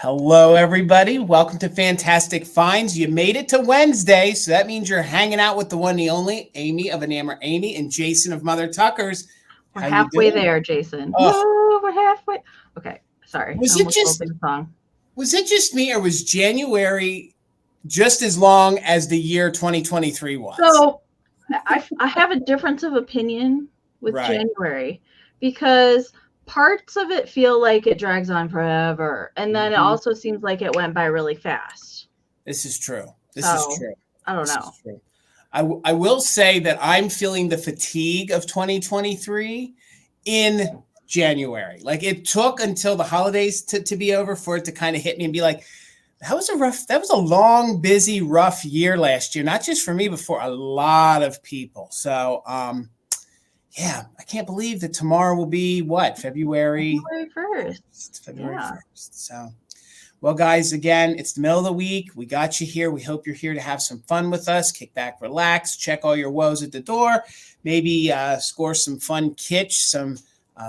Hello, everybody. Welcome to Fantastic Finds. You made it to Wednesday, so that means you're hanging out with the one, the only, Amie of Enamor, Amie, and Jason of Mother Tuckers. We're halfway there, Jason. Whoa, we're halfway. Okay, sorry. Was it just the song? Was it just me, or was January just as long as the year 2023 was? So I have a difference of opinion with January because parts of it feel like it drags on forever, and then it also seems like it went by really fast. This is true. This is true. I don't know. I will say that I'm feeling the fatigue of 2023 in January. Like, it took until the holidays to be over for it to kind of hit me and be like, that was a long, busy, rough year last year. Not just for me, but for a lot of people. So, yeah, I can't believe that tomorrow will be what? February 1st. February 1st. So, well, guys, again, it's the middle of the week. We got you here. We hope you're here to have some fun with us. Kick back, relax, check all your woes at the door. Maybe score some fun kitsch, some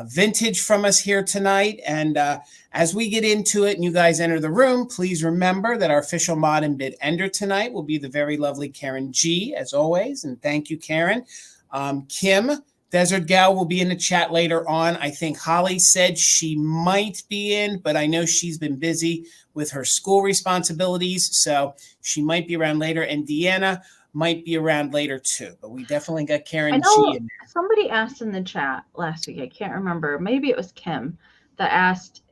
vintage from us here tonight. And as we get into it and you guys enter the room, please remember that our official mod and bid ender tonight will be the very lovely Karen G, as always. And thank you, Karen. Kim, Desert Gal, will be in the chat later on. I think Holly said she might be in, but I know she's been busy with her school responsibilities, so she might be around later. And Deanna might be around later too, but we definitely got Karen G in there. Somebody asked in the chat last week, I can't remember, maybe it was Kim, that asked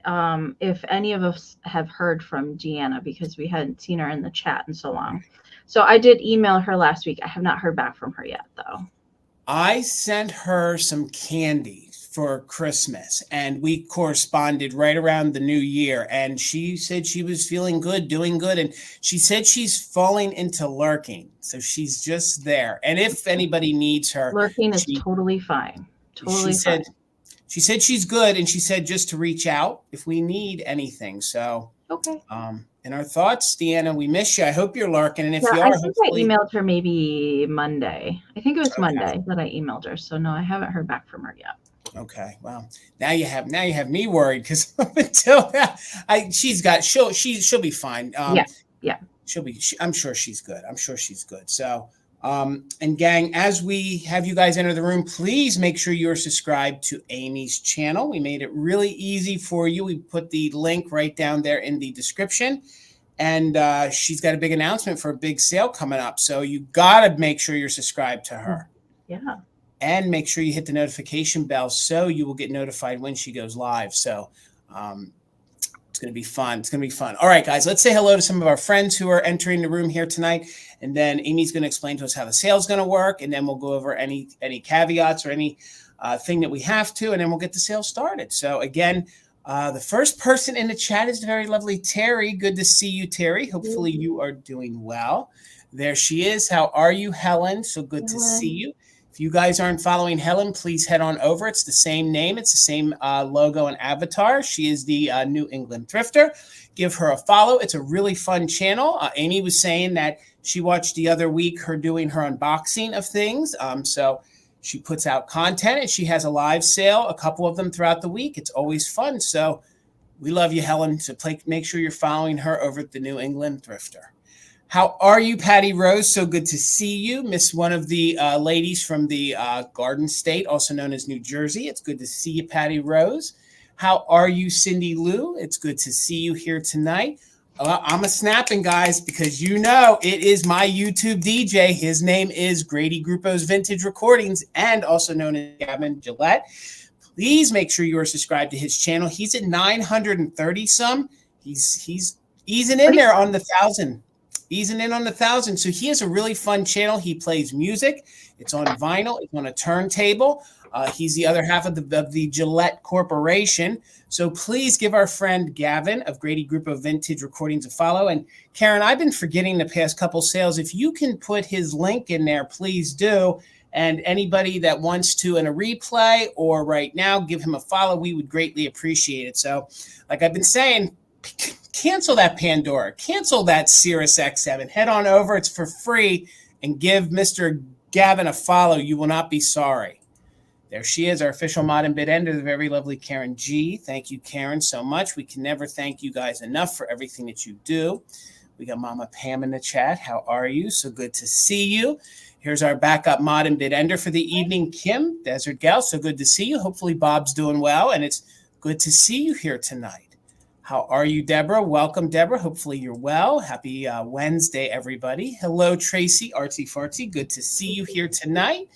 if any of us have heard from Deanna because we hadn't seen her in the chat in so long. So I did email her last week. I have not heard back from her yet, though. I sent her some candy for Christmas, and we corresponded right around the new year, and she said she was feeling good, doing good, and she said she's falling into lurking, so she's just there. And if anybody needs her, lurking is totally fine. Totally fine. She said she's good, and she said just to reach out if we need anything. So okay. In our thoughts, Deanna, we miss you. I hope you're lurking, and if you are, I think I emailed her maybe Monday. I think it was Monday that I emailed her. So no, I haven't heard back from her yet. Okay, well, now you have me worried because up until that, she'll be fine. Yeah, I'm sure she's good. So, and gang, as we have you guys enter the room, please make sure you're subscribed to Amie's channel. We made it really easy for you. We put the link right down there in the description, and she's got a big announcement for a big sale coming up. So you gotta make sure you're subscribed to her. Yeah. And make sure you hit the notification bell so you will get notified when she goes live. So it's going to be fun. All right, guys, let's say hello to some of our friends who are entering the room here tonight. And then Amie's going to explain to us how the sale is going to work. And then we'll go over any caveats or any thing that we have to. And then we'll get the sale started. So, again, the first person in the chat is the very lovely Terry. Good to see you, Terry. Hopefully you are doing well. There she is. How are you, Helen? So good to see you. If you guys aren't following Helen, please head on over. It's the same name. It's the same logo and avatar. She is the New England Thrifter. Give her a follow. It's a really fun channel. Amie was saying that she watched the other week her doing her unboxing of things. So she puts out content, and she has a live sale, a couple of them throughout the week. It's always fun. So we love you, Helen. So make sure you're following her over at the New England Thrifter. How are you, Patty Rose? So good to see you. Miss one of the ladies from the Garden State, also known as New Jersey. It's good to see you, Patty Rose. How are you, Cindy Lou? It's good to see you here tonight. I'm a snapping, guys, because you know it is my YouTube DJ. His name is Grady Gruppo's Vintage Recordings, and also known as Gavin Gillette. Please make sure you are subscribed to his channel. He's at 930 some. He's easing in there on the 1,000. Easing in on the 1,000. So he has a really fun channel. He plays music. It's on vinyl. It's on a turntable. He's the other half of the Gillette Corporation. So please give our friend Gavin of Grady Gruppo Vintage Recordings a follow. And Karen, I've been forgetting the past couple sales. If you can put his link in there, please do. And anybody that wants to in a replay or right now, give him a follow. We would greatly appreciate it. So like I've been saying, cancel that Pandora, cancel that Sirius XM, head on over. It's for free, and give Mr. Gavin a follow. You will not be sorry. There she is, our official mod and bid ender, the very lovely Karen G. Thank you, Karen, so much. We can never thank you guys enough for everything that you do. We got Mama Pam in the chat. How are you? So good to see you. Here's our backup mod and bid ender for the evening, Kim, Desert Gal. So good to see you. Hopefully Bob's doing well, and it's good to see you here tonight. How are you, Deborah? Welcome, Deborah. Hopefully you're well. Happy Wednesday, everybody. Hello, Tracy, Artsy Fartsy. Good to see you here tonight.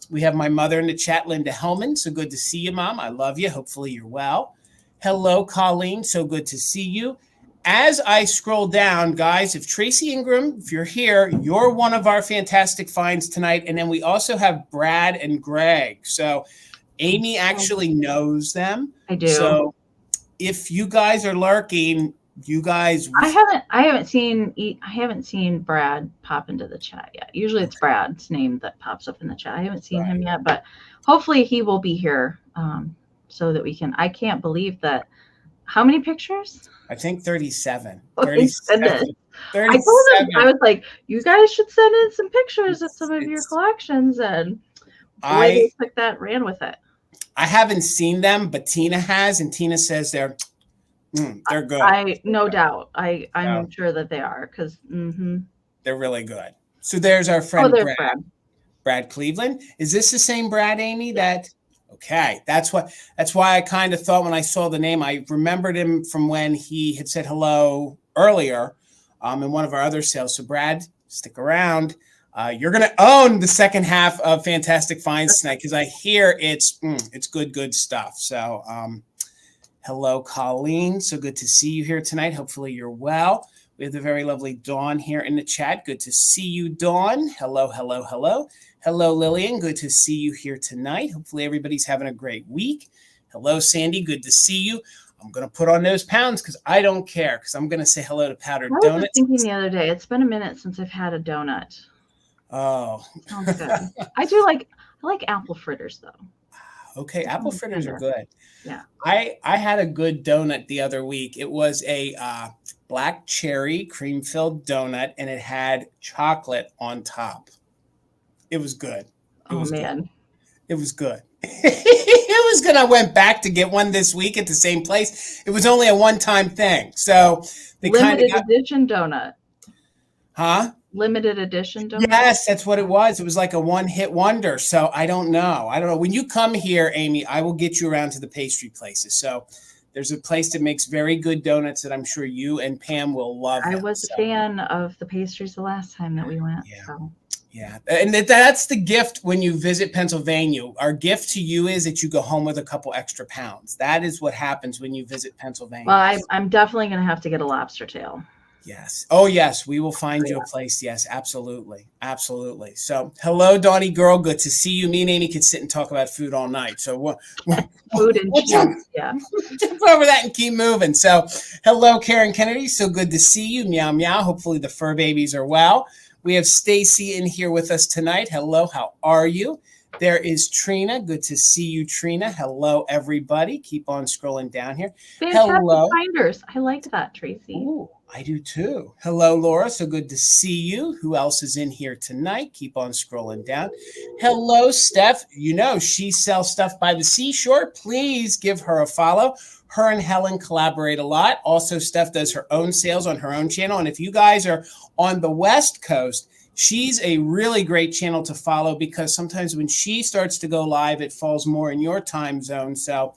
We have my mother in the chat, Linda Hellman. So good to see you, Mom. I love you. Hopefully you're well. Hello, Colleen. So good to see you. As I scroll down, guys, if Tracy Ingram, if you're here, you're one of our fantastic finds tonight. And then we also have Brad and Greg. So Amie actually knows them. I do. So if you guys are lurking, you guys, I haven't seen Brad pop into the chat yet. Usually it's Brad's name that pops up in the chat. I haven't seen him yet, but hopefully he will be here so that we can. I can't believe that. How many pictures? I think 37. Oh, 37. 37. I told him, I was like, you guys should send in some pictures of some of your collections, and they took that, ran with it. I haven't seen them, but Tina has, and Tina says they're good. No doubt. I'm sure that they are, because they're really good. So there's our friend Brad Cleveland. Is this the same Brad, Amie? Okay, that's why I kind of thought when I saw the name, I remembered him from when he had said hello earlier in one of our other sales. So Brad, stick around. You're going to own the second half of Fantastic Finds tonight, because I hear it's good stuff. So hello, Colleen. So good to see you here tonight. Hopefully you're well. We have the very lovely Dawn here in the chat. Good to see you, Dawn. Hello, hello, hello. Hello, Lillian. Good to see you here tonight. Hopefully everybody's having a great week. Hello, Sandy. Good to see you. I'm going to put on those pounds because I don't care, because I'm going to say hello to Powdered Donuts. I was thinking the other day, it's been a minute since I've had a donut. Oh. Sounds good. I like apple fritters, though. Okay, apple fritters are good. Yeah. I had a good donut the other week. It was a black cherry cream-filled donut, and it had chocolate on top. It was good. It was good. It was good. It was good. I went back to get one this week at the same place. It was only a one-time thing. So they limited edition donut. Huh? Limited edition donut? Yes, that's what it was. It was like a one-hit wonder. So I don't know. When you come here, Amie, I will get you around to the pastry places. So there's a place that makes very good donuts that I'm sure you and Pam will love. I was a fan of the pastries the last time that we went. Yeah. So. Yeah. And that's the gift when you visit Pennsylvania. Our gift to you is that you go home with a couple extra pounds. That is what happens when you visit Pennsylvania. Well, I'm definitely going to have to get a lobster tail. Yes. Oh, yes. We will find you a place. Yes, absolutely. Absolutely. So hello, Donnie girl. Good to see you. Me and Amie could sit and talk about food all night. So food and cheese. Yeah. Jump over that and keep moving. So hello, Karen Kennedy. So good to see you. Meow, meow. Hopefully the fur babies are well. We have Stacy in here with us tonight. Hello. How are you? There is Trina. Good to see you, Trina. Hello, everybody. Keep on scrolling down here. Fantastic finders. I like that, Tracy. Ooh, I do too. Hello, Laura. So good to see you. Who else is in here tonight? Keep on scrolling down. Hello, Steph. You know, she sells stuff by the seashore. Please give her a follow. Her and Helen collaborate a lot. Also, Steph does her own sales on her own channel. And if you guys are on the West Coast, she's a really great channel to follow, because sometimes when she starts to go live, it falls more in your time zone. So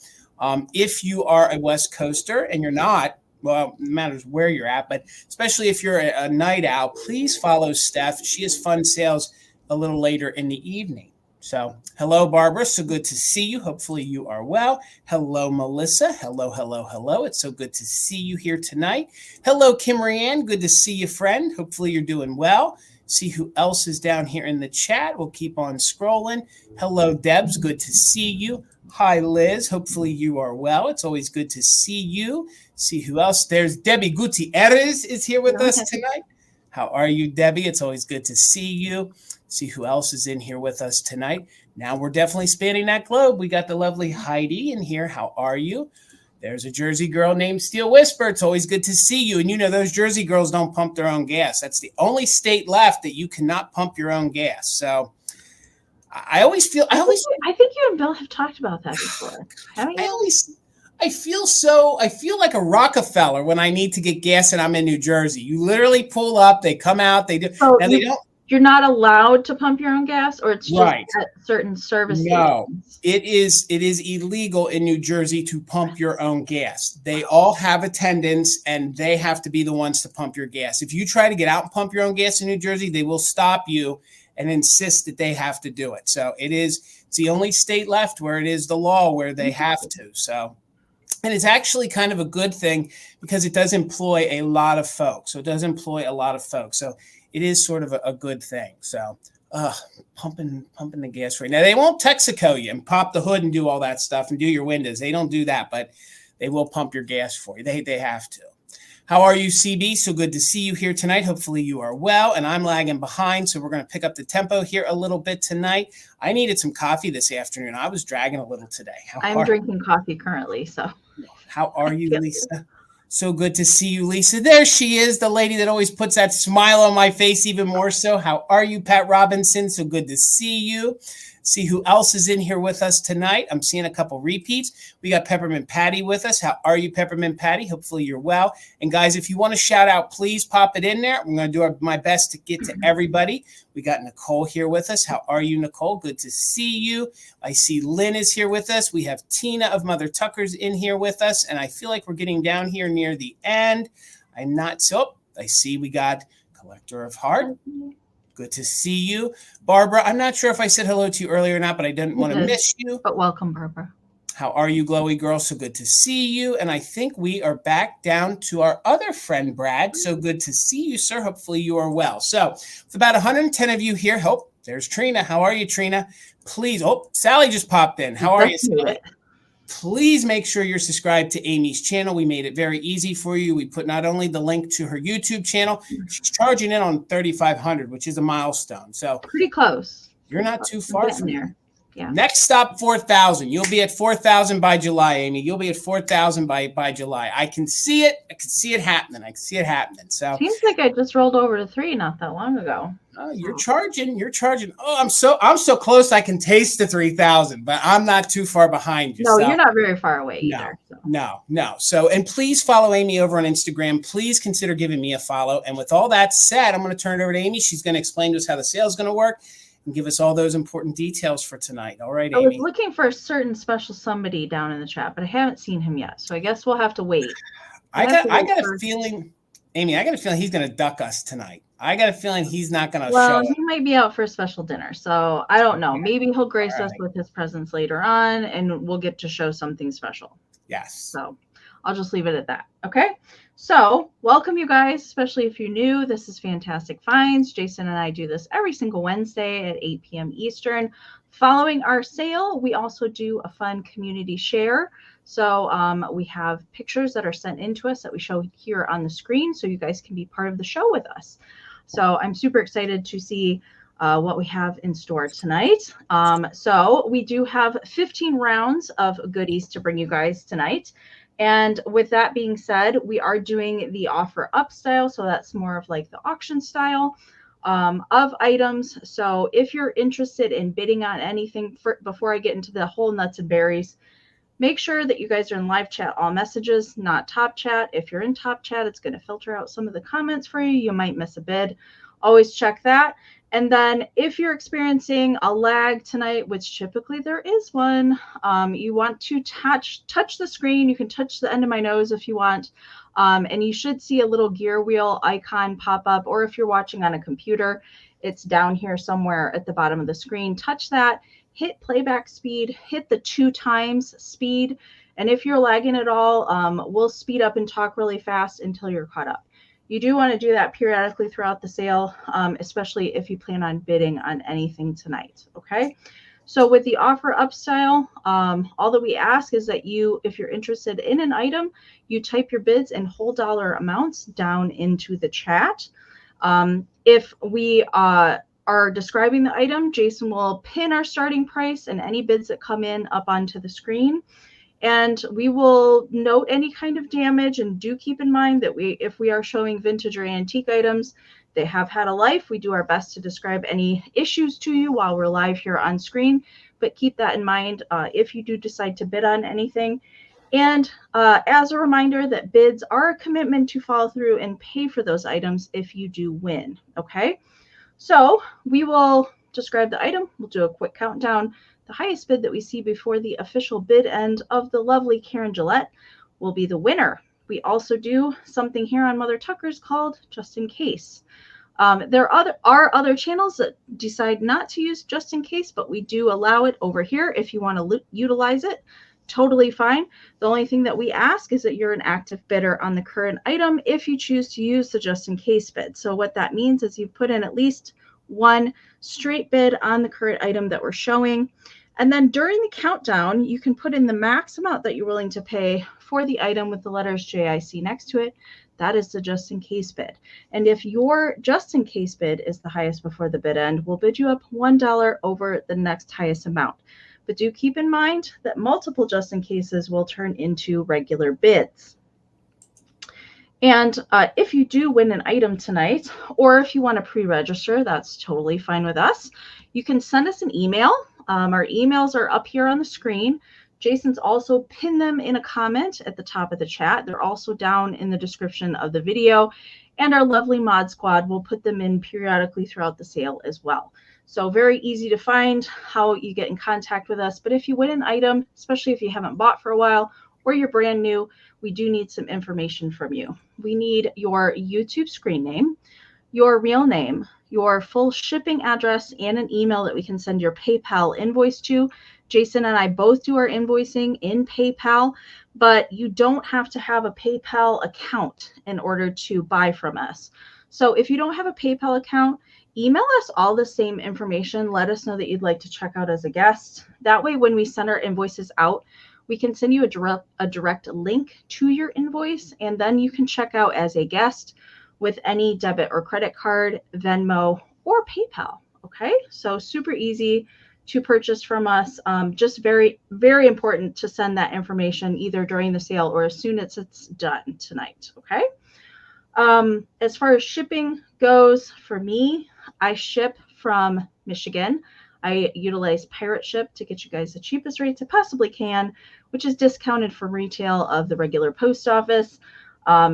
if you are a West Coaster and you're not, well, it matters where you're at, but especially if you're a night owl, please follow Steph. She has fun sales a little later in the evening. So hello, Barbara. So good to see you. Hopefully you are well. Hello, Melissa. Hello, hello, hello. It's so good to see you here tonight. Hello, Kimmery Ann. Good to see you, friend. Hopefully you're doing well. See who else is down here in the chat. We'll keep on scrolling. Hello, Debs. Good to see you. Hi, Liz. Hopefully you are well. It's always good to see you. See who else. There's Debbie Gutierrez is here with us tonight. How are you, Debbie? It's always good to see you. See who else is in here with us tonight. Now we're definitely spanning that globe. We got the lovely Heidi in here. How are you? There's a Jersey girl named Steel Whisper. It's always good to see you. And you know, those Jersey girls don't pump their own gas. That's the only state left that you cannot pump your own gas. So I always feel, I think you and Bill have talked about that before, haven't I you? always, I feel like a Rockefeller when I need to get gas and I'm in New Jersey. You literally pull up, they come out, they do. So Now they don't. you're not allowed to pump your own gas, or it's just Right. at certain service No, stations? it is illegal in New Jersey to pump your own gas. They all have attendants and they have to be the ones to pump your gas. If you try to get out and pump your own gas in New Jersey, they will stop you and insist that they have to do it. So it's the only state left where it is the law where they have to. So, and it's actually kind of a good thing because it does employ a lot of folks. So it does employ a lot of folks. So it is sort of a good thing. So pumping the gas right now. They won't Texaco you and pop the hood and do all that stuff and do your windows. They don't do that, but they will pump your gas for you. They have to. How are you, CB? So good to see you here tonight. Hopefully you are well, and I'm lagging behind, so we're going to pick up the tempo here a little bit tonight. I needed some coffee this afternoon. I was dragging a little today. I'm drinking coffee currently, so. How are you, Lisa? So good to see you, Lisa. There she is, the lady that always puts that smile on my face even more so. How are you, Pat Robinson? So good to see you. See who else is in here with us tonight. I'm seeing a couple repeats. We got Peppermint Patty with us. How are you, Peppermint Patty? Hopefully you're well. And guys, if you want to shout out, please pop it in there. I'm going to do my best to get to everybody. We got Nicole here with us. How are you, Nicole? Good to see you. I see Lynn is here with us. We have Tina of Mother Tucker's in here with us. And I feel like we're getting down here near the end. I'm not so. I see we got Collector of Heart. Good to see you. Barbara, I'm not sure if I said hello to you earlier or not, but I didn't want to miss you. But welcome, Barbara. How are you, glowy girl? So good to see you. And I think we are back down to our other friend, Brad. So good to see you, sir. Hopefully you are well. So with about 110 of you here, there's Trina. How are you, Trina? Please. Sally just popped in. How are you, Sally? Please make sure you're subscribed to Amie's channel. We made it very easy for you. We put not only the link to her YouTube channel, she's charging in on 3,500, which is a milestone. So pretty close. You're not too far from there. Yeah. Next stop, 4,000. You'll be at 4,000 by July, Amie. You'll be at 4,000 by July. I can see it. I can see it happening. So seems like I just rolled over to 3 not that long ago. You're charging. Oh, I'm so close. I can taste the 3,000, but I'm not too far behind you. No, you're not very far away either. No. So, and please follow Amie over on Instagram. Please consider giving me a follow. And with all that said, I'm going to turn it over to Amie. She's going to explain to us how the sale is going to work and give us all those important details for tonight. All right, Amie. I was looking for a certain special somebody down in the chat, but I haven't seen him yet. So I guess we'll have to wait. I got a feeling, Amie, he's going to duck us tonight. I got a feeling he's not going to show up. He might be out for a special dinner. So I don't know. Maybe he'll grace us with his presence later on and we'll get to show something special. Yes. So I'll just leave it at that. Okay. So welcome, you guys, especially if you're new. This is Fantastic Finds. Jason and I do this every single Wednesday at 8 p.m. Eastern. Following our sale, we also do a fun community share. So we have pictures that are sent in to us that we show here on the screen so you guys can be part of the show with us. So I'm super excited to see what we have in store tonight. So we do have 15 rounds of goodies to bring you guys tonight. And with that being said, we are doing the offer up style. So that's more of like the auction style of items. So if you're interested in bidding on anything, before I get into the whole nuts and berries, make sure that you guys are in live chat, all messages, not top chat. If you're in top chat, it's going to filter out some of the comments for you. You might miss a bid. Always check that. And then if you're experiencing a lag tonight, which typically there is one, you want to touch the screen. You can touch the end of my nose if you want. And you should see a little gear wheel icon pop up. Or if you're watching on a computer, it's down here somewhere at the bottom of the screen. Touch that. Hit playback speed, hit the 2 times speed. And if you're lagging at all, we'll speed up and talk really fast until you're caught up. You do want to do that periodically throughout the sale, especially if you plan on bidding on anything tonight. Okay. So with the offer up style, all that we ask is that you, if you're interested in an item, you type your bids and whole dollar amounts down into the chat. If we are describing the item, Jason will pin our starting price and any bids that come in up onto the screen. And we will note any kind of damage, and do keep in mind that if we are showing vintage or antique items, They have had a life. We do our best to describe any issues to you while we're live here on screen, but keep that in mind if you do decide to bid on anything. And as a reminder that bids are a commitment to follow through and pay for those items if you do win. Okay, so we will describe the item. We'll do a quick countdown. The highest bid that we see before the official bid end of the lovely Karen Gillette will be the winner. We also do something here on Mother Tucker's called Just In Case. There are other channels that decide not to use Just In Case, but we do allow it over here if you want to utilize it. Totally fine. The only thing that we ask is that you're an active bidder on the current item if you choose to use the Just In Case bid. So what that means is you've put in at least one straight bid on the current item that we're showing. And then during the countdown, you can put in the max amount that you're willing to pay for the item with the letters JIC next to it. That is the Just In Case bid. And if your Just In Case bid is the highest before the bid end, we'll bid you up $1 over the next highest amount. But do keep in mind that multiple Just In Cases will turn into regular bids. And if you do win an item tonight, or if you want to pre-register, that's totally fine with us. You can send us an email. Our emails are up here on the screen. Jason's also pinned them in a comment at the top of the chat. They're also down in the description of the video. And our lovely mod squad will put them in periodically throughout the sale as well. So very easy to find how you get in contact with us. But if you win an item, especially if you haven't bought for a while or you're brand new, we do need some information from you. We need your YouTube screen name, your real name, your full shipping address, and an email that we can send your PayPal invoice to. Jason and I both do our invoicing in PayPal, but you don't have to have a PayPal account in order to buy from us. So if you don't have a PayPal account, email us all the same information. Let us know that you'd like to check out as a guest. That way, when we send our invoices out, we can send you a direct link to your invoice, and then you can check out as a guest with any debit or credit card, Venmo, or PayPal. Okay, so super easy to purchase from us. Just very, very important to send that information either during the sale or as soon as it's done tonight. Okay. As far as shipping goes, for me, I ship from Michigan. I utilize Pirate Ship to get you guys the cheapest rates I possibly can, which is discounted from retail of the regular post office.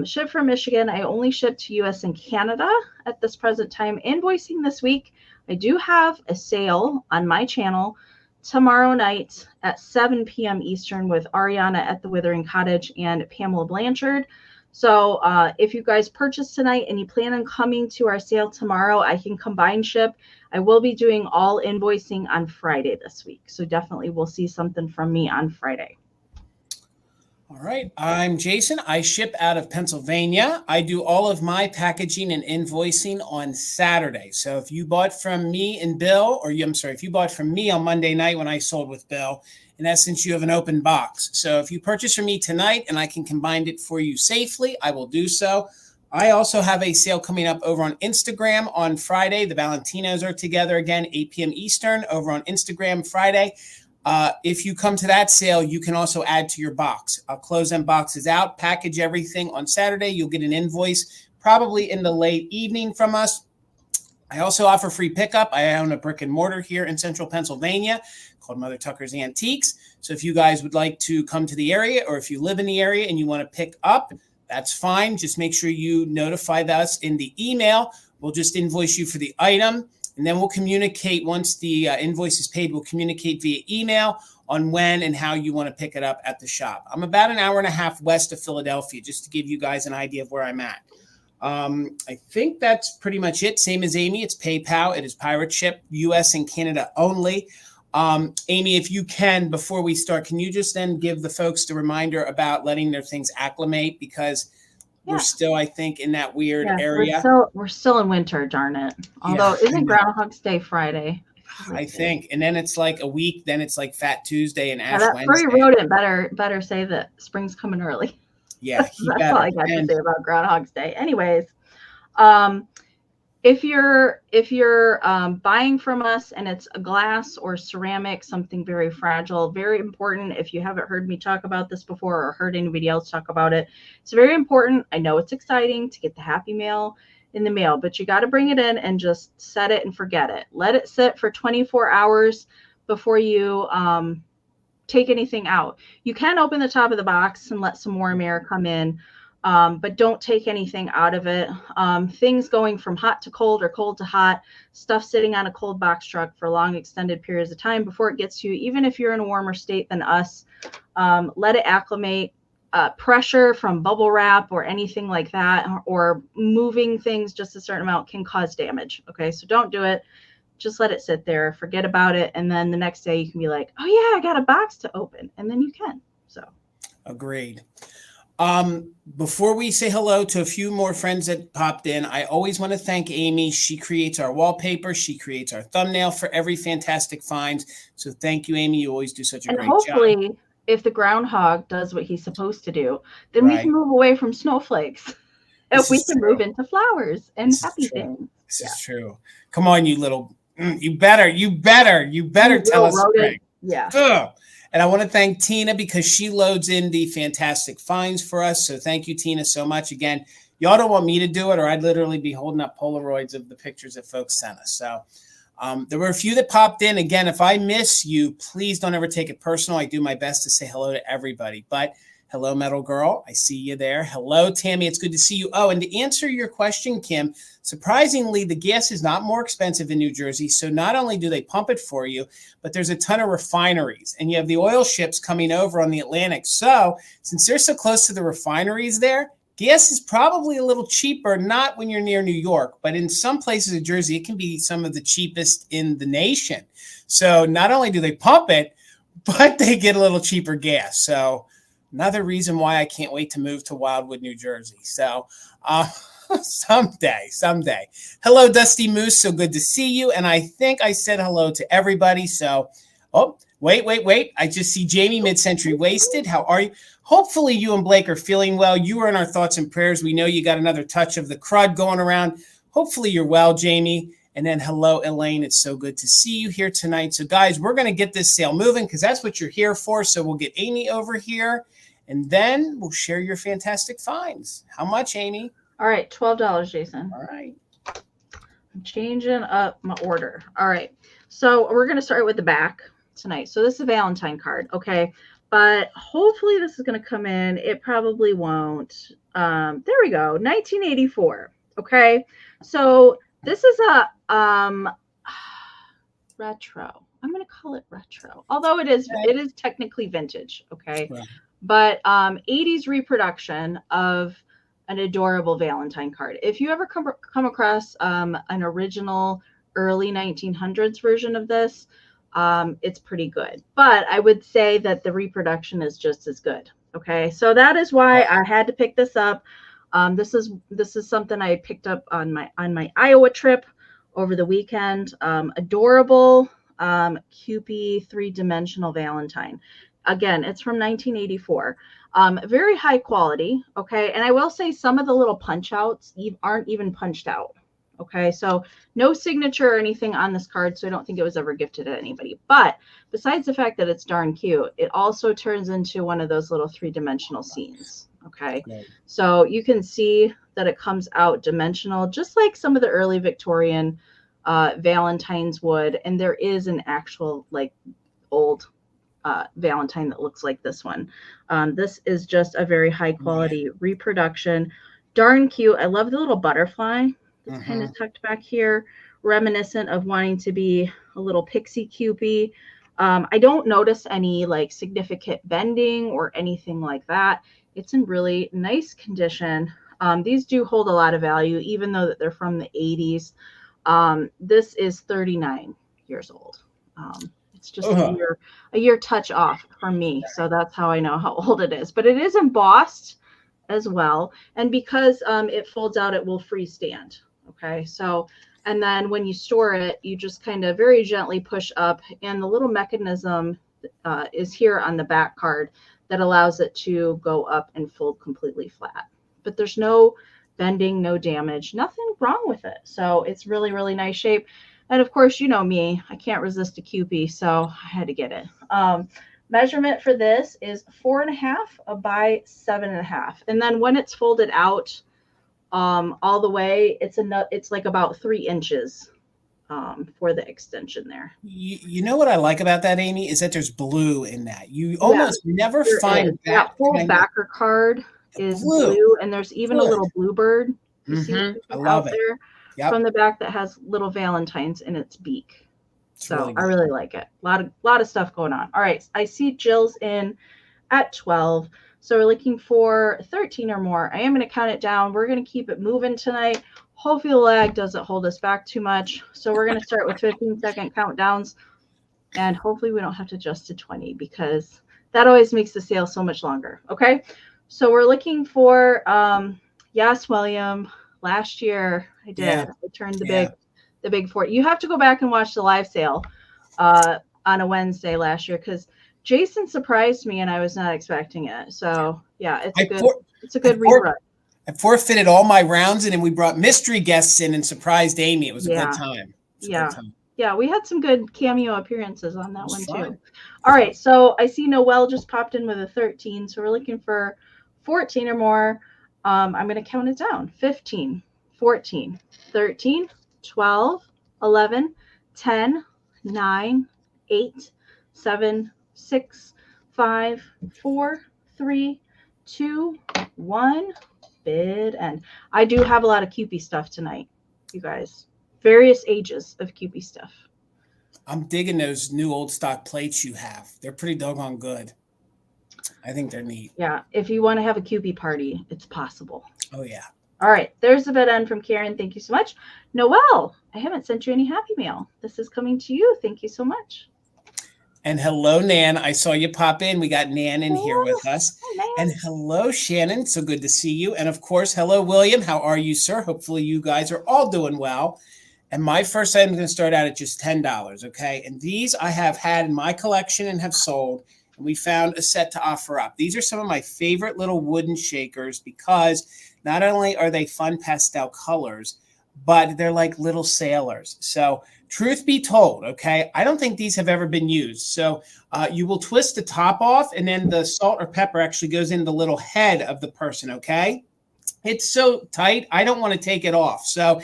Ship from Michigan. I only ship to US and Canada at this present time. Invoicing this week. I do have a sale on my channel tomorrow night at 7 p.m. Eastern with Ariana at the Withering Cottage and Pamela Blanchard. So if you guys purchase tonight and you plan on coming to our sale tomorrow, I can combine ship. I will be doing all invoicing on Friday this week. So definitely we'll see something from me on Friday. All right. I'm Jason. I ship out of Pennsylvania. I do all of my packaging and invoicing on Saturday. So if you bought from me and Bill, if you bought from me on Monday night when I sold with Bill, in essence, you have an open box. So if you purchase from me tonight and I can combine it for you safely, I will do so. I also have a sale coming up over on Instagram on Friday. The Valentinos are together again, 8 p.m. Eastern over on Instagram Friday. If you come to that sale, you can also add to your box. I'll close them boxes out, package everything on Saturday. You'll get an invoice probably in the late evening from us. I also offer free pickup. I own a brick and mortar here in central Pennsylvania called Mother Tucker's Antiques. So if you guys would like to come to the area, or if you live in the area and you want to pick up, that's fine. Just make sure you notify us in the email. We'll just invoice you for the item. And then we'll communicate once the invoice is paid. We'll communicate via email on when and how you want to pick it up at the shop. I'm about an hour and a half west of Philadelphia, just to give you guys an idea of where I'm at. I think that's pretty much it. Same as Amie, it's PayPal. It is Pirate Ship, US and Canada only. Amie, if you can, before we start, can you just then give the folks the reminder about letting their things acclimate? Because we're still, I think, in that weird area. We're still in winter, darn it. Although, isn't Groundhog's Day Friday? I think. And then it's like a week. Then it's like Fat Tuesday and Ash Wednesday. Furry rodent better say that spring's coming early. Yeah, that's all I got to say about Groundhog's Day. Anyways, if you're buying from us and it's a glass or ceramic, something very fragile, very important. If you haven't heard me talk about this before or heard anybody else talk about it, it's very important. I know it's exciting to get the Happy Mail in the mail, but you got to bring it in and just set it and forget it. Let it sit for 24 hours before you take anything out. You can open the top of the box and let some warm air come in, but don't take anything out of it. Things going from hot to cold or cold to hot, stuff sitting on a cold box truck for long extended periods of time before it gets to you, even if you're in a warmer state than us, let it acclimate. Pressure from bubble wrap or anything like that, or moving things just a certain amount can cause damage. Okay, so don't do it. Just let it sit there, forget about it, and then the next day you can be like, oh yeah, I got a box to open, and then you can. So agreed. Before we say hello to a few more friends that popped in, I always want to thank Amie. She creates our wallpaper, she creates our thumbnail for every fantastic finds. So thank you, Amie. You always do such a great job. Hopefully, if the groundhog does what he's supposed to do, then we can move away from snowflakes. And we can move into flowers and happy things. This is true. Come on, you little, you better tell us. Yeah. Ugh. And I want to thank Tina because she loads in the fantastic finds for us. So thank you, Tina, so much. Again, y'all don't want me to do it, or I'd literally be holding up Polaroids of the pictures that folks sent us. So there were a few that popped in. Again, if I miss you, please don't ever take it personal. I do my best to say hello to everybody. But hello, Metal Girl. I see you there. Hello, Tammy. It's good to see you. Oh, and to answer your question, Kim, surprisingly, the gas is not more expensive in New Jersey. So not only do they pump it for you, but there's a ton of refineries. And you have the oil ships coming over on the Atlantic. So since they're so close to the refineries there, gas is probably a little cheaper, not when you're near New York, but in some places in Jersey, it can be some of the cheapest in the nation. So not only do they pump it, but they get a little cheaper gas. So another reason why I can't wait to move to Wildwood, New Jersey. So someday. Hello, Dusty Moose. So good to see you. And I think I said hello to everybody. So, wait. I just see Jamie, Mid-Century Wasted. How are you? Hopefully you and Blake are feeling well. You are in our thoughts and prayers. We know you got another touch of the crud going around. Hopefully you're well, Jamie. And then hello, Elaine. It's so good to see you here tonight. So guys, we're going to get this sale moving because that's what you're here for. So we'll get Amie over here and then we'll share your fantastic finds. How much, Amie? All right, $12, Jason. All right. I'm changing up my order. All right. So we're going to start with the back tonight. So this is a Valentine card. Okay. But hopefully this is going to come in. It probably won't. There we go. 1984. Okay. So this is a retro. I'm going to call it retro. Although it is technically vintage. Okay. Right. But 80s reproduction of an adorable Valentine card. If you ever come across an original early 1900s version of this, it's pretty good. But I would say that the reproduction is just as good. Okay, so that is why I had to pick this up. This is something I picked up on my Iowa trip over the weekend. Adorable Kewpie 3-dimensional Valentine. Again, it's from 1984. Very high quality. Okay, and I will say some of the little punch outs aren't even punched out. Okay, so no signature or anything on this card, so I don't think it was ever gifted to anybody. But besides the fact that it's darn cute, it also turns into one of those little 3-dimensional scenes. Okay, so you can see that it comes out dimensional, just like some of the early Victorian Valentines would. And there is an actual like old Valentine that looks like this one. This is just a very high quality reproduction. Darn cute. I love the little butterfly. It's kind of tucked back here, reminiscent of wanting to be a little pixie Kewpie. I don't notice any like significant bending or anything like that. It's in really nice condition. These do hold a lot of value, even though that they're from the 80s. This is 39 years old. It's just a year touch off for me. So that's how I know how old it is. But it is embossed as well. And because it folds out, it will freestand. Okay, so, and then when you store it, you just kind of very gently push up, and the little mechanism is here on the back card that allows it to go up and fold completely flat. But there's no bending, no damage, nothing wrong with it. So it's really, really nice shape. And of course, you know me, I can't resist a Kewpie, so I had to get it. Measurement for this is 4.5 by 7.5. And then when it's folded out, all the way. It's like about 3 inches for the extension there. You know what I like about that, Amie, is that there's blue in that. You Yeah, almost never there find is. that That full kind of backer card is blue. blue, and there's even a Good. little bluebird. You see I out love it. there Yep. from the back that has little valentines in its beak. It's So really I good. really like it. A lot of stuff going on. All right, I see Jill's in at 12. So we're looking for 13 or more. I am going to count it down. We're going to keep it moving tonight. Hopefully the lag doesn't hold us back too much. So we're going to start with 15-second countdowns, and hopefully we don't have to adjust to 20 because that always makes the sale so much longer. Okay. So we're looking for, yes, William, last year I did. Yeah. I turned the big 40. You have to go back and watch the live sale on a Wednesday last year because Jason surprised me and I was not expecting it. So yeah, it's a good rerun. I forfeited all my rounds, and then we brought mystery guests in and surprised Amie. It was a good time. Yeah, we had some good cameo appearances on that one too. All right, so I see Noelle just popped in with a 13, so we're looking for 14 or more. I'm going to count it down. 15, 14, 13, 12, 11, 10, 9, 8, 7, 6, 5, 4, 3, 2, 1. Bid end. I do have a lot of Kewpie stuff tonight, you guys. Various ages of Kewpie stuff. I'm digging those new old stock plates you have. They're pretty doggone good. I think they're neat. Yeah, if you want to have a Kewpie party, it's possible. Oh, yeah. All right, there's the bid end from Karen. Thank you so much. Noelle, I haven't sent you any happy mail. This is coming to you. Thank you so much. And hello, Nan. I saw you pop in. We got Nan in here with us. And hello, Shannon. So good to see you. And of course, hello, William. How are you, sir? Hopefully you guys are all doing well. And my first item is going to start out at just $10, okay? And these I have had in my collection and have sold. And we found a set to offer up. These are some of my favorite little wooden shakers because not only are they fun pastel colors, but they're like little sailors. So truth be told, okay, I don't think these have ever been used. So you will twist the top off, and then the salt or pepper actually goes in the little head of the person, okay? It's so tight, I don't want to take it off. So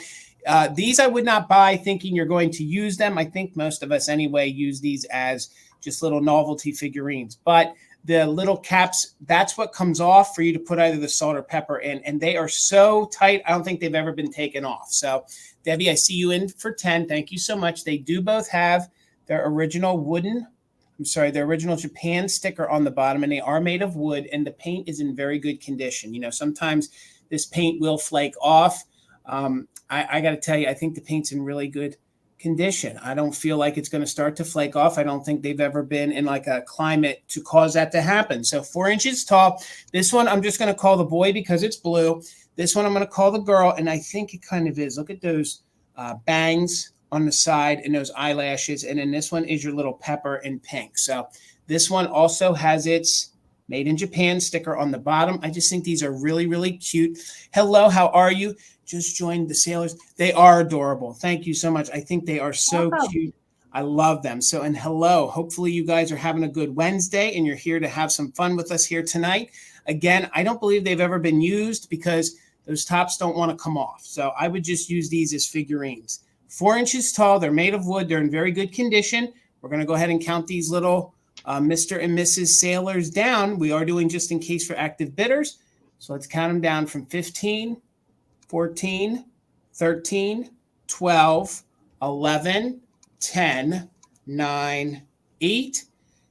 these I would not buy thinking you're going to use them. I think most of us anyway use these as just little novelty figurines. But the little caps, that's what comes off for you to put either the salt or pepper in. And they are so tight, I don't think they've ever been taken off. So, Debbie, I see you in for 10. Thank you so much. They do both have their original their original Japan sticker on the bottom, and they are made of wood, and the paint is in very good condition. You know, sometimes this paint will flake off. I got to tell you, I think the paint's in really good condition. I don't feel like it's going to start to flake off. I don't think they've ever been in like a climate to cause that to happen. So 4 inches tall. This one I'm just going to call the boy because it's blue. This one I'm going to call the girl, and I think it kind of is. Look at those bangs on the side and those eyelashes. And then this one is your little pepper in pink. So this one also has its Made in Japan sticker on the bottom. I just think these are really, really cute. Hello, how are you? Just joined the sailors. They are adorable. Thank you so much. I think they are so cute. I love them. So, and hello, hopefully you guys are having a good Wednesday and you're here to have some fun with us here tonight. Again, I don't believe they've ever been used because those tops don't want to come off. So I would just use these as figurines. 4 inches tall. They're made of wood. They're in very good condition. We're going to go ahead and count these little Mr. and Mrs. Sailors down. We are doing just in case for active bidders. So let's count them down from 15, 14, 13, 12, 11, 10, 9, 8,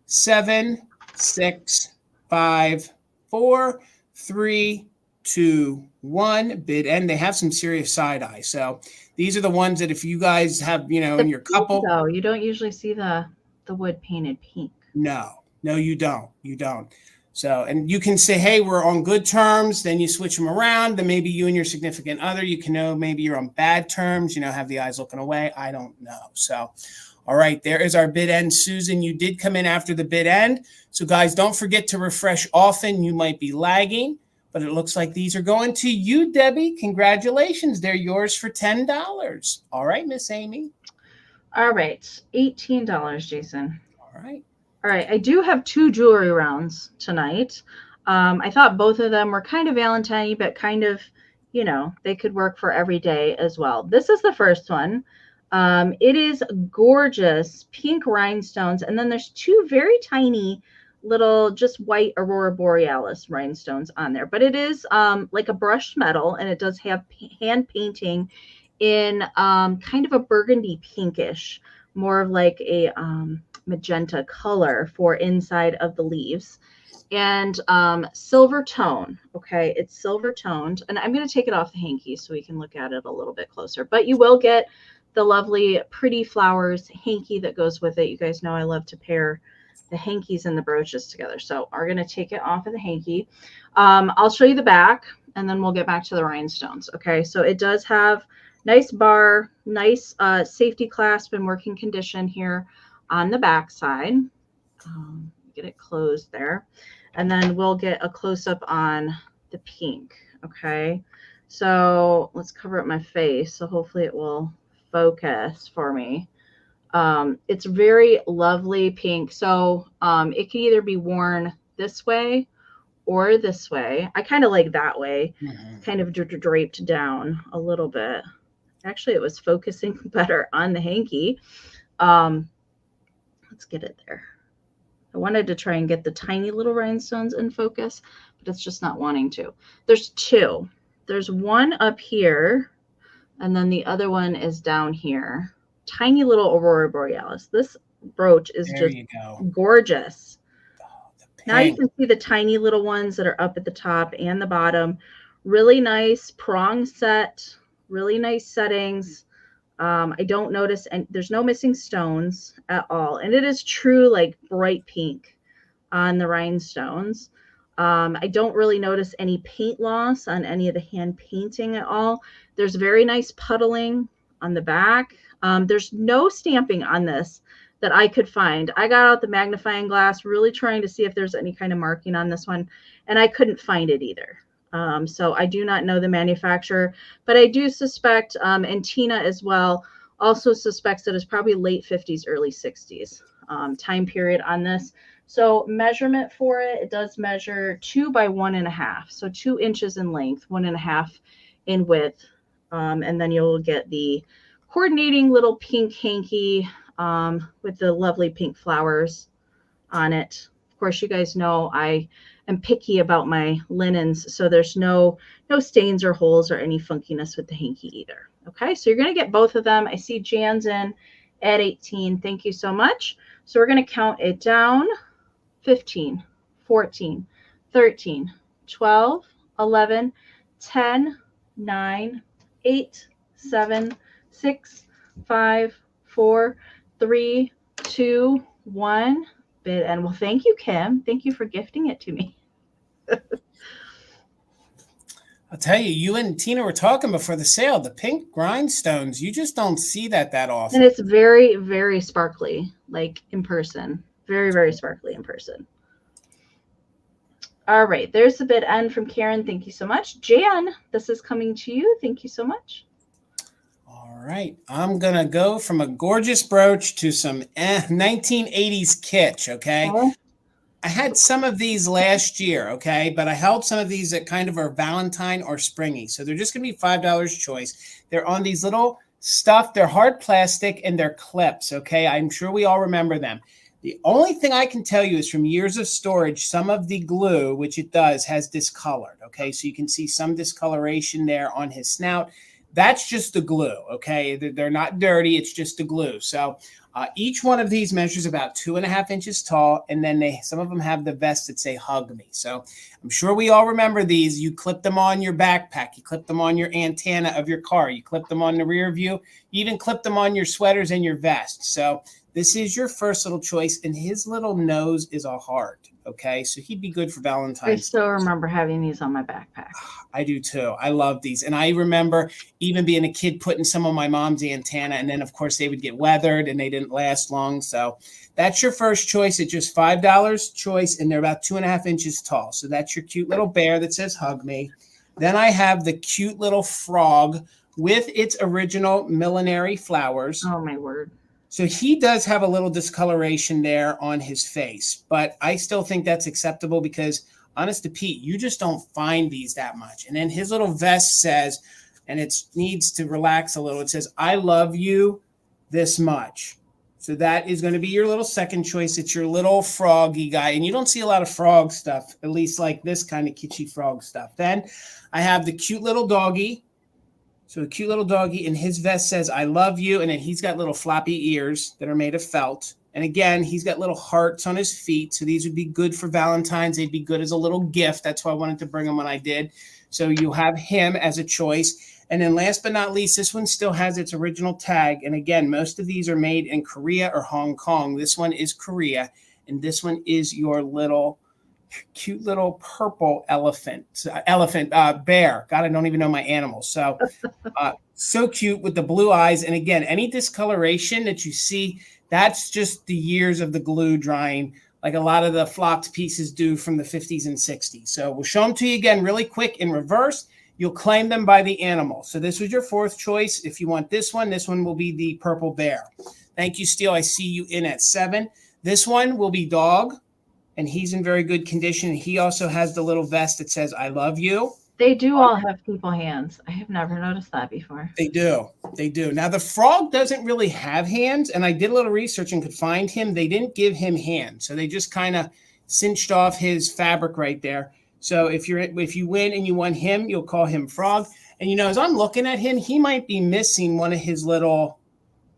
7, 6, 5, 4, 3, 2, 1. Bid end. They have some serious side eye. So these are the ones that if you guys have, you know, in your couple. No, you don't usually see the wood painted pink. No, you don't. You don't. So, and you can say, hey, we're on good terms. Then you switch them around. Then maybe you and your significant other, you can know maybe you're on bad terms, you know, have the eyes looking away. I don't know. So, all right, there is our bid end. Susan, you did come in after the bid end. So guys, don't forget to refresh often. You might be lagging, but it looks like these are going to you, Debbie. Congratulations. They're yours for $10. All right, Miss Amie. All right, $18, Jason. All right. All right, I do have 2 jewelry rounds tonight. I thought both of them were kind of Valentine-y, but kind of you know, they could work for every day as well. This is the first one. It is gorgeous pink rhinestones. And then there's two very tiny little just white Aurora Borealis rhinestones on there. But it is like a brushed metal, and it does have hand painting in kind of a burgundy pinkish, more of like a magenta color for inside of the leaves. And silver tone. Okay, it's silver toned. And I'm going to take it off the hanky so we can look at it a little bit closer. But you will get the lovely pretty flowers hanky that goes with it. You guys know I love to pair the hankies and the brooches together. So we're going to take it off of the hanky. I'll show you the back, and then we'll get back to the rhinestones. Okay, so it does have nice bar, nice safety clasp in working condition here on the back side. Get it closed there. And then we'll get a close-up on the pink. Okay, so let's cover up my face. So hopefully it will focus for me. It's very lovely pink. So it can either be worn this way or this way. I kind of like that way, kind of draped down a little bit. Actually, it was focusing better on the hanky. Let's get it there. I wanted to try and get the tiny little rhinestones in focus, but it's just not wanting to. There's two. There's one up here, and then the other one is down here. Tiny little Aurora Borealis. This brooch is just gorgeous. Oh, now you can see the tiny little ones that are up at the top and the bottom. Really nice prong set, really nice settings. I don't notice, and there's no missing stones at all. And it is true, like bright pink on the rhinestones. I don't really notice any paint loss on any of the hand painting at all. There's very nice puddling on the back. There's no stamping on this that I could find. I got out the magnifying glass, really trying to see if there's any kind of marking on this one, and I couldn't find it either. So I do not know the manufacturer, but I do suspect, and Tina as well also suspects that it's probably late 50s, early 60s time period on this. So measurement for it, it does measure 2 by 1.5. So 2 inches in length, 1.5 in width. And then you'll get the coordinating little pink hanky with the lovely pink flowers on it. Of course, you guys know I am picky about my linens, so there's no stains or holes or any funkiness with the hanky either. Okay, so you're going to get both of them. I see Jan's in at 18. Thank you so much. So we're going to count it down. 15, 14, 13, 12, 11, 10, 9, 8, 7, 6, 5, 4, 3, 2, 1. Bid end. Well, thank you, Kim. Thank you for gifting it to me. I'll tell you, you and Tina were talking before the sale. The pink rhinestones, you just don't see that often. And it's very, very sparkly, like in person. Very, very sparkly in person. All right, there's the bid end from Karen. Thank you so much. Jan, this is coming to you. Thank you so much. All right, I'm going to go from a gorgeous brooch to some 1980s kitsch, okay? I had some of these last year, okay? But I held some of these that kind of are Valentine or springy. So they're just going to be $5 choice. They're on these little stuff. They're hard plastic and they're clips, okay? I'm sure we all remember them. The only thing I can tell you is from years of storage, some of the glue, which it does, has discolored, okay? So you can see some discoloration there on his snout. That's just the glue, okay? They're not dirty. It's just the glue. So each one of these measures about 2.5 inches tall, and then some of them have the vest that say "Hug Me." So I'm sure we all remember these. You clip them on your backpack. You clip them on your antenna of your car. You clip them on the rear view. You even clip them on your sweaters and your vest. So this is your first little choice, and his little nose is a heart, okay? So he'd be good for Valentine's. I still remember having these on my backpack. I do too. I love these. And I remember even being a kid putting some on my mom's antenna, and then, of course, they would get weathered, and they didn't last long. So that's your first choice at just $5 choice, and they're about 2.5 inches tall. So that's your cute little bear that says "Hug Me." Then I have the cute little frog with its original millinery flowers. Oh, my word. So he does have a little discoloration there on his face, but I still think that's acceptable because honest to Pete, you just don't find these that much. And then his little vest says, and it needs to relax a little, it says, I love you this much. So that is going to be your little second choice. It's your little froggy guy. And you don't see a lot of frog stuff, at least like this kind of kitschy frog stuff. Then I have the cute little doggy. So a cute little doggy, and his vest says, I love you. And then he's got little floppy ears that are made of felt. And again, he's got little hearts on his feet. So these would be good for Valentine's. They'd be good as a little gift. That's why I wanted to bring them when I did. So you have him as a choice. And then last but not least, this one still has its original tag. And again, most of these are made in Korea or Hong Kong. This one is Korea. And this one is your little cute little purple bear. God, I don't even know my animals. So, so cute with the blue eyes. And again, any discoloration that you see, that's just the years of the glue drying, like a lot of the flocked pieces do from the 50s and 60s. So we'll show them to you again really quick in reverse. You'll claim them by the animal. So this was your fourth choice. If you want this one will be the purple bear. Thank you, Steele. I see you in at 7. This one will be dog, and he's in very good condition. He also has the little vest that says, I love you. They do all have people hands. I have never noticed that before. They do. They do. Now, the frog doesn't really have hands, and I did a little research and could find him. They didn't give him hands, so they just kind of cinched off his fabric right there. So if you win and you want him, you'll call him Frog. And, as I'm looking at him, he might be missing one of his little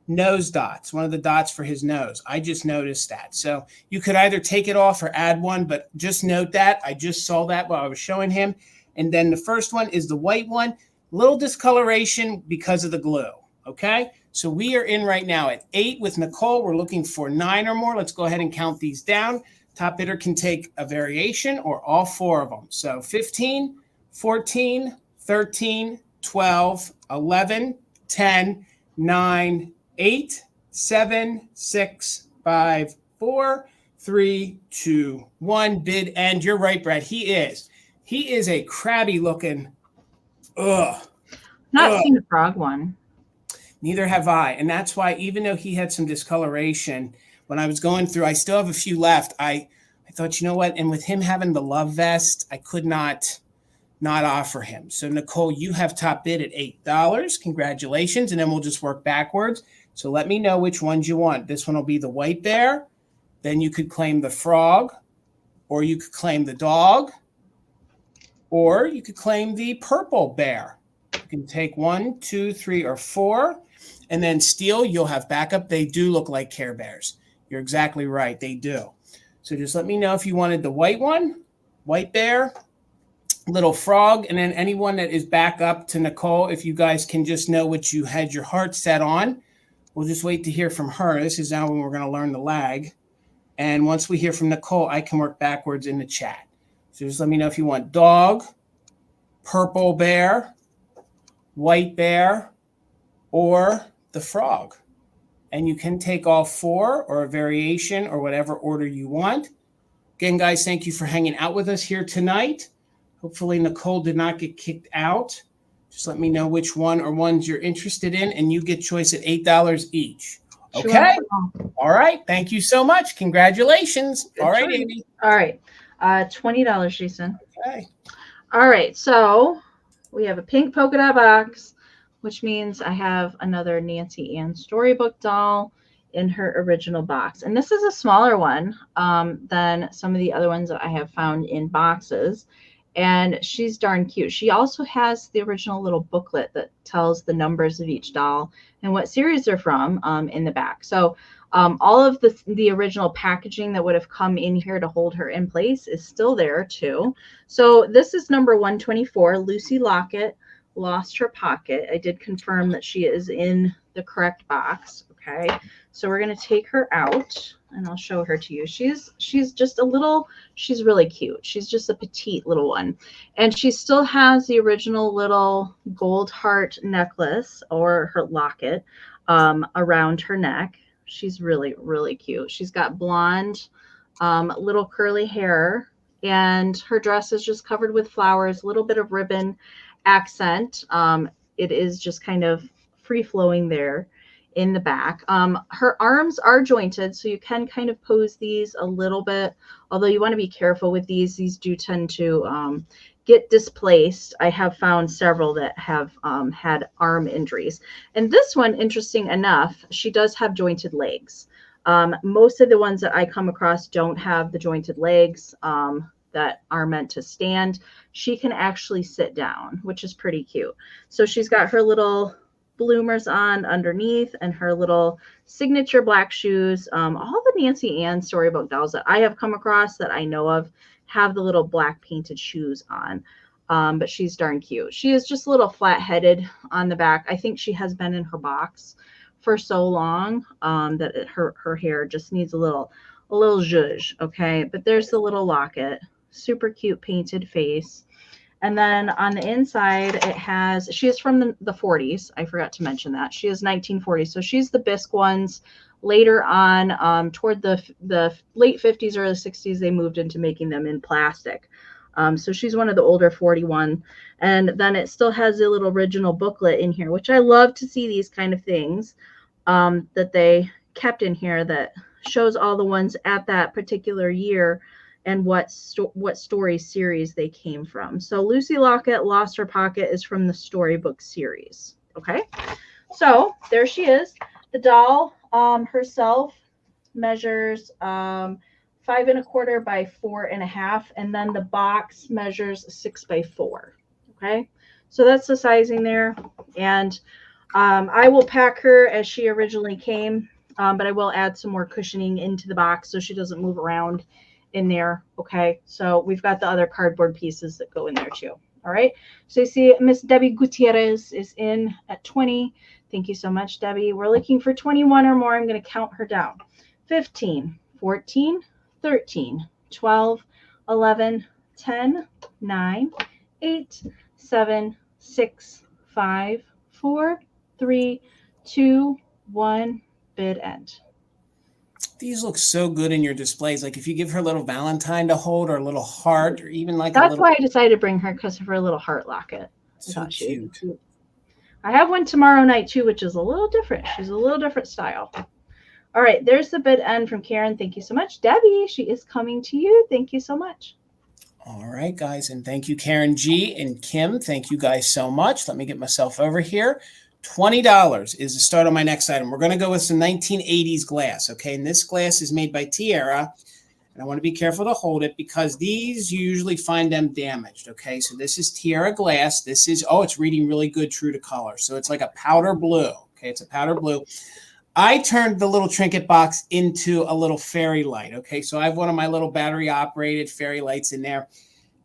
nose dots, one of the dots for his nose. I just noticed that. So you could either take it off or add one, but just note that. I just saw that while I was showing him. And then the first one is the white one. Little discoloration because of the glue. Okay? So we are in right now at 8 with Nicole. We're looking for 9 or more. Let's go ahead and count these down. Top bidder can take a variation or all 4 of them. So 15, 14, 13, 12, 11, 10, 9, 8, 7, 6, 5, 4, 3, 2, 1. Bid end. You're right, Brad. He is a crabby looking. Not seen a frog one. Neither have I. And that's why, even though he had some discoloration, when I was going through, I still have a few left. I thought, you know what? And with him having the love vest, I could not offer him. So Nicole, you have top bid at $8. Congratulations. And then we'll just work backwards. So let me know which ones you want. This one will be the white bear. Then you could claim the frog, or you could claim the dog, or you could claim the purple bear. You can take 1, 2, 3, or 4. And then Steele, you'll have backup. They do look like Care Bears. You're exactly right. They do. So just let me know if you wanted the white one, white bear, little frog, and then anyone that is back up to Nicole, if you guys can just know what you had your heart set on. We'll just wait to hear from her. This is now when we're going to learn the lag. And once we hear from Nicole, I can work backwards in the chat. So just let me know if you want dog, purple bear, white bear, or the frog. And you can take all 4 or a variation or whatever order you want. Again, guys, thank you for hanging out with us here tonight. Hopefully Nicole did not get kicked out. Just let me know which one or ones you're interested in, and you get choice at $8 each. Okay? All right. Thank you so much. Congratulations. All right, Amy. All right. $20, Jason. Okay. All right. So we have a pink polka dot box, which means I have another Nancy Ann storybook doll in her original box. And this is a smaller one than some of the other ones that I have found in boxes. And she's darn cute. She also has the original little booklet that tells the numbers of each doll and what series they're from in the back. So all of the original packaging that would have come in here to hold her in place is still there too. So this is number 124, Lucy Lockett lost her pocket. I did confirm that she is in the correct box. Okay, so we're going to take her out and I'll show her to you. She's just a little, she's really cute. She's just a petite little one. And she still has the original little gold heart necklace or her locket around her neck. She's really, really cute. She's got blonde, little curly hair, and her dress is just covered with flowers, a little bit of ribbon accent. It is just kind of free flowing there in the back. Her arms are jointed, so you can kind of pose these a little bit, although you want to be careful with these. These do tend to get displaced. I have found several that have had arm injuries. And this one, interesting enough, she does have jointed legs. Most of the ones that I come across don't have the jointed legs that are meant to stand. She can actually sit down, which is pretty cute. So she's got her little bloomers on underneath and her little signature black shoes. All the Nancy Ann storybook dolls that I have come across that I know of have the little black painted shoes on. But she's darn cute. She is just a little flat-headed on the back. I think she has been in her box for so long that her hair just needs a little zhuzh. Okay, but there's the little locket. Super cute painted face. And then on the inside, it has, she is from the 40s. I forgot to mention that. She is 1940. So she's the bisque ones. Later on, toward the late 50s or the 60s, they moved into making them in plastic. So she's one of the older 41. And then it still has a little original booklet in here, which I love to see these kind of things that they kept in here that shows all the ones at that particular year and what story series they came from. So Lucy Locket Lost Her Pocket is from the storybook series. Okay, so there she is. The doll herself measures 5 1/4 by 4 1/2, and then the box measures 6 by 4. Okay, so that's the sizing there. And I will pack her as she originally came, but I will add some more cushioning into the box so she doesn't move around in there. Okay, so we've got the other cardboard pieces that go in there too. All right, so you see Miss Debbie Gutierrez is in at 20. Thank you so much, Debbie. We're looking for 21 or more. I'm going to count her down. 15, 14, 13, 12, 11, 10, 9, 8, 7, 6, 5, 4, 3, 2, 1, bid end. These look so good in your displays. Like if you give her a little Valentine to hold or a little heart or even like that's why I decided to bring her, because of her little heart locket. So cute. I have one tomorrow night too, which is a little different. She's a little different style. All right, there's the bid end from Karen. Thank you so much. Debbie, she is coming to you. Thank you so much. All right, guys. And thank you, Karen G and Kim. Thank you guys so much. Let me get myself over here. $20 is the start on my next item. We're going to go with some 1980s glass, okay? And this glass is made by Tierra, and I want to be careful to hold it because these you usually find them damaged, okay? So this is Tierra glass. This is, oh, it's reading really good true to color. So it's like a powder blue, okay? It's a powder blue. I turned the little trinket box into a little fairy light, okay? So I have one of my little battery-operated fairy lights in there.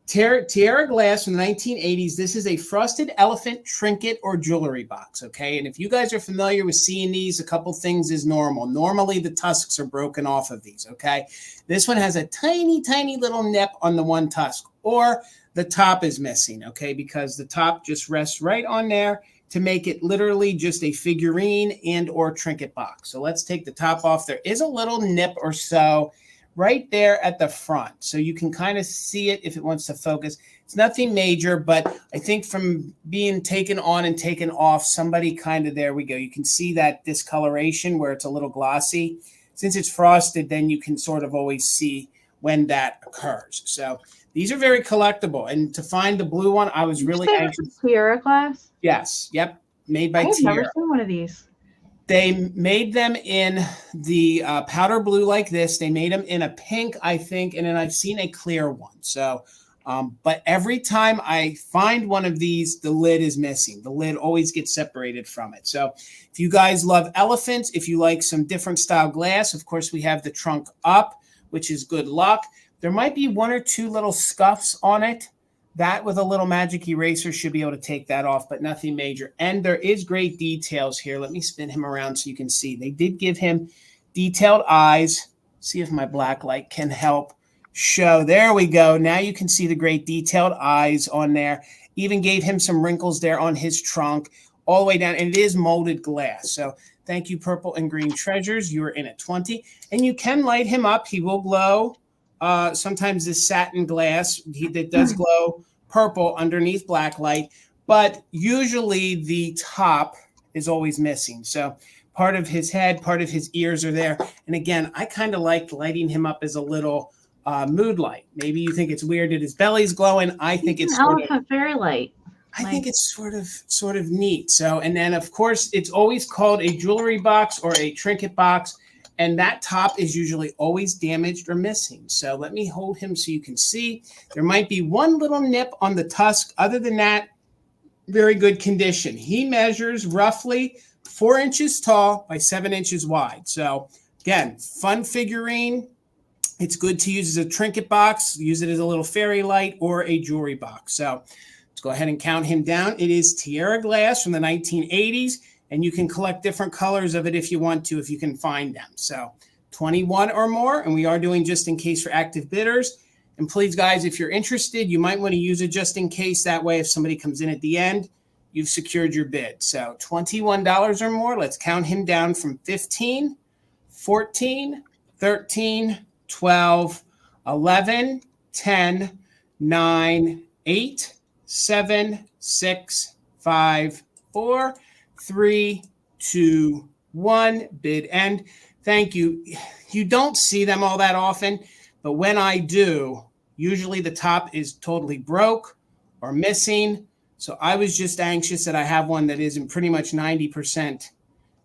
Tierra glass from the 1980s. This is a frosted elephant trinket or jewelry box, okay? And if you guys are familiar with seeing these, a couple things is normal. Normally, the tusks are broken off of these, okay? This one has a tiny, tiny little nip on the one tusk, or the top is missing, okay? Because the top just rests right on there to make it literally just a figurine and or trinket box. So let's take the top off. There is a little nip or so right there at the front. So you can kind of see it if it wants to focus. It's nothing major, but I think from being taken on and taken off, somebody kind of, there we go. You can see that discoloration where it's a little glossy. Since it's frosted, then you can sort of always see when that occurs. So these are very collectible. And to find the blue one, I was really anxious. Tierra glass? Yes. Yep. Made by Tierra. I've never seen one of these. They made them in the powder blue like this. They made them in a pink, I think, and then I've seen a clear one. So, but every time I find one of these, the lid is missing. The lid always gets separated from it. So if you guys love elephants, if you like some different style glass, of course, we have the trunk up, which is good luck. There might be one or two little scuffs on it. That with a little magic eraser should be able to take that off, but nothing major. And there is great details here. Let me spin him around so you can see. They did give him detailed eyes. See if my black light can help show. There we go. Now you can see the great detailed eyes on there. Even gave him some wrinkles there on his trunk all the way down. And it is molded glass. So thank you, Purple and Green Treasures. You are in at 20. And you can light him up. He will glow. Sometimes this satin glass that does glow purple underneath black light, but usually the top is always missing. So part of his head, part of his ears are there. And again, I kind of like lighting him up as a little mood light. Maybe you think it's weird that his belly's glowing. I think it's an elephant fairy light. I think it's sort of neat. So, and then of course, it's always called a jewelry box or a trinket box. And that top is usually always damaged or missing. So let me hold him so you can see. There might be one little nip on the tusk. Other than that, very good condition. He measures roughly 4 inches tall by 7 inches wide. So again, fun figurine. It's good to use as a trinket box, use it as a little fairy light or a jewelry box. So let's go ahead and count him down. It is Tierra glass from the 1980s. And you can collect different colors of it if you want to, if you can find them. So 21 or more, and we are doing just in case for active bidders. And please, guys, if you're interested, you might want to use it just in case. That way, if somebody comes in at the end, you've secured your bid. So $21 or more, let's count him down from 15, 14, 13, 12, 11, 10, 9, 8, 7, 6, 5, 4, 3, 2, 1, bid end. Thank you. You don't see them all that often, but when I do, usually the top is totally broke or missing. So I was just anxious that I have one that is in pretty much 90%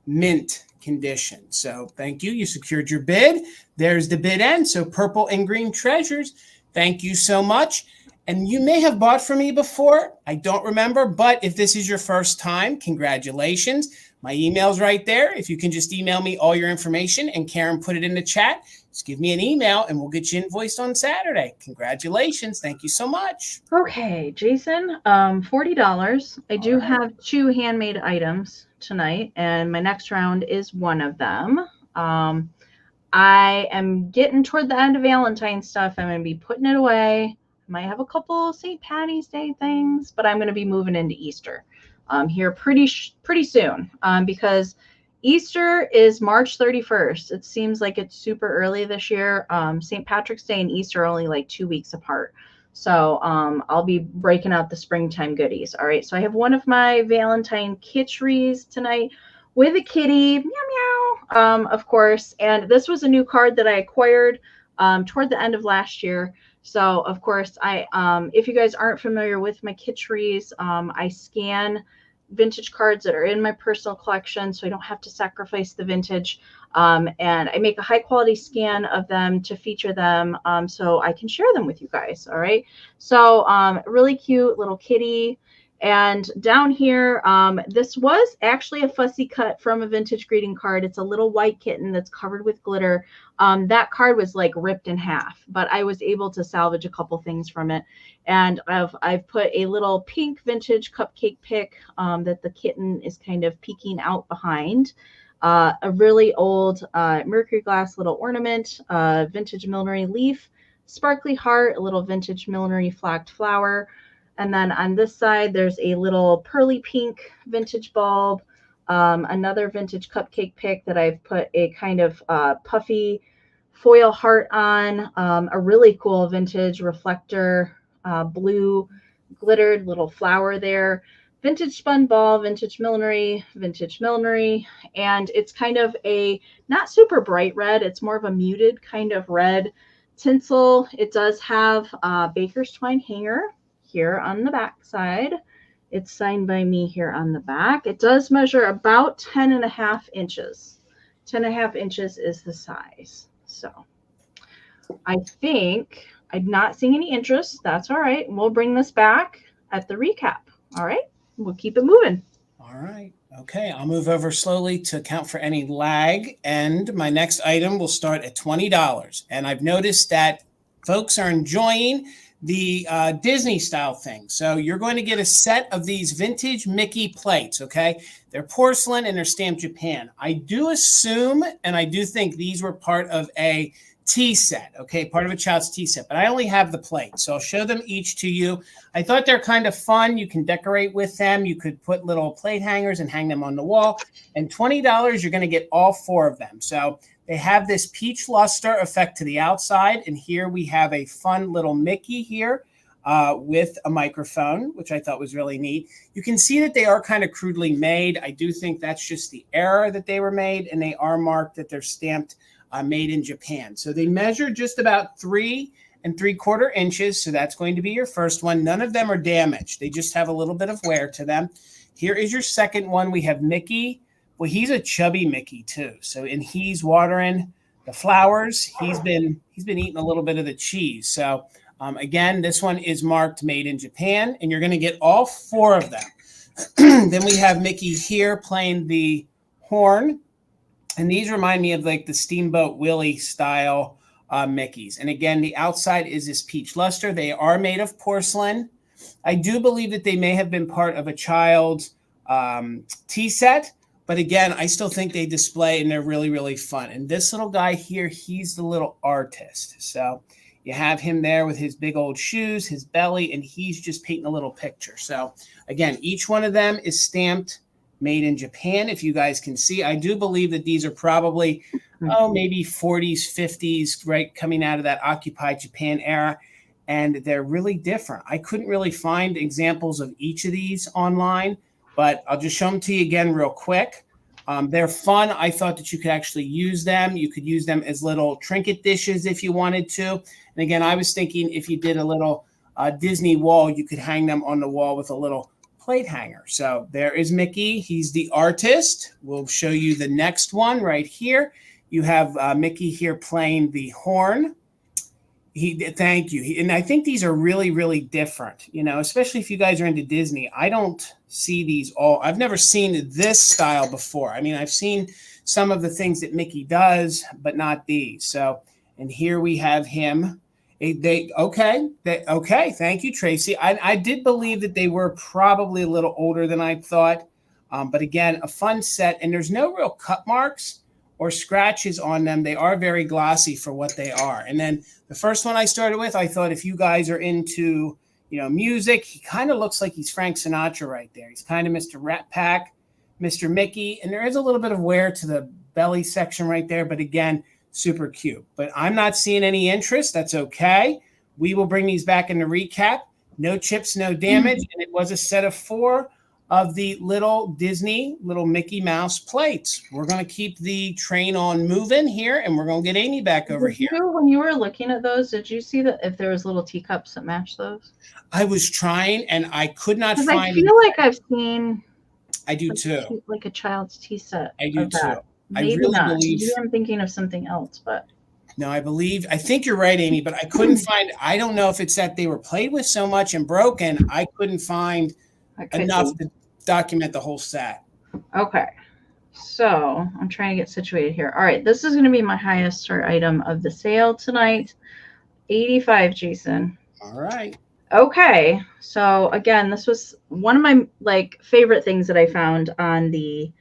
mint condition. So thank you. You secured your bid. There's the bid end. So purple and green treasures. Thank you so much. And you may have bought from me before. I don't remember, but if this is your first time, congratulations. My email's right there. If you can just email me all your information and Karen put it in the chat, just give me an email and we'll get you invoiced on Saturday. Congratulations. Thank you so much. Okay, Jason, $40. I do have 2 handmade items tonight, and my next round is one of them. I am getting toward the end of Valentine's stuff. I'm going to be putting it away. Might have a couple St. Patty's Day things, but I'm going to be moving into Easter here pretty soon because Easter is March 31st. It seems like it's super early this year. St. Patrick's Day and Easter are only like 2 weeks apart. So I'll be breaking out the springtime goodies. All right. So I have one of my Valentine kitcheries tonight with a kitty, meow, meow, of course. And this was a new card that I acquired toward the end of last year. So, of course, if you guys aren't familiar with my kitcheries, I scan vintage cards that are in my personal collection so I don't have to sacrifice the vintage. And I make a high quality scan of them to feature them so I can share them with you guys. All right. So really cute little kitty. And down here, this was actually a fussy cut from a vintage greeting card. It's a little white kitten that's covered with glitter. That card was like ripped in half, but I was able to salvage a couple things from it. And I've put a little pink vintage cupcake pick that the kitten is kind of peeking out behind. A really old mercury glass little ornament, vintage millinery leaf, sparkly heart, a little vintage millinery flagged flower. And then on this side, there's a little pearly pink vintage bulb, another vintage cupcake pick that I've put a kind of puffy foil heart on, a really cool vintage reflector, blue glittered little flower there, vintage spun ball, vintage millinery, and it's kind of a not super bright red. It's more of a muted kind of red tinsel. It does have a baker's twine hanger here on the back side. It's signed by me here on the back. It does measure about 10.5 inches. 10.5 inches is the size. So I think I'm not seeing any interest. That's all right. We'll bring this back at the recap. All right. We'll keep it moving. All right. Okay. I'll move over slowly to account for any lag. And my next item will start at $20. And I've noticed that folks are enjoying the Disney style thing. So you're going to get a set of these vintage Mickey plates, okay? They're porcelain and they're stamped Japan. I do assume, and I do think these were part of a tea set, okay? Part of a child's tea set, but I only have the plate. So I'll show them each to you. I thought they're kind of fun. You can decorate with them. You could put little plate hangers and hang them on the wall. And $20, you're going to get all 4 of them. So they have this peach luster effect to the outside. And here we have a fun little Mickey here. with a microphone, which I thought was really neat. You can see that they are kind of crudely made. I do think that's just the era that they were made, and they are marked that they're stamped made in Japan. So they measure just about 3 3/4 inches. So that's going to be your first one. None of them are damaged. They just have a little bit of wear to them. Here is your second one. We have Mickey. Well, he's a chubby Mickey too. So, and he's watering the flowers. He's been eating a little bit of the cheese. So again, this one is marked made in Japan, and you're going to get all 4 of them. Then we have Mickey here playing the horn. And these remind me of like the Steamboat Willie style Mickeys. And again, the outside is this peach luster. They are made of porcelain. I do believe that they may have been part of a child's tea set. But again, I still think they display and they're really, really fun. And this little guy here, he's the little artist. So you have him there with his big old shoes, his belly, and he's just painting a little picture. So again, each one of them is stamped made in Japan. If you guys can see, I do believe that these are probably, maybe 40s, 50s, right? Coming out of that occupied Japan era. And they're really different. I couldn't really find examples of each of these online, but I'll just show them to you again real quick. They're fun. I thought that you could actually use them. You could use them as little trinket dishes if you wanted to. And again, I was thinking if you did a little Disney wall, you could hang them on the wall with a little plate hanger. So there is Mickey. He's the artist. We'll show you the next one right here. You have Mickey here playing the horn. Thank you. And I think these are really, really different, especially if you guys are into Disney. I don't see these all. I've never seen this style before. I mean, I've seen some of the things that Mickey does, but not these. So, and here we have him. Okay. Thank you, Tracy. I did believe that they were probably a little older than I thought. But again, a fun set, and there's no real cut marks or scratches on them. They are very glossy for what they are. And then the first one I started with, I thought if you guys are into, music, he kind of looks like he's Frank Sinatra right there. He's kind of Mr. Rat Pack, Mr. Mickey, and there is a little bit of wear to the belly section right there. But again, super cute. But I'm not seeing any interest. That's okay. We will bring these back in the recap. No chips, no damage. And it was a set of 4 of the little Mickey Mouse plates. We're going to keep the train on moving here, and we're going to get Amie back over here. When you were looking at those, did you see that if there was little teacups that match those? I was trying, and I could not find. I feel like I've seen. I do too. Like a child's tea set. I do too. That. Maybe I really not. believe. Maybe I'm thinking of something else, but. No, I think you're right, Amie, but I couldn't find. I don't know if it's that they were played with so much and broken. I couldn't find enough to document the whole set. Okay. So I'm trying to get situated here. All right. This is going to be my highest start item of the sale tonight. 85, Jason. All right. Okay. So again, this was one of my favorite things that I found on the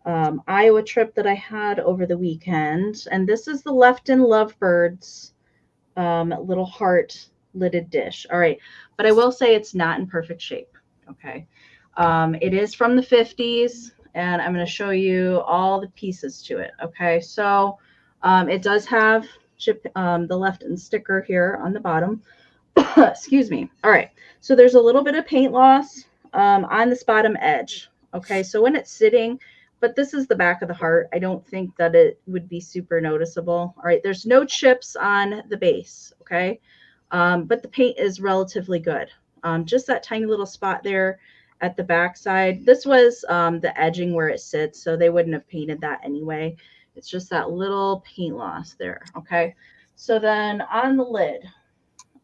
Iowa trip that I had over the weekend. And this is the Lefton Lovebirds little heart lidded dish. All right. But I will say it's not in perfect shape. Okay. It is from the 50s, and I'm going to show you all the pieces to it. Okay, so it does have the Lefton sticker here on the bottom. Excuse me. All right, so there's a little bit of paint loss on this bottom edge. Okay, so when it's sitting, but this is the back of the heart, I don't think that it would be super noticeable. All right, there's no chips on the base. Okay, but the paint is relatively good. Just that tiny little spot there at the back side. This was the edging where it sits, so they wouldn't have painted that anyway. It's just that little paint loss there. Okay, so then on the lid,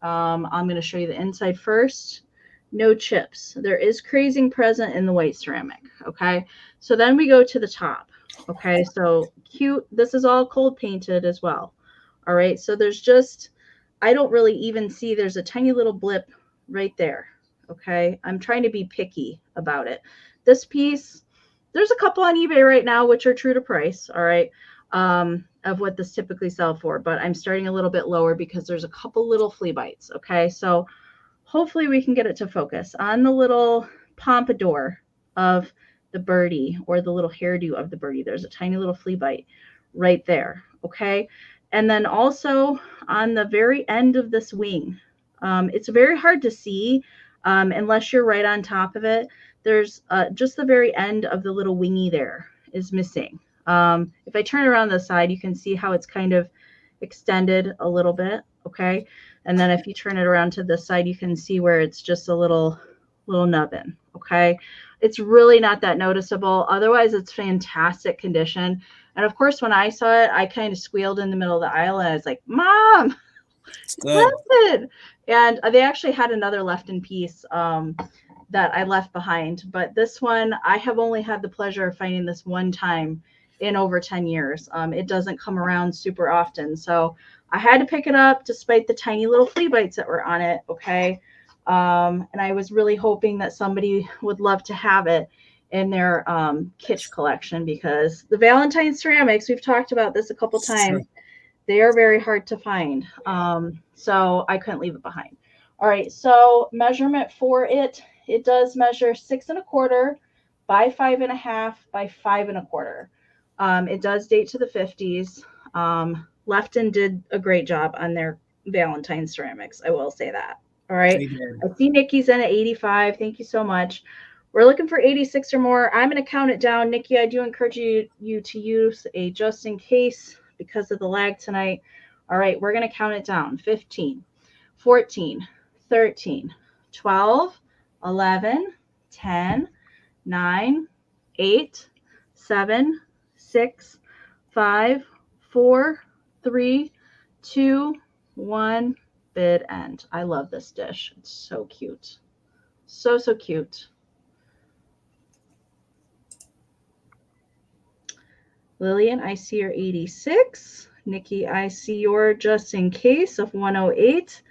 I'm going to show you the inside first. No chips. There is crazing present in the white ceramic. Okay, so then we go to the top. Okay, so cute. This is all cold painted as well. All right, so there's just, I don't really even see, there's a tiny little blip right there. Okay, I'm trying to be picky about it. This piece, there's a couple on eBay right now which are true to price, all right, of what this typically sell for, but I'm starting a little bit lower because there's a couple little flea bites. Okay, so hopefully we can get it to focus on the little pompadour of the birdie, or the little hairdo of the birdie. There's a tiny little flea bite right there. Okay, and then also on the very end of this wing, It's very hard to see unless you're right on top of it. There's just the very end of the little wingy there is missing. If I turn around the side, you can see how it's kind of extended a little bit, okay? And then if you turn it around to this side, you can see where it's just a little nubbin, okay? It's really not that noticeable. Otherwise, it's fantastic condition. And of course, when I saw it, I kind of squealed in the middle of the aisle and I was like, Mom, it's good. Lefted. And they actually had another left-in piece that I left behind. But this one, I have only had the pleasure of finding this one time in over 10 years. It doesn't come around super often. So I had to pick it up despite the tiny little flea bites that were on it, okay? And I was really hoping that somebody would love to have it in their kitsch collection, because the Valentine ceramics, we've talked about this a couple times, they are very hard to find. So I couldn't leave it behind. All right, so measurement for it does measure 6 1/4 by 5 1/2 by 5 1/4. It does date to the 50s. Lefton did a great job on their Valentine ceramics. I will say that. All right. I see Nikki's in at 85. Thank you so much. We're looking for 86 or more. I'm going to count it down. Nikki, I do encourage you to use a just in case because of the lag tonight. All right, we're going to count it down. 15, 14, 13, 12, 11, 10, 9, 8, 7, 6, 5, 4, 3, 2, 1. Bid end. I love this dish. It's so cute. So cute. Lillian, I see your 86. Nikki, I see your just in case of 108.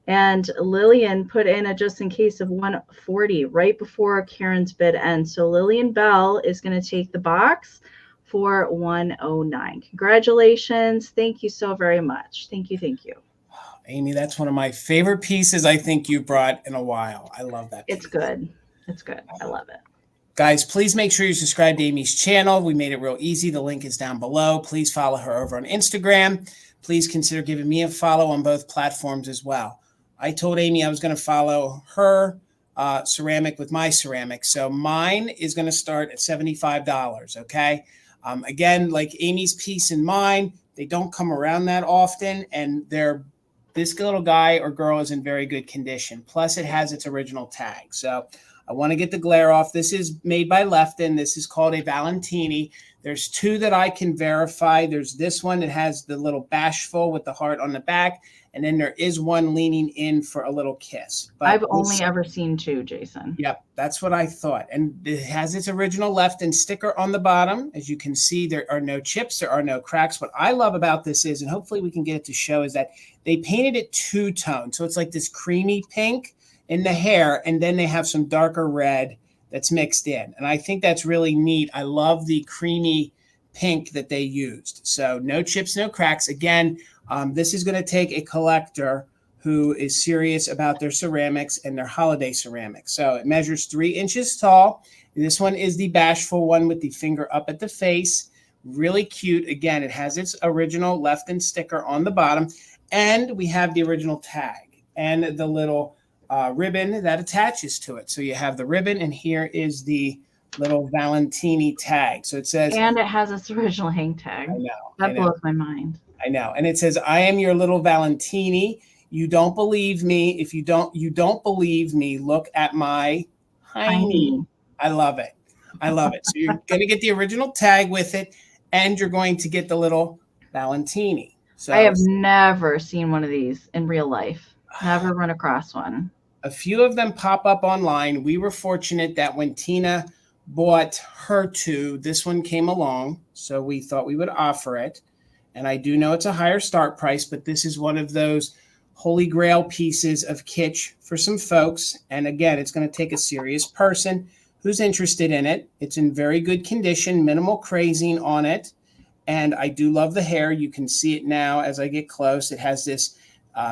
And Lillian put in a just in case of 140 right before Karen's bid ends. So Lillian Bell is going to take the box for 109. Congratulations. Thank you so very much. Thank you. Thank you. Amie, that's one of my favorite pieces I think you brought in a while. I love that piece. It's good. It's good. I love it. Guys, please make sure you subscribe to Amie's channel. We made it real easy. The link is down below. Please follow her over on Instagram. Please consider giving me a follow on both platforms as well. I told Amie I was going to follow her ceramic with my ceramic. So mine is going to start at $75, okay? Again, like Amie's piece and mine, they don't come around that often, and this little guy or girl is in very good condition. Plus, it has its original tag. So I want to get the glare off. This is made by Lefton. This is called a Valentini. There's two that I can verify. There's this one that has the little bashful with the heart on the back. And then there is one leaning in for a little kiss. But I've only ever seen two, Jason. Yep, that's what I thought. And it has its original Lefton sticker on the bottom. As you can see, there are no chips. There are no cracks. What I love about this is, and hopefully we can get it to show, is that they painted it two-tone. So it's like this creamy pink in the hair, and then they have some darker red that's mixed in. And I think that's really neat. I love the creamy pink that they used. So no chips, no cracks. Again, this is going to take a collector who is serious about their ceramics and their holiday ceramics. So it measures 3 inches tall. This one is the bashful one with the finger up at the face. Really cute. Again, it has its original Lefton sticker on the bottom. And we have the original tag and the little ribbon that attaches to it. So you have the ribbon, and here is the little Valentini tag. So it says, and it has its original hang tag. I know. That blows my mind. I know. And it says, I am your little Valentini. You don't believe me. If you don't believe me, look at my hiney. I love it. I love it. So you're going to get the original tag with it, and you're going to get the little Valentini. So I have never seen one of these in real life. Never run across one. A few of them pop up online. We were fortunate that when Tina bought her two, this one came along. So we thought we would offer it. And I do know it's a higher start price, but this is one of those holy grail pieces of kitsch for some folks. And again, it's going to take a serious person who's interested in it. It's in very good condition, minimal crazing on it. And I do love the hair. You can see it now as I get close. It has this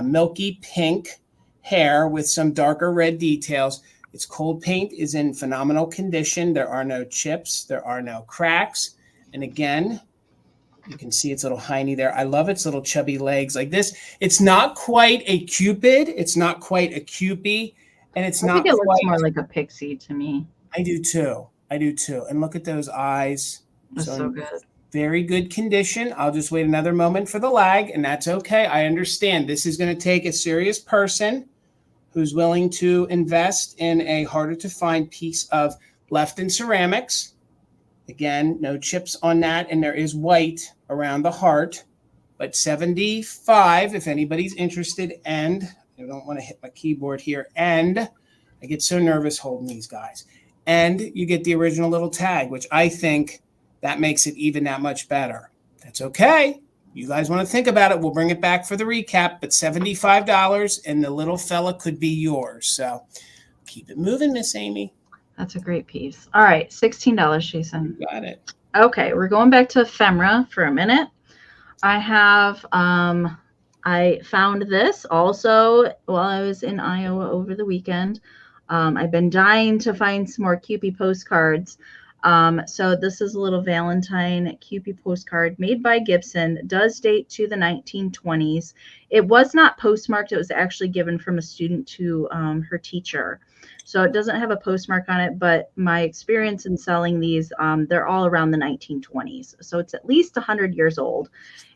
milky pink hair with some darker red details. Its cold paint is in phenomenal condition. There are no chips. There are no cracks. And again, You can see its little hiney there. I love its little chubby legs like this. It's not quite a cupid. It's not quite a cupie. And it's not I think it looks quite, more like a pixie to me. I do too. I do too. And look at those eyes. That's so good. Very good condition. I'll just wait another moment for the lag, and that's okay. I understand. This is going to take a serious person who's willing to invest in a harder to find piece of Lefton ceramics. Again, no chips on that, and there is white around the heart, but 75 if anybody's interested. And I don't want to hit my keyboard here. And I get so nervous holding these guys. And you get the original little tag, which I think that makes it even that much better. That's okay. You guys want to think about it. We'll bring it back for the recap, but $75 and the little fella could be yours. So keep it moving, Miss Amy. That's a great piece. All right, $16, Jason. You got it. Okay, we're going back to ephemera for a minute. I have, I found this also while I was in Iowa over the weekend. I've been dying to find some more Kewpie postcards. So this is a little Valentine Kewpie postcard made by Gibson, does date to the 1920s. It was not postmarked. It was actually given from a student to her teacher. So it doesn't have a postmark on it, but my experience in selling these, they're all around the 1920s. So it's at least 100 years old.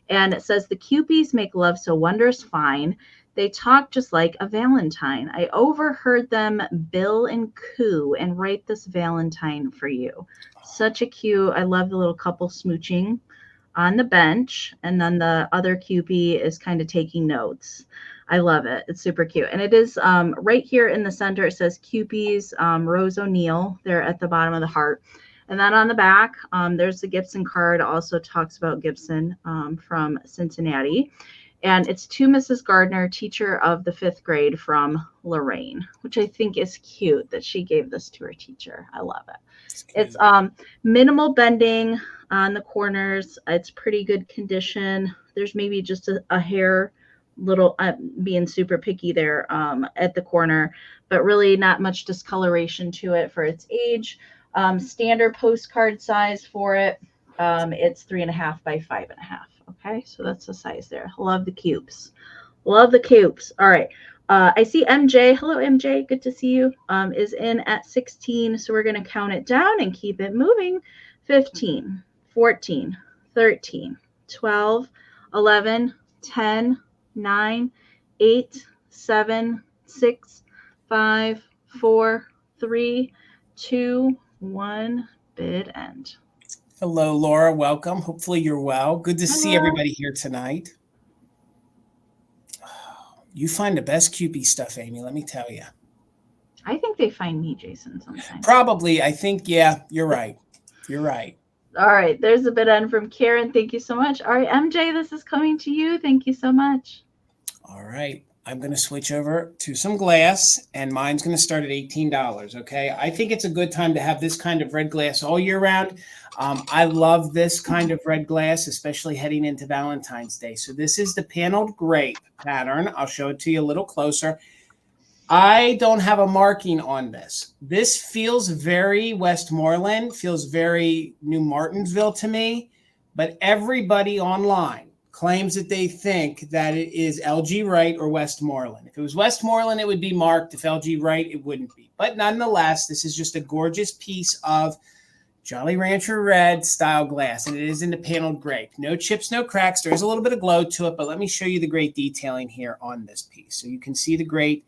And it says, the Kewpies make love so wondrous fine. They talk just like a Valentine. I overheard them bill and coo and write this Valentine for you. Such a cute, I love the little couple smooching on the bench. And then the other Kewpie is kind of taking notes. I love it. It's super cute. And it is right here in the center. It says Kewpies, Rose O'Neill there at the bottom of the heart. And then on the back, there's the Gibson card. Also talks about Gibson from Cincinnati. And it's to Mrs. Gardner, teacher of the 5th grade from Lorraine, which I think is cute that she gave this to her teacher. I love it. It's minimal bending on the corners. It's pretty good condition. There's maybe just a hair little being super picky there at the corner, but really not much discoloration to it for its age. Standard postcard size for it. It's 3.5 by 5.5. Okay, so that's the size there. Love the cubes. Love the cubes. All right. I see MJ. Hello, MJ. Good to see you. Is in at 16. So we're going to count it down and keep it moving. 15, 14, 13, 12, 11, 10, 9, 8, 7, 6, 5, 4, 3, 2, 1. Bid end. Hello, Laura. Welcome. Hopefully you're well. Good to see everybody here tonight. You find the best Kewpie stuff, Amy, let me tell you. I think they find me, Jason, sometimes. Probably. I think, yeah, you're right. You're right. All right. There's a bid end from Karen. Thank you so much. All right, MJ, this is coming to you. Thank you so much. All right. I'm going to switch over to some glass, and mine's going to start at $18, okay? I think it's a good time to have this kind of red glass all year round. I love this kind of red glass, especially heading into Valentine's Day. So this is the paneled grape pattern. I'll show it to you a little closer. I don't have a marking on this. This feels very Westmoreland, feels very New Martinsville to me, but everybody online claims that they think that it is LG Wright or Westmoreland. If it was Westmoreland, it would be marked. If LG Wright, it wouldn't be. But nonetheless, this is just a gorgeous piece of Jolly Rancher red style glass, and it is in the paneled grape. No chips, no cracks. There is a little bit of glow to it, but let me show you the great detailing here on this piece. So you can see the great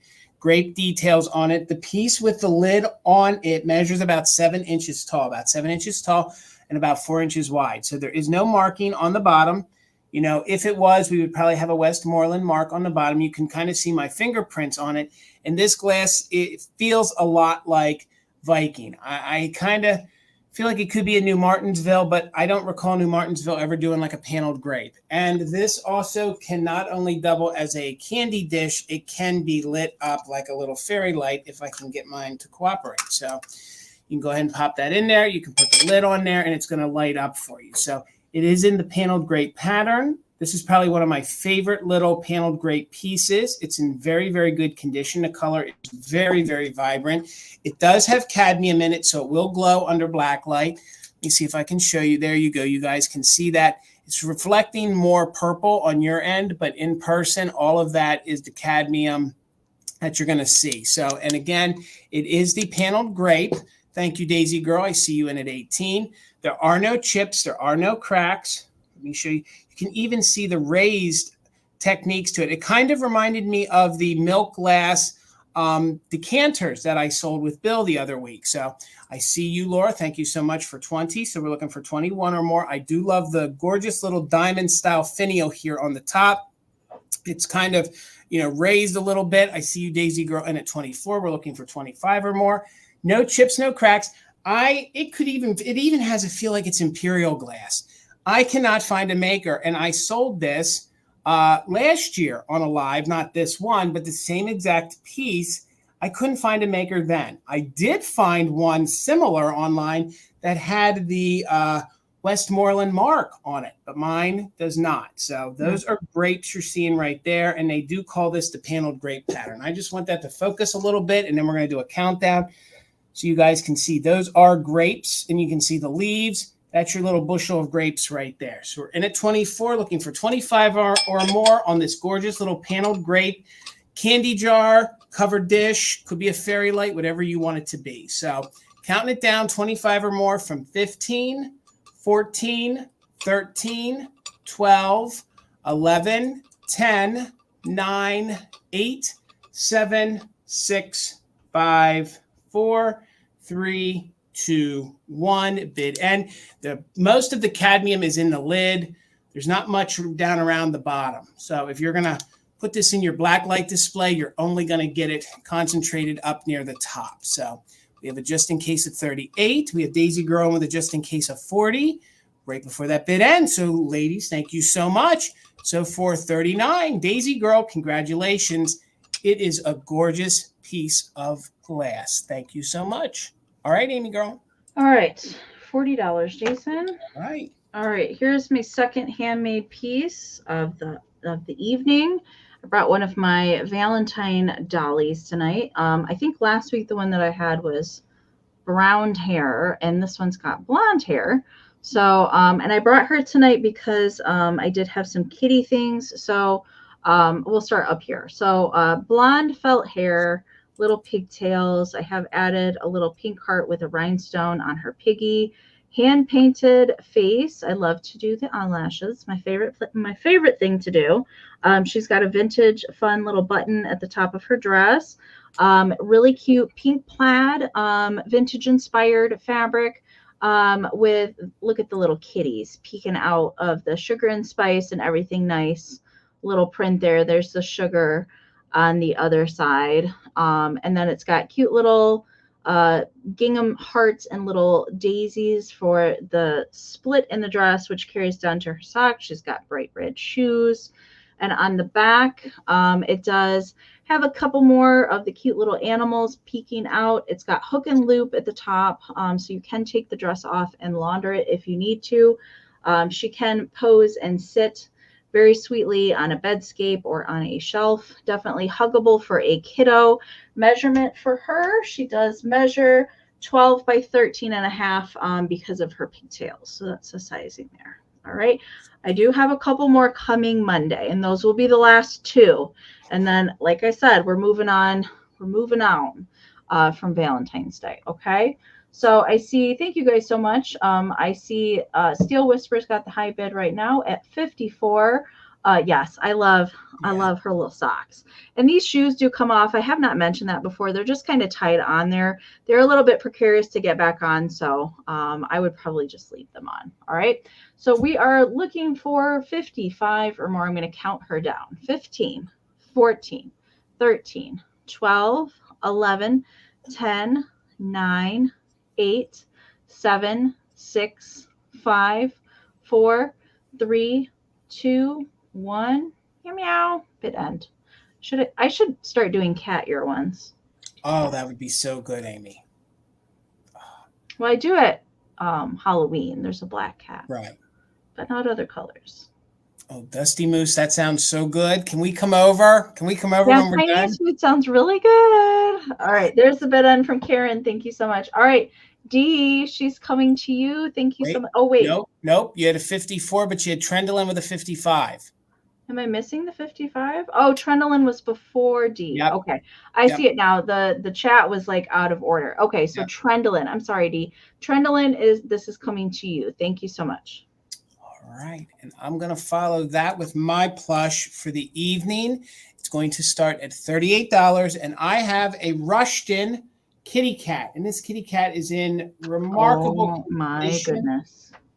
details on it. The piece with the lid on it measures about 7 inches tall, and about 4 inches wide. So there is no marking on the bottom. You know, if it was, we would probably have a Westmoreland mark on the bottom. You can kind of see my fingerprints on it. And this glass, it feels a lot like Viking. I kind of feel like it could be a New Martinsville, but I don't recall New Martinsville ever doing like a paneled grape. And this also can not only double as a candy dish, it can be lit up like a little fairy light if I can get mine to cooperate. So you can go ahead and pop that in there. You can put the lid on there and it's going to light up for you. So it is in the paneled grape pattern. This is probably one of my favorite little paneled grape pieces. It's in very, very good condition. The color is very, very vibrant. It does have cadmium in it, so it will glow under black light. Let me see if I can show you. There you go. You guys can see that. It's reflecting more purple on your end, but in person, all of that is the cadmium that you're going to see. So, and again, it is the paneled grape. Thank you, Daisy Girl. I see you in at 18. There are no chips. There are no cracks. Let me show you. You can even see the raised techniques to it. It kind of reminded me of the milk glass decanters that I sold with Bill the other week. So I see you, Laura. Thank you so much for 20. So we're looking for 21 or more. I do love the gorgeous little diamond style finial here on the top. It's kind of, raised a little bit. I see you, Daisy Girl, in at 24. We're looking for 25 or more. No chips, no cracks. It even has a feel like it's imperial glass. I cannot find a maker, and I sold this last year on a live, not this one, but the same exact piece. I couldn't find a maker then. I did find one similar online that had the Westmoreland mark on it, but mine does not. So those are grapes you're seeing right there, and they do call this the paneled grape pattern. I just want that to focus a little bit, and then we're going to do a countdown so you guys can see those are grapes, and you can see the leaves. That's your little bushel of grapes right there. So we're in at 24, looking for 25 or more on this gorgeous little paneled grape candy jar, covered dish, could be a fairy light, whatever you want it to be. So counting it down, 25 or more from 15, 14, 13, 12, 11, 10, 9, 8, 7, 6, 5, 4, 3, 2, 1. Bid end. Most of the cadmium is in the lid. There's not much down around the bottom. So if you're going to put this in your black light display, you're only going to get it concentrated up near the top. So we have a just in case of 38. We have Daisy Girl with a just in case of 40 right before that bid ends. So ladies, thank you so much. So for 39, Daisy Girl, congratulations. It is a gorgeous piece of glass. Thank you so much. All right, Amie Girl. All right, $40, Jason. All right. All right, here's my second handmade piece of the evening. I brought one of my Valentine dollies tonight. I think last week the one that I had was brown hair, and this one's got blonde hair. So, and I brought her tonight because I did have some kitty things. So we'll start up here. So blonde felt hair, little pigtails. I have added a little pink heart with a rhinestone on her piggy. Hand painted face. I love to do the eyelashes. My favorite thing to do. She's got a vintage fun little button at the top of her dress. Really cute pink plaid, vintage inspired fabric. Look at the little kitties peeking out of the sugar and spice and everything nice. Little print there. There's the sugar on the other side. And then it's got cute little gingham hearts and little daisies for the split in the dress, which carries down to her socks. She's got bright red shoes. And on the back, it does have a couple more of the cute little animals peeking out. It's got hook and loop at the top, so you can take the dress off and launder it if you need to. She can pose and sit very sweetly on a bedscape or on a shelf. Definitely huggable for a kiddo. Measurement for her, she does measure 12 by 13 and a half because of her pigtails. So that's the sizing there. All right. I do have a couple more coming Monday, and those will be the last two. And then, like I said, we're moving on. We're moving on from Valentine's Day. Okay. So I see, thank you guys so much. I see Steel Whispers got the high bid right now at 54. Yes, I love her little socks. And these shoes do come off. I have not mentioned that before. They're just kind of tied on there. They're a little bit precarious to get back on. So I would probably just leave them on. All right. So we are looking for 55 or more. I'm going to count her down. 15, 14, 13, 12, 11, 10, 9, 8, 7, 6, 5, 4, 3, 2, 1. Meow meow. Bid end. I should start doing cat ear ones. Oh, that would be so good, Amie. Well, I do it Halloween. There's a black cat. Right. But not other colors. Oh, Dusty Moose, that sounds so good. Can we come over? Yeah, when we're Chinese done? food sounds really good. All right, there's the bid end from Karen. Thank you so much. All right, Dee, she's coming to you. Thank you so Wait, much. Oh, wait. nope. You had a 54, but you had Trendolin with a 55. Am I missing the 55? Oh, Trendolin was before D. Yep. Okay. I see it now. The chat was like out of order. Okay, so Yep. Trendolin. I'm sorry, D. Trendolin this is coming to you. Thank you so much. All right. And I'm going to follow that with my plush for the evening. It's going to start at $38. And I have a Rushton kitty cat. And this kitty cat is in remarkable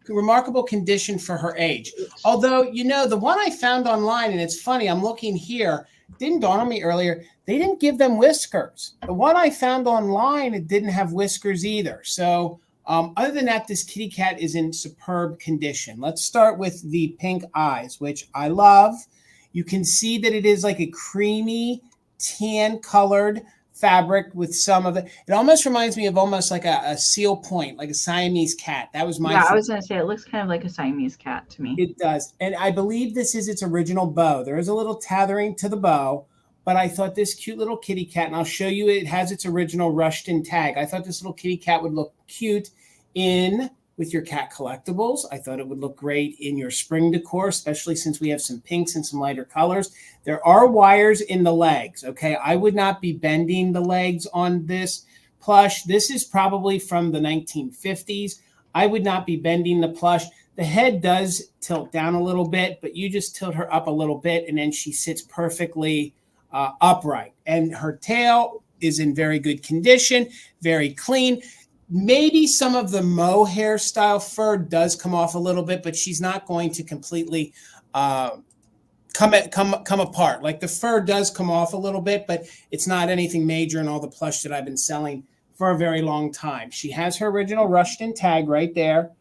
remarkable condition for her age. Although, you know, the one I found online, and it's funny, I'm looking here, didn't dawn on me earlier, they didn't give them whiskers. The one I found online, it didn't have whiskers either. So other than that, this kitty cat is in superb condition. Let's start with the pink eyes, which I love. You can see that it is like a creamy tan colored fabric with some of it. It almost reminds me of almost like a seal point, like a Siamese cat. That was my I was going to say, it looks kind of like a Siamese cat to me. It does. And I believe this is its original bow. There is a little tethering to the bow, but I thought this cute little kitty cat, and I'll show you, it has its original Rushton tag. I thought this little kitty cat would look cute in with your cat collectibles. I thought it would look great in your spring decor, especially since we have some pinks and some lighter colors. There are wires in the legs, okay? I would not be bending the legs on this plush. This is probably from the 1950s. I would not be bending the plush. The head does tilt down a little bit, but you just tilt her up a little bit, and then she sits perfectly upright. And her tail is in very good condition, very clean. Maybe some of the mohair style fur does come off a little bit, but she's not going to completely come apart. Like the fur does come off a little bit, but it's not anything major in all the plush that I've been selling for a very long time. She has her original Rushton tag right there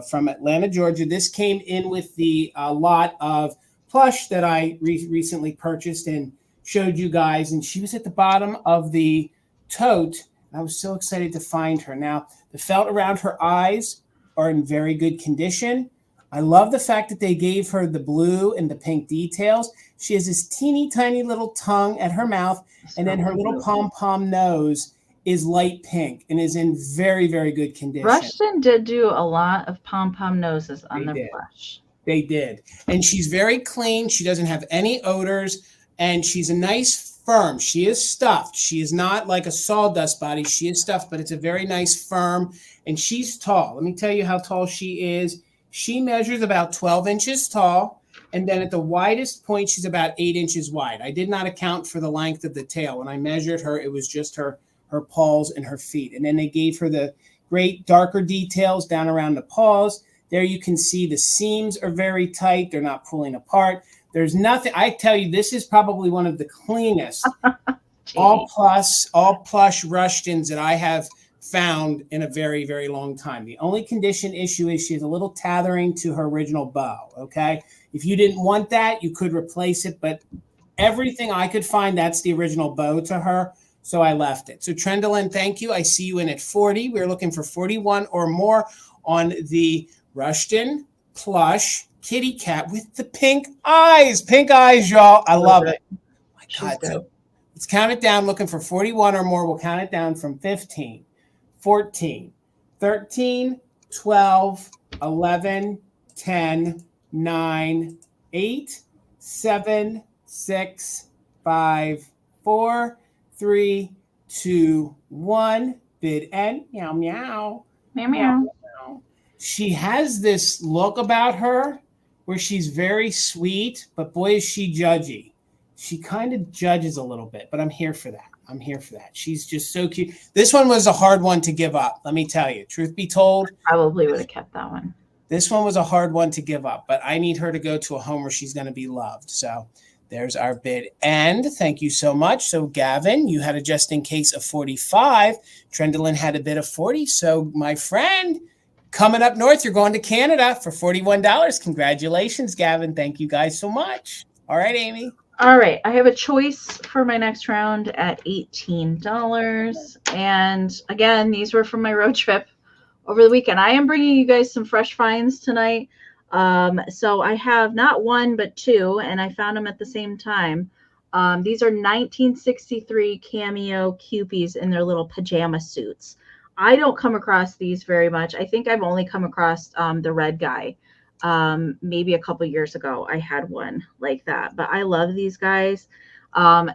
from Atlanta, Georgia. This came in with the lot of plush that I recently purchased and showed you guys, and she was at the bottom of the tote. I was so excited to find her. Now, the felt around her eyes are in very good condition. I love the fact that they gave her the blue and the pink details. She has this teeny tiny little tongue at her mouth, and then her little pom-pom nose is light pink and is in very, very good condition. Rushton did do a lot of pom-pom noses on their plush. They did. And she's very clean. She doesn't have any odors, and she's a nice firm. She is stuffed. She is not like a sawdust body. She is stuffed, but it's a very nice firm, and she's tall. Let me tell you how tall she is. She measures about 12 inches tall, and then at the widest point, she's about 8 inches wide. I did not account for the length of the tail. When I measured her, it was just her paws and her feet. And then they gave her the great darker details down around the paws. There you can see the seams are very tight. They're not pulling apart. There's nothing. I tell you, this is probably one of the cleanest all plush Rushtons that I have found in a very, very long time. The only condition issue is she has a little tethering to her original bow, okay? If you didn't want that, you could replace it, but everything I could find, that's the original bow to her, so I left it. So Trendolin, thank you. I see you in at 40. We're looking for 41 or more on the Rushton plush kitty cat with the pink eyes. Pink eyes, y'all. I love it. Oh my God. So let's count it down. Looking for 41 or more. We'll count it down from 15, 14, 13, 12, 11, 10, 9, 8, 7, 6, 5, 4, 3, 2, 1. Bid end. Meow, meow. Meow, meow. She has this look about her where she's very sweet, but boy, is she judgy. She kind of judges a little bit, but I'm here for that. She's just so cute. This one was a hard one to give up. Let me tell you, truth be told, probably would have kept that one. This one was a hard one to give up, but I need her to go to a home where she's going to be loved. So there's our bid. And thank you so much. So Gavin, you had a just in case of 45. Trendolin had a bid of 40. So my friend, coming up north, you're going to Canada for $41. Congratulations, Gavin. Thank you guys so much. All right, Amy. All right. I have a choice for my next round at $18. And again, these were from my road trip over the weekend. I am bringing you guys some fresh finds tonight. So I have not one, but two, and I found them at the same time. These are 1963 Cameo Cupies in their little pajama suits. I don't come across these very much. I think I've only come across the red guy. Maybe a couple years ago, I had one like that. But I love these guys.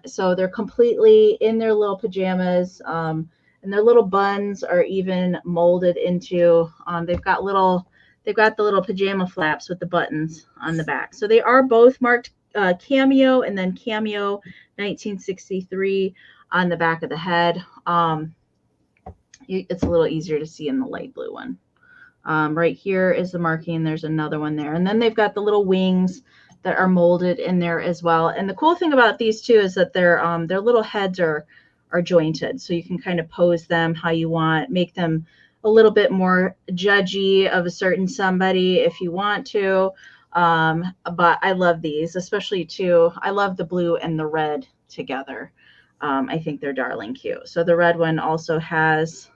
So they're completely in their little pajamas, and their little buns are even molded into. They've got the little pajama flaps with the buttons on the back. So they are both marked Cameo and then Cameo 1963 on the back of the head. It's a little easier to see in the light blue one. Right here is the marking. There's another one there. And then they've got the little wings that are molded in there as well. And the cool thing about these two is that their little heads are jointed. So you can kind of pose them how you want, make them a little bit more judgy of a certain somebody if you want to. But I love these, especially too. I love the blue and the red together. I think they're darling cute. So the red one also has,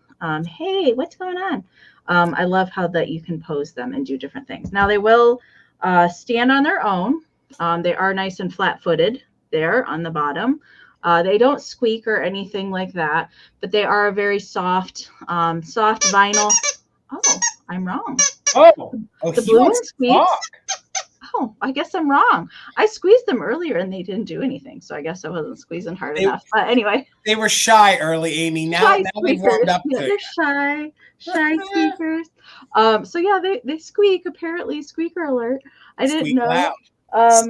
hey, what's going on? I love how that you can pose them and do different things. Now they will stand on their own. They are nice and flat-footed there on the bottom. They don't squeak or anything like that, but they are a very soft vinyl. Oh, I'm wrong. The blue one squeaks. Oh, I guess I'm wrong. I squeezed them earlier and they didn't do anything, so I guess I wasn't squeezing hard enough. But anyway, they were shy early, Amy. Now they've warmed up. Yeah, they're shy squeakers. So yeah, they squeak. Apparently, squeaker alert. I didn't know. Loud.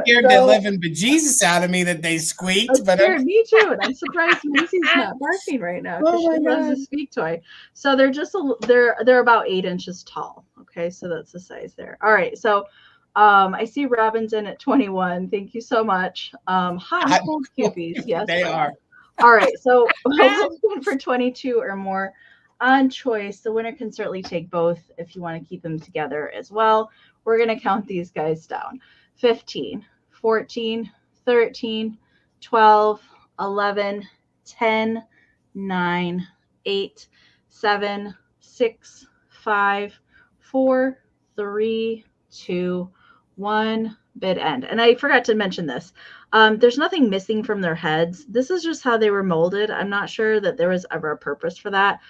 Scared the living bejesus out of me that they squeaked. But me too, and I'm surprised Macy's not barking right now because she loves a squeak toy. So they're just they're about 8 inches tall. Okay, so that's the size there. All right, so. I see Robin's in at 21. Thank you so much. Hot and cold cupies. Yes, they are. All right. So for 22 or more on choice, the winner can certainly take both if you want to keep them together as well. We're going to count these guys down. 15, 14, 13, 12, 11, 10, 9, 8, 7, 6, 5, 4, 3, 2, 1, bid end. And I forgot to mention this. There's nothing missing from their heads. This is just how they were molded. I'm not sure that there was ever a purpose for that.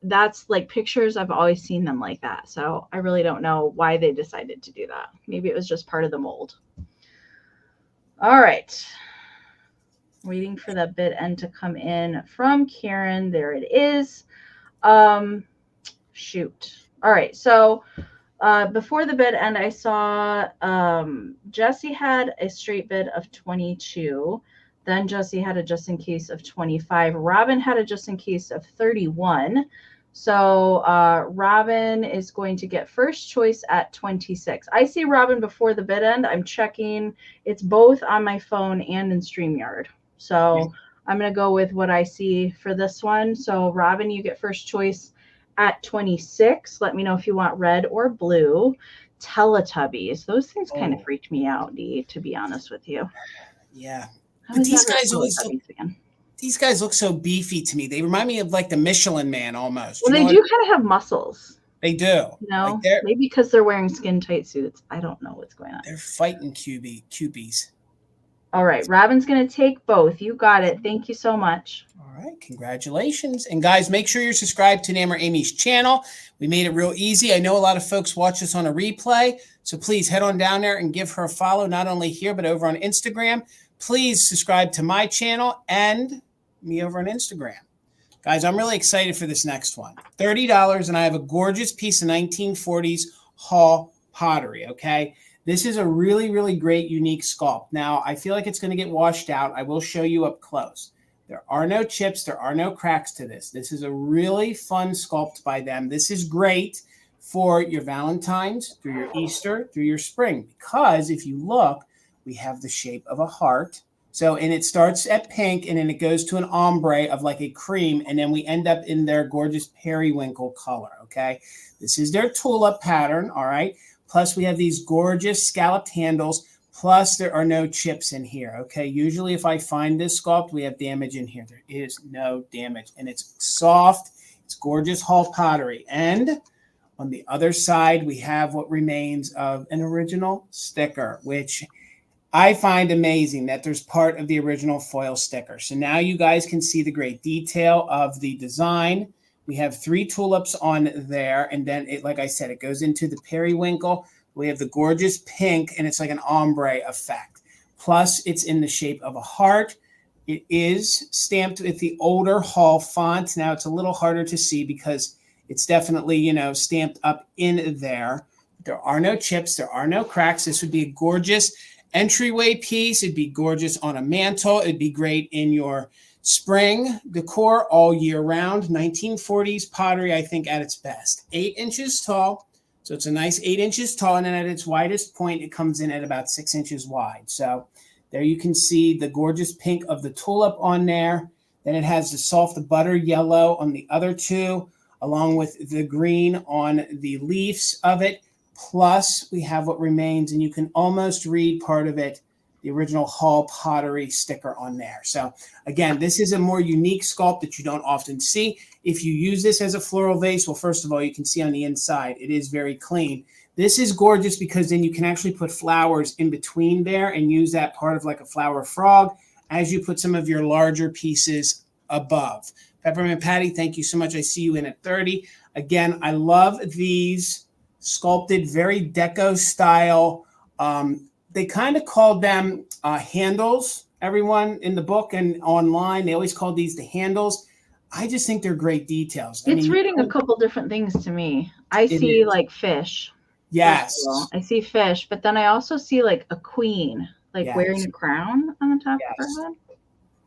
That's like pictures. I've always seen them like that. So I really don't know why they decided to do that. Maybe it was just part of the mold. All right. Waiting for that bid end to come in from Karen. There it is. Shoot. All right. So before the bid end, I saw Jesse had a straight bid of 22. Then Jesse had a just in case of 25. Robin had a just in case of 31. So Robin is going to get first choice at 26. I see Robin before the bid end. I'm checking. It's both on my phone and in StreamYard. So I'm going to go with what I see for this one. So Robin, you get first choice at 26. Let me know if you want red or blue. Teletubbies. Those things kind of freaked me out, Dee, to be honest with you. Yeah. But these guys look so beefy to me. They remind me of like the Michelin Man almost. Well, they do kind of have muscles. They do. You know, like maybe because they're wearing skin tight suits. I don't know what's going on. They're fighting cubies. All right. Robin's going to take both. You got it. Thank you so much. All right. Congratulations. And guys, make sure you're subscribed to Enamor Amie's channel. We made it real easy. I know a lot of folks watch this on a replay. So please head on down there and give her a follow, not only here, but over on Instagram. Please subscribe to my channel and me over on Instagram. Guys, I'm really excited for this next one. $30, and I have a gorgeous piece of 1940s Hall pottery, okay? This is a really, really great, unique sculpt. Now, I feel like it's going to get washed out. I will show you up close. There are no chips. There are no cracks to this. This is a really fun sculpt by them. This is great for your Valentine's, through your Easter, through your spring, because if you look, we have the shape of a heart. So, and it starts at pink, and then it goes to an ombre of like a cream, and then we end up in their gorgeous periwinkle color, okay? This is their tulip pattern, all right? Plus, we have these gorgeous scalloped handles, plus there are no chips in here, okay? Usually, if I find this sculpt, we have damage in here. There is no damage, and it's soft. It's gorgeous Hall pottery. And on the other side, we have what remains of an original sticker, which I find amazing that there's part of the original foil sticker. So now you guys can see the great detail of the design We have 3 tulips on there. And then it, like I said, it goes into the periwinkle. We have the gorgeous pink, and it's like an ombre effect. Plus, it's in the shape of a heart. It is stamped with the older Hall font. Now, it's a little harder to see because it's definitely, you know, stamped up in there. There are no chips. There are no cracks. This would be a gorgeous entryway piece. It'd be gorgeous on a mantle. It'd be great in your spring decor all year round. 1940s pottery, I think, at its best. 8 inches tall. So it's a nice 8 inches tall. And then at its widest point, it comes in at about 6 inches wide. So there you can see the gorgeous pink of the tulip on there. Then it has the soft butter yellow on the other 2, along with the green on the leaves of it. Plus, we have what remains, and you can almost read part of it, the original Hall pottery sticker on there. So again, this is a more unique sculpt that you don't often see. If you use this as a floral vase, well, first of all, you can see on the inside, it is very clean. This is gorgeous because then you can actually put flowers in between there and use that part of like a flower frog as you put some of your larger pieces above. Peppermint Patty, thank you so much. I see you in at 30. Again, I love these sculpted, very deco style. They kind of called them handles, everyone in the book and online. They always called these the handles. I just think they're great details. It's reading a couple different things to me. I see like fish. Yes. I see fish, but then I also see like a queen, like wearing a crown on the top of her head.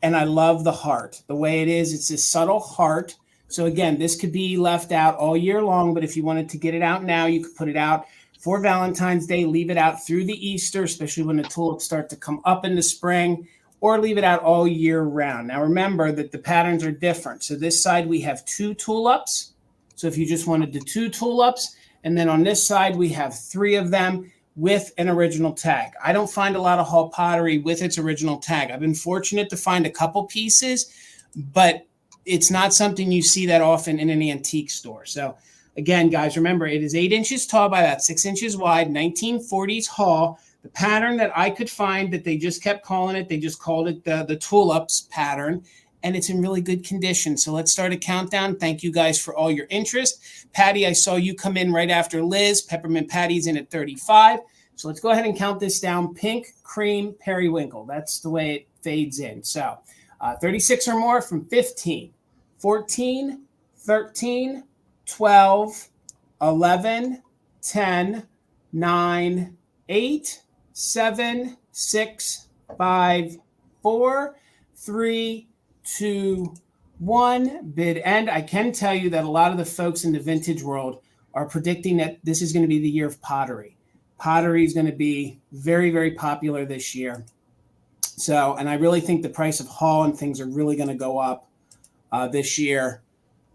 And I love the heart. The way it is, it's a subtle heart. So again, this could be left out all year long, but if you wanted to get it out now, you could put it out for Valentine's Day, leave it out through the Easter, especially when the tulips start to come up in the spring, or leave it out all year round. Now remember that the patterns are different. So this side we have 2 tulips. So if you just wanted the 2 tulips, and then on this side we have 3 of them with an original tag. I don't find a lot of Hall pottery with its original tag. I've been fortunate to find a couple pieces, but it's not something you see that often in an antique store. So again, guys, remember, it is 8 inches tall by about 6 inches wide, 1940s Hall. The pattern that I could find that they just kept calling it, they just called it the tulips pattern, and it's in really good condition. So let's start a countdown. Thank you guys for all your interest. Patty, I saw you come in right after Liz. Peppermint Patty's in at 35. So let's go ahead and count this down. Pink, cream, periwinkle. That's the way it fades in. So 36 or more from 15, 14, 13, 12, 11, 10, 9, 8, 7, 6, 5, 4, 3, 2, 1. Bid end. I can tell you that a lot of the folks in the vintage world are predicting that this is going to be the year of pottery. Pottery is going to be very, very popular this year. So, and I really think the price of Hall and things are really going to go up this year,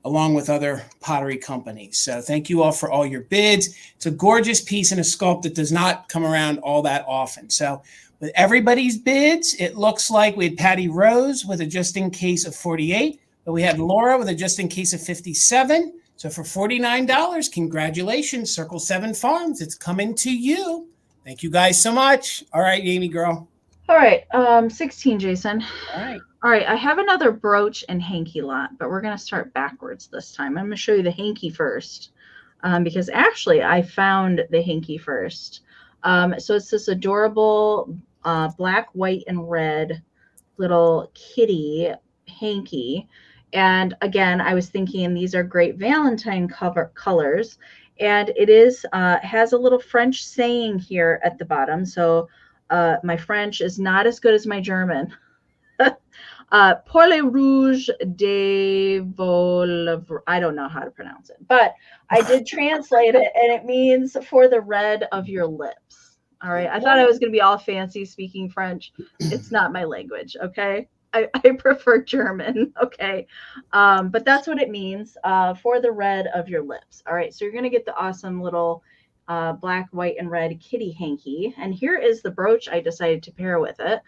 along with other pottery companies. So thank you all for all your bids. It's a gorgeous piece and a sculpt that does not come around all that often. So with everybody's bids, it looks like we had Patty Rose with a just in case of 48, but we had Laura with a just in case of 57. So for $49, congratulations, Circle 7 Farms. It's coming to you. Thank you guys so much. All right, Amie girl. All right, 16, Jason. All right. All right, I have another brooch and hanky lot, but we're going to start backwards this time. I'm going to show you the hanky first because actually I found the hanky first. So it's this adorable black, white, and red little kitty hanky. And again, I was thinking these are great Valentine colors. And it is has a little French saying here at the bottom. So my French is not as good as my German. Pour les rouges de vos, I don't know how to pronounce it, but I did translate it, and it means for the red of your lips. All right. I thought I was going to be all fancy speaking French. It's not my language. Okay. I prefer German. Okay. But that's what it means, for the red of your lips. All right. So you're going to get the awesome little black, white, and red kitty hanky. And here is the brooch I decided to pair with it.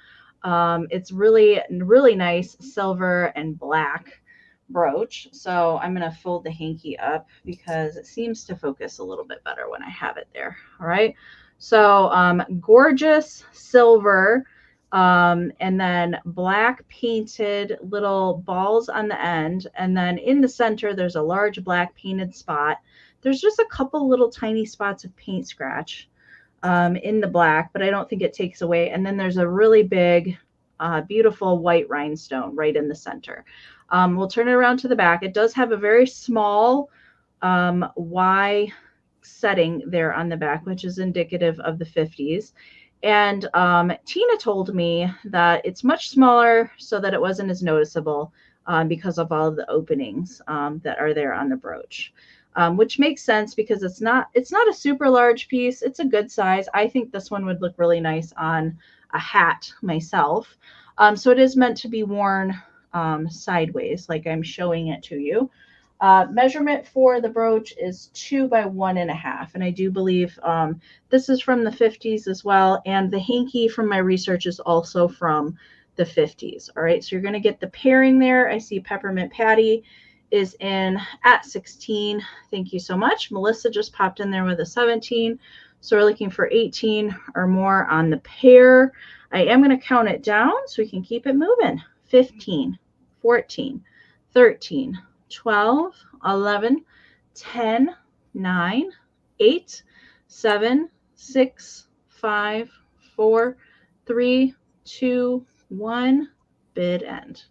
It's really, really nice silver and black brooch. So I'm going to fold the hanky up because it seems to focus a little bit better when I have it there. All right. So gorgeous silver and then black painted little balls on the end. And then in the center, there's a large black painted spot. There's just a couple little tiny spots of paint scratch in the black, but I don't think it takes away. And then there's a really big, beautiful white rhinestone right in the center. We'll turn it around to the back. It does have a very small Y setting there on the back, which is indicative of the 50s. And Tina told me that it's much smaller so that it wasn't as noticeable because of all of the openings that are there on the brooch, which makes sense because it's not a super large piece. It's a good size. I think this one would look really nice on a hat myself. So it is meant to be worn sideways, like I'm showing it to you. Measurement for the brooch is 2 by 1.5. And I do believe this is from the 50s as well. And the hanky from my research is also from the 50s. All right, so you're going to get the pairing there. I see Peppermint Patty is in at 16. Thank you so much. Melissa just popped in there with a 17. So we're looking for 18 or more on the pair. I am going to count it down so we can keep it moving. 15, 14, 13, 12, 11, 10, 9, 8, 7, 6, 5, 4, 3, 2, 1. Bid end.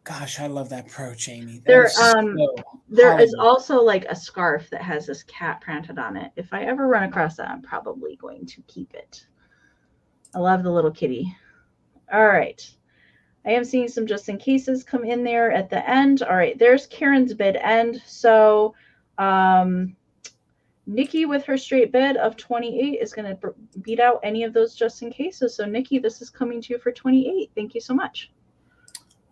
Gosh, I love that approach, Amie. There is also like a scarf that has this cat printed on it. If I ever run across that, I'm probably going to keep it. I love the little kitty. All right. I am seeing some just in cases come in there at the end. All right, there's Karen's bid end. So Nikki with her straight bid of 28 is going to beat out any of those just in cases. So Nikki, this is coming to you for 28. Thank you so much.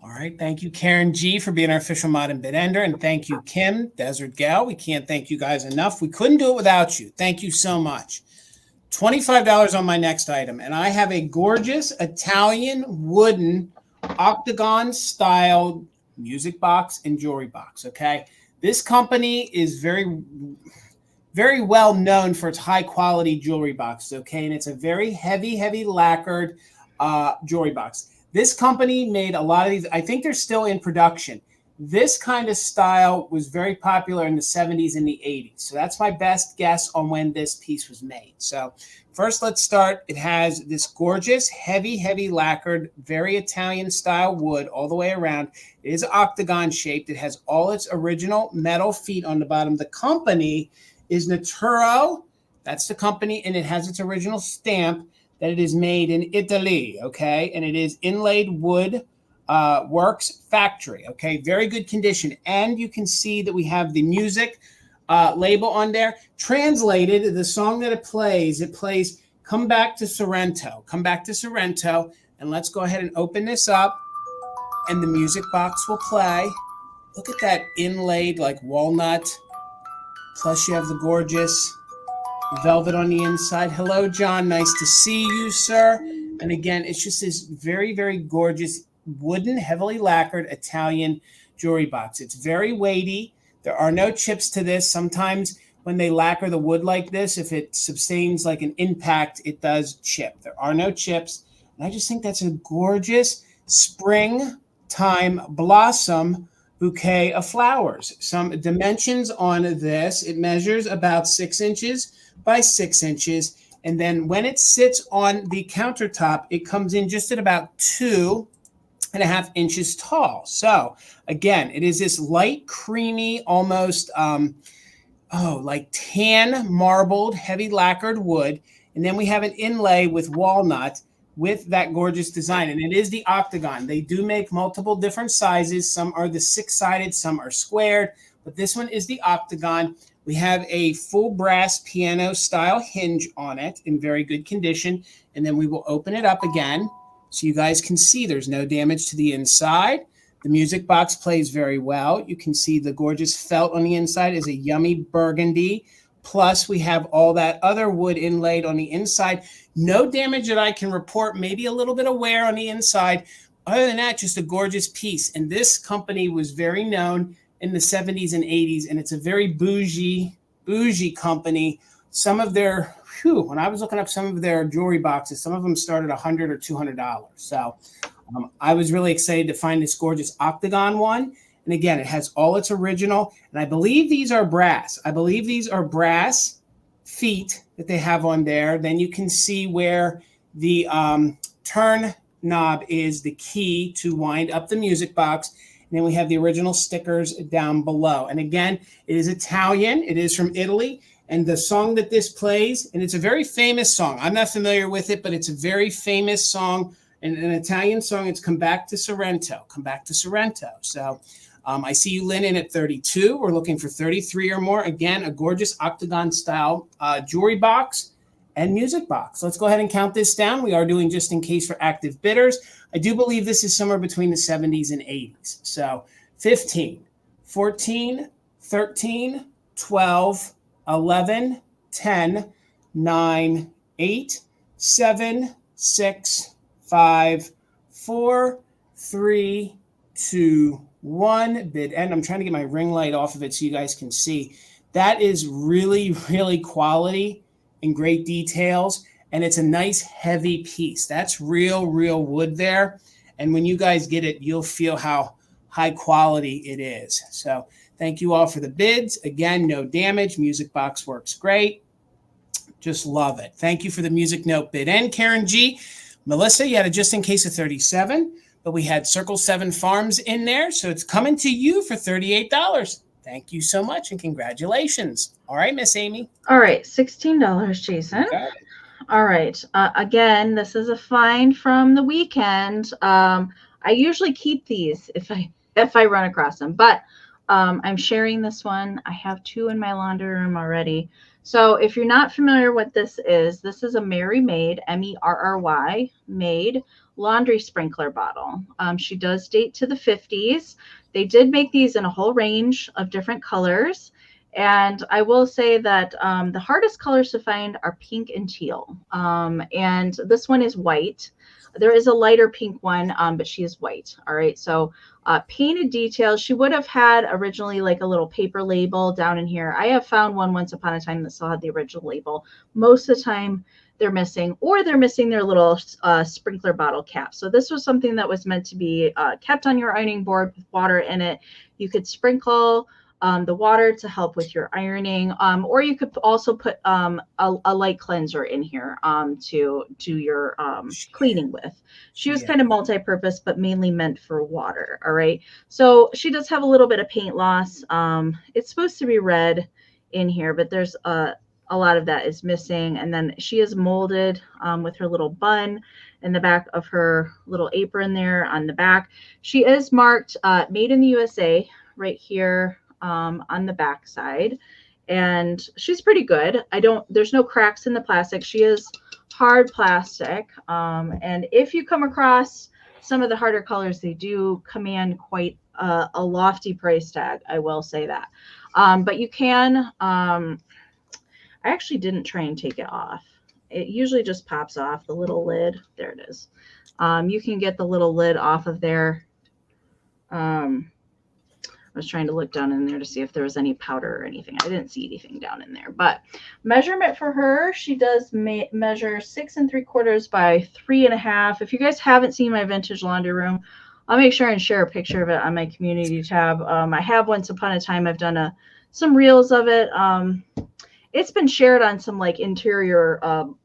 All right. Thank you, Karen G, for being our official mod and bid ender. And thank you, Kim, Desert Gal. We can't thank you guys enough. We couldn't do it without you. Thank you so much. $25 on my next item. And I have a gorgeous Italian wooden octagon style music box and jewelry box. Okay. This company is very, very well known for its high quality jewelry boxes. Okay. And it's a very heavy lacquered jewelry box. This company made a lot of these. I think they're still in production. This kind of style was very popular in the 70s and the 80s. So that's my best guess on when this piece was made. So first, let's start. It has this gorgeous, heavy lacquered, very Italian style wood all the way around. It is octagon shaped. It has all its original metal feet on the bottom. The company is Naturo. That's the company. And it has its original stamp that it is made in Italy. Okay. And it is inlaid wood works factory. Okay. Very good condition. And you can see that we have the music label on there. Translated, the song that it plays Come Back to Sorrento. Come Back to Sorrento. And let's go ahead and open this up. And the music box will play. Look at that inlaid like walnut. Plus you have the gorgeous velvet on the inside. Hello, John. Nice to see you, sir. And again, it's just this very gorgeous wooden, heavily lacquered Italian jewelry box. It's very weighty. There are no chips to this. Sometimes when they lacquer the wood like this, if it sustains like an impact, it does chip. There are no chips. And I just think that's a gorgeous springtime blossom bouquet of flowers. Some dimensions on this. It measures about 6 inches by 6 inches. And then when it sits on the countertop, it comes in just at about 2.5 inches tall. So again, it is this light, creamy, almost like tan marbled, heavy lacquered wood. And then we have an inlay with walnut with that gorgeous design. And it is the octagon. They do make multiple different sizes. Some are the 6-sided, some are squared, but this one is the octagon. We have a full brass piano style hinge on it in very good condition. And then we will open it up again so you guys can see there's no damage to the inside. The music box plays very well. You can see the gorgeous felt on the inside is a yummy burgundy. Plus we have all that other wood inlaid on the inside. No damage that I can report, maybe a little bit of wear on the inside. Other than that, just a gorgeous piece. And this company was very known in the 70s and 80s, and it's a very bougie company some of their, when I was looking up some of their jewelry boxes, some of them started $100 or $200. So I was really excited to find this gorgeous octagon one. And again, it has all its original. And I believe these are brass. I believe these are brass feet that they have on there. Then you can see where the turn knob is the key to wind up the music box. And then we have the original stickers down below. And again, it is Italian. It is from Italy. And the song that this plays, and it's a very famous song. I'm not familiar with it, but it's a very famous song, an Italian song. It's Come Back to Sorrento. Come Back to Sorrento. So I see you, Lynn, in at 32. We're looking for 33 or more. Again, a gorgeous octagon style jewelry box and music box. Let's go ahead and count this down. We are doing just in case for active bidders. I do believe this is somewhere between the 70s and 80s. So 15, 14, 13, 12, 11, 10, 9, 8, 7, 6, 5, 4, 3, 2, 1. Bid end. I'm trying to get my ring light off of it so you guys can see. That is really, really quality and great details. And it's a nice heavy piece. That's real wood there. And when you guys get it, you'll feel how high quality it is. So thank you all for the bids. Again, no damage. Music box works great. Just love it. Thank you for the music note bid. And Karen G. Melissa, you had a just in case of 37, but we had Circle 7 Farms in there. So it's coming to you for $38. Thank you so much and congratulations. All right, Miss Amy. All right, $16, Jason. All right. Again, this is a find from the weekend. I usually keep these if I run across them, but I'm sharing this one. I have 2 in my laundry room already. So if you're not familiar what this is a Mary Made, M-E-R-R-Y, made laundry sprinkler bottle. She does date to the 50s. They did make these in a whole range of different colors. And I will say that the hardest colors to find are pink and teal. And this one is white. There is a lighter pink one, but she is white. All right. So painted details. She would have had originally like a little paper label down in here. I have found one once upon a time that still had the original label. Most of the time they're missing, or they're missing their little sprinkler bottle cap. So this was something that was meant to be kept on your ironing board with water in it. You could sprinkle the water to help with your ironing, or you could also put a light cleanser in here to do your cleaning with. She was kind of multi-purpose, but mainly meant for water. All right. So she does have a little bit of paint loss. It's supposed to be red in here, but there's a lot of that is missing. And then she is molded with her little bun in the back of her little apron there on the back. She is marked made in the USA right here on the back side, and she's pretty good. There's no cracks in the plastic. She is hard plastic. And if you come across some of the harder colors, they do command quite a lofty price tag. I will say that. But you can, I actually didn't try and take it off. It usually just pops off the little lid. There it is. You can get the little lid off of there. I was trying to look down in there to see if there was any powder or anything. I didn't see anything down in there, but measurement for her, she does measure 6 3/4 by 3.5. If you guys haven't seen my vintage laundry room, I'll make sure and share a picture of it on my community tab. I have once upon a time, I've done some reels of it. It's been shared on some like interior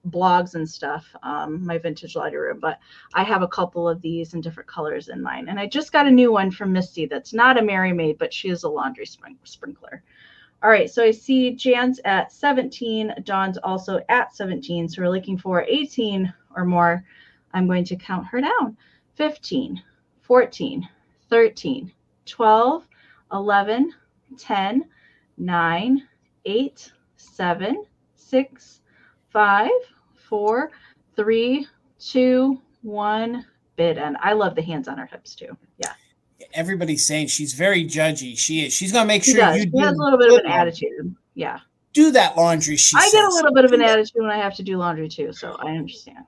blogs and stuff, my vintage laundry room, but I have a couple of these in different colors in mine. And I just got a new one from Misty that's not a Mary Maid, but she is a laundry sprinkler. All right, so I see Jan's at 17, Dawn's also at 17. So we're looking for 18 or more. I'm going to count her down. 15, 14, 13, 12, 11, 10, 9, 8, 7, 6, 5, 4, 3, 2, 1. Bid end. I love the hands on her hips too. Yeah. Everybody's saying she's very judgy. She is. She's gonna make sure you do. She has a little bit of an attitude. Yeah. Do that laundry. I get a little bit of an attitude when I have to do laundry too, so I understand.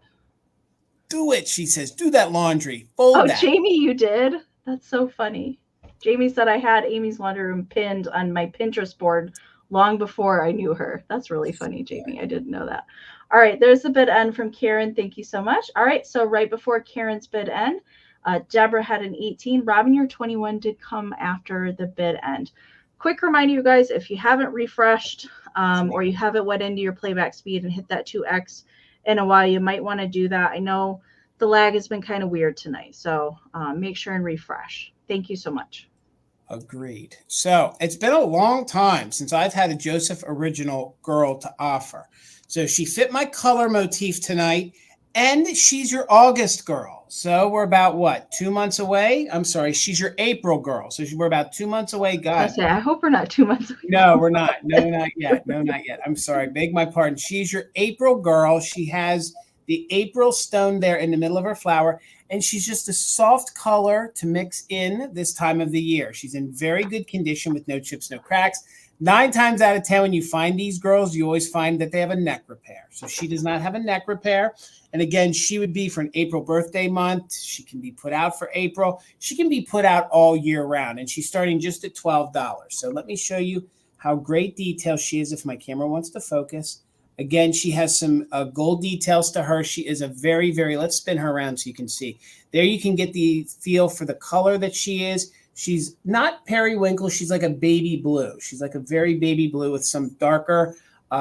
Do it, she says. Do that laundry. Fold that. Jamie, you did? That's so funny. Jamie said I had Amy's laundry room pinned on my Pinterest board long before I knew her. That's really funny, Jamie. I didn't know that. All right, there's the bid end from Karen. Thank you so much. All right, so right before Karen's bid end, Deborah had an 18. Robin, your 21 did come after the bid end. Quick reminder, you guys, if you haven't refreshed or you haven't went into your playback speed and hit that 2x in a while, you might want to do that. I know the lag has been kind of weird tonight, so make sure and refresh. Thank you so much. Agreed. So it's been a long time since I've had a Joseph original girl to offer. So she fit my color motif tonight, and she's your August girl. So we're about what, 2 months away? I'm sorry, she's your April girl. So we're about 2 months away, guys. I hope we're not 2 months away. No, we're not. No, not yet. No, not yet. I'm sorry. Beg my pardon. She's your April girl. She has the April stone there in the middle of her flower, and she's just a soft color to mix in this time of the year. She's in very good condition with no chips, no cracks. 9 times out of 10, when you find these girls, you always find that they have a neck repair. So she does not have a neck repair. And again, she would be for an April birthday month. She can be put out for April. She can be put out all year round. And she's starting just at $12. So let me show you how great detail she is if my camera wants to focus. Again, she has some gold details to her. She is a very, very, let's spin her around so you can see. There you can get the feel for the color that she is. She's not periwinkle. She's like a baby blue. She's like a very baby blue with some darker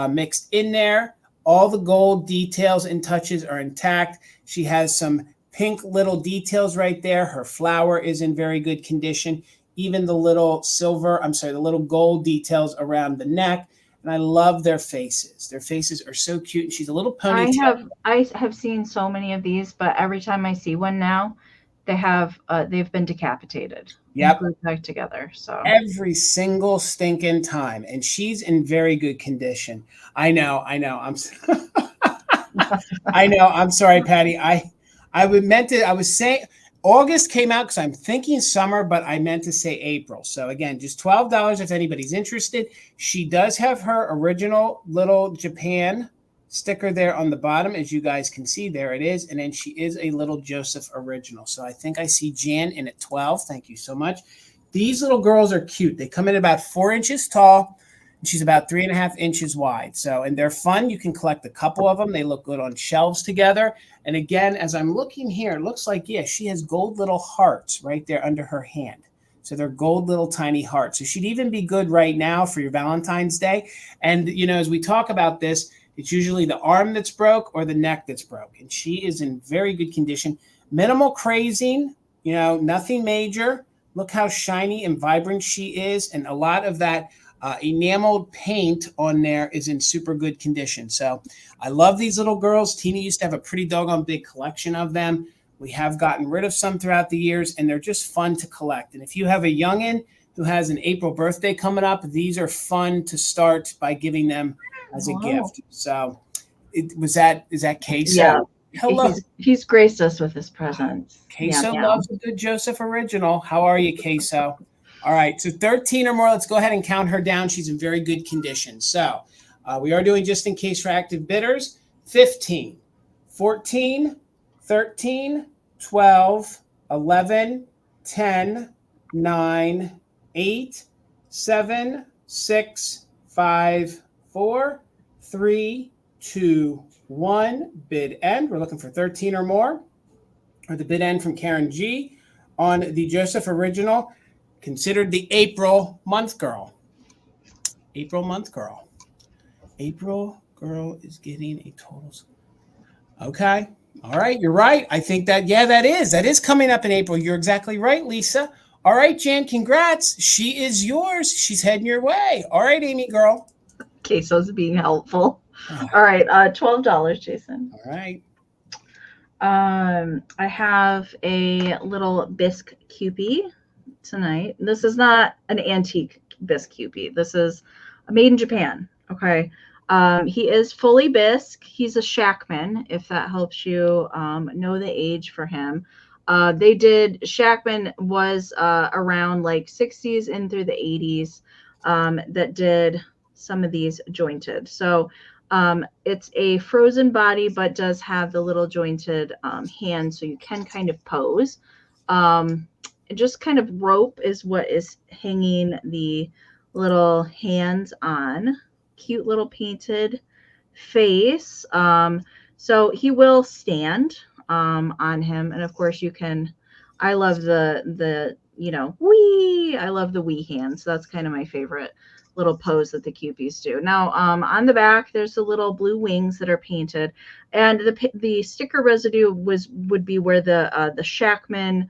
mixed in there. All the gold details and touches are intact. She has some pink little details right there. Her flower is in very good condition. Even the little the little gold details around the neck. And I love their faces. Their faces are so cute. And she's a little ponytail. I have seen so many of these, but every time I see one now, they've been decapitated. Yep. Glued back together. So every single stinking time. And she's in very good condition. I know. I'm I know. I'm sorry, Patty. I was saying August came out because I'm thinking summer, but I meant to say April. So again, just $12 if anybody's interested. She does have her original little Japan sticker there on the bottom, as you guys can see. There it is. And then she is a little Joseph original. So I think I see Jan in at 12. Thank you so much. These little girls are cute. They come in about 4 inches tall, and she's about 3.5 inches wide. So, and they're fun. You can collect a couple of them. They look good on shelves together. And again, as I'm looking here, it looks like, yeah, she has gold little hearts right there under her hand. So they're gold little tiny hearts. So she'd even be good right now for your Valentine's Day. And, you know, as we talk about this, it's usually the arm that's broke or the neck that's broke. And she is in very good condition. Minimal crazing, you know, nothing major. Look how shiny and vibrant she is. And a lot of that enameled paint on there is in super good condition. So I love these little girls. Tina used to have a pretty doggone big collection of them. We have gotten rid of some throughout the years, and they're just fun to collect. And if you have a youngin' who has an April birthday coming up, these are fun to start by giving them as a gift. So is that Queso? Yeah. Hello. He's graced us with his presence. Queso loves a good Joseph original. How are you, Queso? All right, so 13 or more. Let's go ahead and count her down. She's in very good condition. So we are doing just in case for active bidders. 15, 14, 13, 12, 11, 10, 9, 8, 7, 6, 5, 4, 3, 2, 1. Bid end. We're looking for 13 or more. Or the bid end from Karen G on the Joseph original, considered the April month girl. April month girl. April girl is getting a total. Okay. All right. You're right. I think that is coming up in April. You're exactly right, Lisa. All right, Jan, congrats. She is yours. She's heading your way. All right, Amy girl. Queso's being helpful. All right. $12, Jason. All right. I have a little bisque Kewpie tonight. This is not an antique bisque Kewpie. This is made in Japan. Okay. He is fully bisque. He's a Shackman, if that helps you know the age for him. Shackman was around like 60s and through the 80s that did some of these jointed. So it's a frozen body, but does have the little jointed hand, so you can kind of pose. Just kind of rope is what is hanging the little hands on, cute little painted face. So he will stand on him, and of course you can. I love the wee. I love the wee hands. So that's kind of my favorite little pose that the Cupies do. Now on the back, there's the little blue wings that are painted, and the sticker residue would be where the Shackman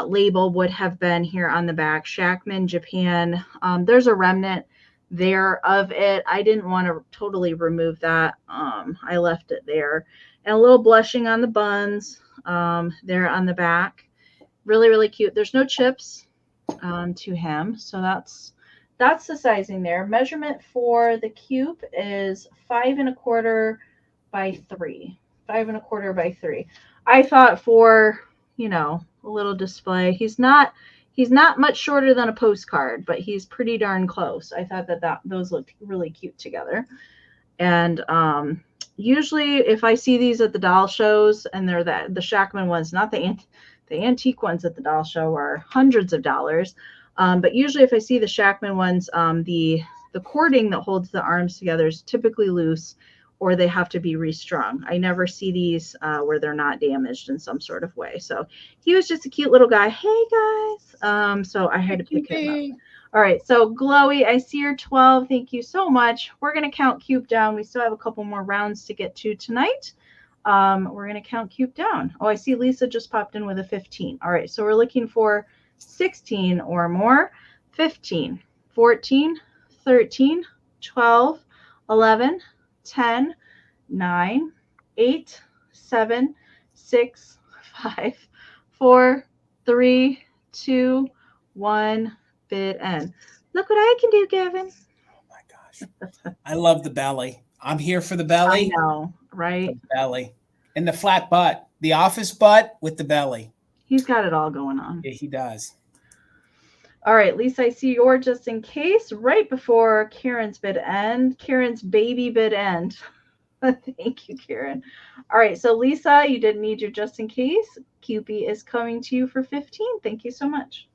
label would have been here on the back. Shackman Japan. There's a remnant there of it. I didn't want to totally remove that. I left it there. And a little blushing on the buns there on the back. Really, really cute. There's no chips to him. So that's the sizing there. Measurement for the cube is 5 1/4 by 3. 5 1/4 by 3. I thought for, a little display. He's not much shorter than a postcard, but he's pretty darn close. I thought that those looked really cute together. And usually if I see these at the doll shows, and they're the Shackman ones, not the antique ones at the doll show, are hundreds of dollars. But usually if I see the Shackman ones, the cording that holds the arms together is typically loose, or they have to be restrung. I never see these where they're not damaged in some sort of way. So he was just a cute little guy. Hey guys. So I had to pick him up. All right. So Glowy, I see you're 12. Thank you so much. We're going to count Cube down. We still have a couple more rounds to get to tonight. We're going to count Cube down. Oh, I see Lisa just popped in with a 15. All right. So we're looking for 16 or more. 15, 14, 13, 12, 11, 10, 9, 8, 7, 6, 5, 4, 3, 2, 1, bid end. Look what I can do, Gavin. Oh my gosh. I love the belly. I'm here for the belly. I know, right? The belly. And the flat butt. The office butt with the belly. He's got it all going on. Yeah, he does. All right, Lisa, I see your just in case right before Karen's bid end. Karen's baby bid end. Thank you, Karen. All right, so Lisa, you didn't need your just in case. Cupie is coming to you for 15. Thank you so much.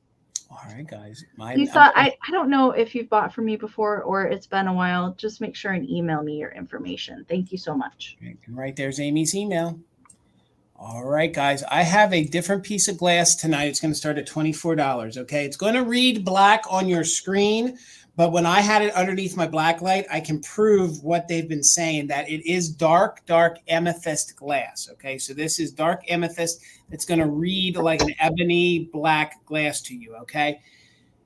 All right, guys. Lisa, I don't know if you've bought from me before or it's been a while. Just make sure and email me your information. Thank you so much. Right there's Amy's email. All right, guys. I have a different piece of glass tonight. It's going to start at $24, okay? It's going to read black on your screen, but when I had it underneath my black light, I can prove what they've been saying, that it is dark amethyst glass, okay? So this is dark amethyst. It's going to read like an ebony black glass to you, okay?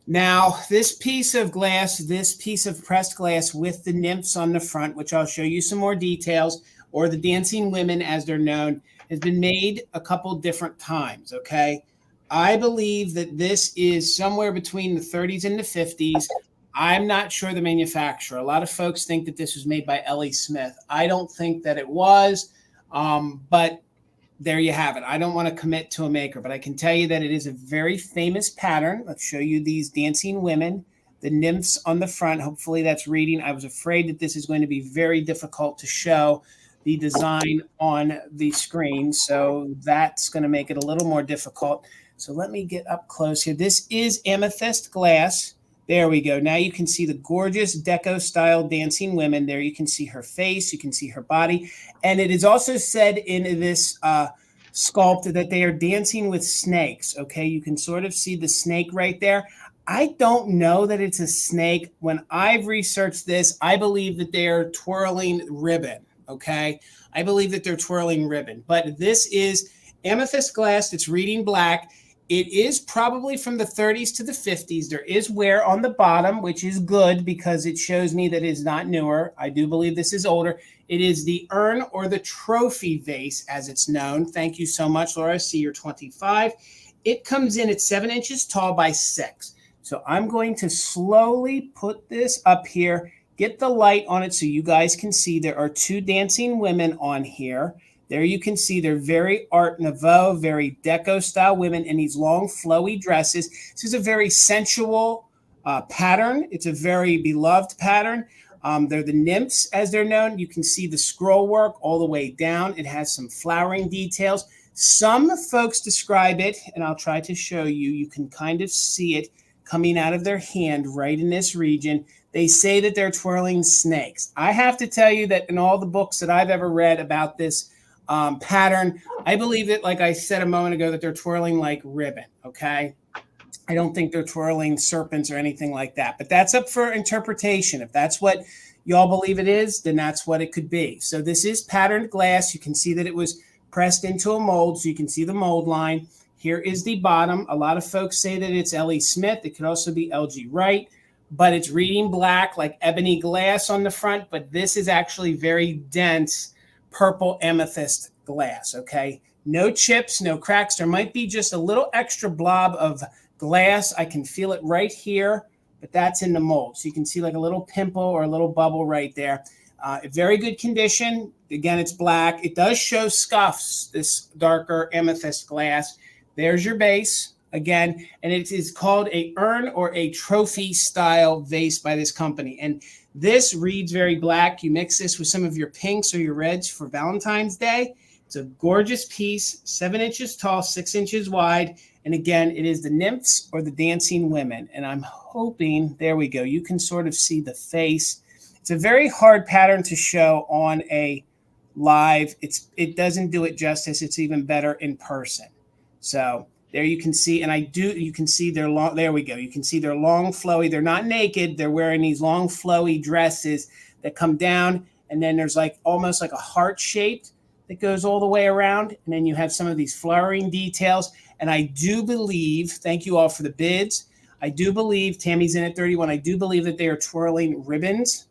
Now, this piece of glass, this piece of pressed glass with the nymphs on the front, which I'll show you some more details, or the dancing women as they're known, has been made a couple different times, okay? I believe that this is somewhere between the 30s and the 50s. I'm not sure the manufacturer. A lot of folks think that this was made by Ellie Smith. I don't think that it was, but there you have it. I don't want to commit to a maker, but I can tell you that it is a very famous pattern. Let's show you these dancing women, the nymphs on the front. Hopefully that's reading. I was afraid that this is going to be very difficult to show the design on the screen. So that's going to make it a little more difficult. So let me get up close here. This is amethyst glass. There we go. Now you can see the gorgeous deco style dancing women. There you can see her face. You can see her body. And it is also said in this sculpt that they are dancing with snakes. Okay. You can sort of see the snake right there. I don't know that it's a snake. When I've researched this, I believe that they are twirling ribbon. Okay, I believe that they're twirling ribbon, but this is amethyst glass. It's reading black. It is probably from the 30s to the 50s. There is wear on the bottom, which is good because it shows me that it's not newer. I do believe this is older. It is the urn or the trophy vase as it's known. Thank you so much, Laura. I see you're 25. It comes in at 7 inches tall by 6. So I'm going to slowly put this up here. Get the light on it so you guys can see there are 2 dancing women on here. There you can see they're very Art Nouveau, very deco style women in these long flowy dresses. This is a very sensual pattern. It's a very beloved pattern. They're the nymphs as they're known. You can see the scroll work all the way down. It has some flowering details. Some folks describe it, and I'll try to show you. You can kind of see it coming out of their hand right in this region. They say that they're twirling snakes. I have to tell you that in all the books that I've ever read about this pattern, I believe that, like I said a moment ago, that they're twirling like ribbon, okay? I don't think they're twirling serpents or anything like that, but that's up for interpretation. If that's what y'all believe it is, then that's what it could be. So this is patterned glass. You can see that it was pressed into a mold, so you can see the mold line. Here is the bottom. A lot of folks say that it's L.E. Smith. It could also be L.G. Wright, but it's reading black like ebony glass on the front, but this is actually very dense purple amethyst glass, okay? No chips, no cracks. There might be just a little extra blob of glass. I can feel it right here, but that's in the mold. So you can see like a little pimple or a little bubble right there. Very good condition. Again, it's black. It does show scuffs, this darker amethyst glass. There's your base again, and it is called a urn or a trophy style vase by this company. And this reads very black. You mix this with some of your pinks or your reds for Valentine's Day. It's a gorgeous piece, 7 inches tall, 6 inches wide. And again, it is the nymphs or the dancing women. And I'm hoping, there we go, you can sort of see the face. It's a very hard pattern to show on a live. It doesn't do it justice. It's even better in person. So there you can see, and you can see their long, there we go. You can see their long flowy, they're not naked. They're wearing these long flowy dresses that come down. And then there's like almost like a heart shaped that goes all the way around. And then you have some of these flowering details. And I do believe, thank you all for the bids. I do believe, Tammy's in at 31. I do believe that they are twirling ribbons.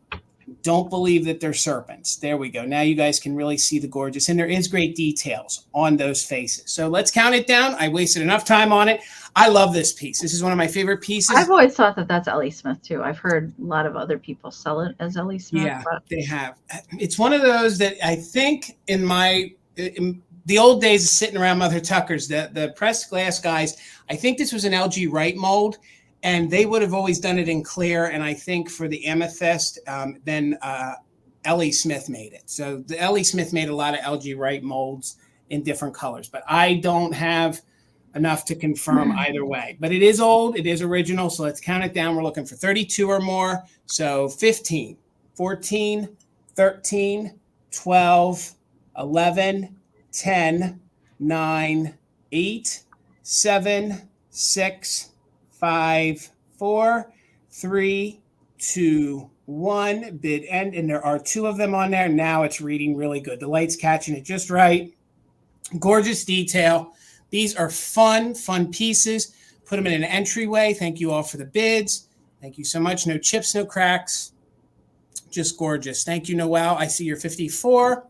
Don't believe that they're serpents. There we go. Now you guys can really see the gorgeous, and there is great details on those faces. So let's count it down. I wasted enough time on it. I love this piece. This is one of my favorite pieces. I've always thought that that's L.E. Smith too. I've heard a lot of other people sell it as L.E. Smith. Yeah, they have. It's one of those that I think in the old days of sitting around Mother Tucker's, the pressed glass guys, I think this was an L.G. Wright mold. And they would have always done it in clear. And I think for the amethyst, then L.E. Smith made it. So the L.E. Smith made a lot of L.G. Wright molds in different colors. But I don't have enough to confirm either way. But it is old. It is original. So let's count it down. We're looking for 32 or more. So 15, 14, 13, 12, 11, 10, 9, 8, 7, 6, 5, 4, 3, 2, 1. Bid end. And there are 2 of them on there. Now it's reading really good. The light's catching it just right. Gorgeous detail. These are fun pieces. Put them in an entryway. Thank you all for the bids. Thank you so much. No chips, no cracks. Just gorgeous. Thank you, Noel. I see your 54.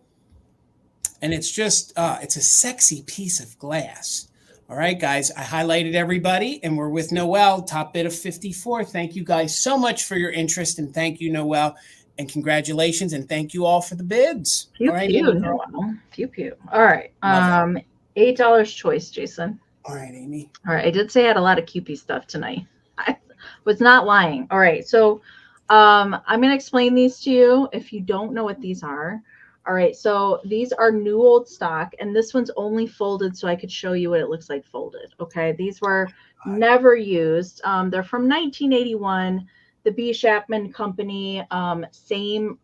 And it's just, it's a sexy piece of glass. All right, guys, I highlighted everybody, and we're with Noel, top bid of 54. Thank you guys so much for your interest, and thank you, Noel, and congratulations, and thank you all for the bids. Pew, all right, pew, Noel. Pew, pew. All right, $8 choice, Jason. All right, Amy. All right, I did say I had a lot of Kewpie stuff tonight. I was not lying. All right, so I'm going to explain these to you if you don't know what these are. All right, so these are new old stock, and this one's only folded so I could show you what it looks like folded. Okay, these were never used. They're from 1981. The B. Chapman Company, same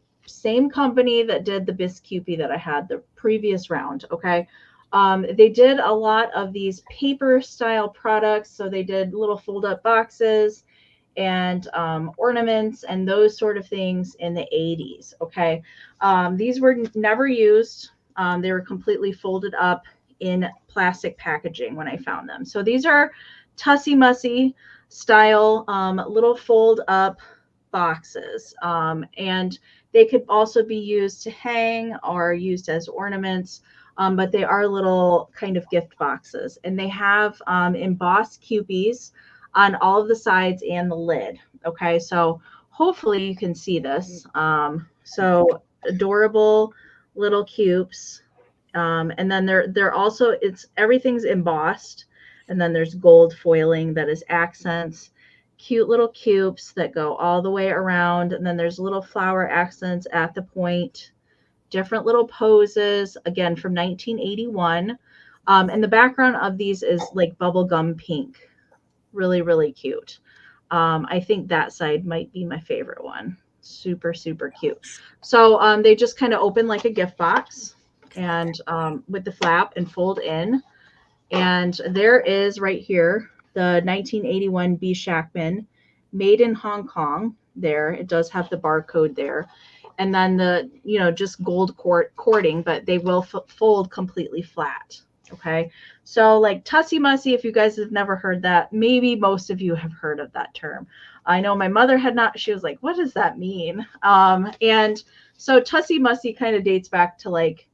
company that did the Bisque Kewpie that I had the previous round. Okay, they did a lot of these paper style products, so they did little fold up boxes and ornaments and those sort of things in the 80s. Okay, these were never used. They were completely folded up in plastic packaging when I found them. So these are Tussie Mussy style little fold up boxes, and they could also be used to hang or used as ornaments, but they are little kind of gift boxes, and they have embossed Kewpies on all of the sides and the lid. Okay, so hopefully you can see this. So adorable little cubes, and then they're also, everything's embossed, and then there's gold foiling that is accents, cute little cubes that go all the way around, and then there's little flower accents at the point, different little poses, again from 1981, and the background of these is like bubblegum pink. Really, really cute. I think that side might be my favorite one. Super, super cute. So they just kind of open like a gift box and with the flap and fold in. And there is right here the 1981 B. Shackman, made in Hong Kong. There, it does have the barcode there. And then the, just gold cording, but they will fold completely flat. Okay. So like Tussie Mussy, if you guys have never heard that, maybe most of you have heard of that term. I know my mother had not. She was like, what does that mean? And so Tussie Mussy kind of dates back to like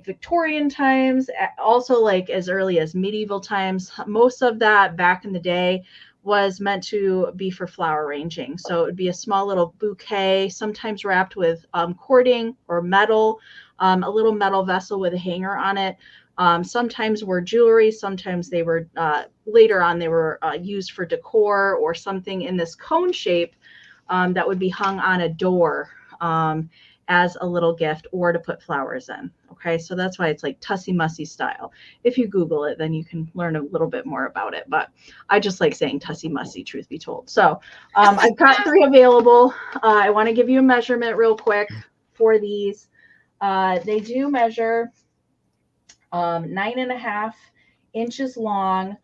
Victorian times, also like as early as medieval times. Most of that back in the day was meant to be for flower arranging. So it would be a small little bouquet, sometimes wrapped with cording or metal, a little metal vessel with a hanger on it. Sometimes were jewelry. Sometimes they were, later on, they were used for decor or something in this cone shape that would be hung on a door as a little gift or to put flowers in. Okay, so that's why it's like Tussie Mussy style. If you Google it, then you can learn a little bit more about it. But I just like saying Tussie Mussy, truth be told. So I've got 3 available. I want to give you a measurement real quick for these. They do measure 9.5 inches long.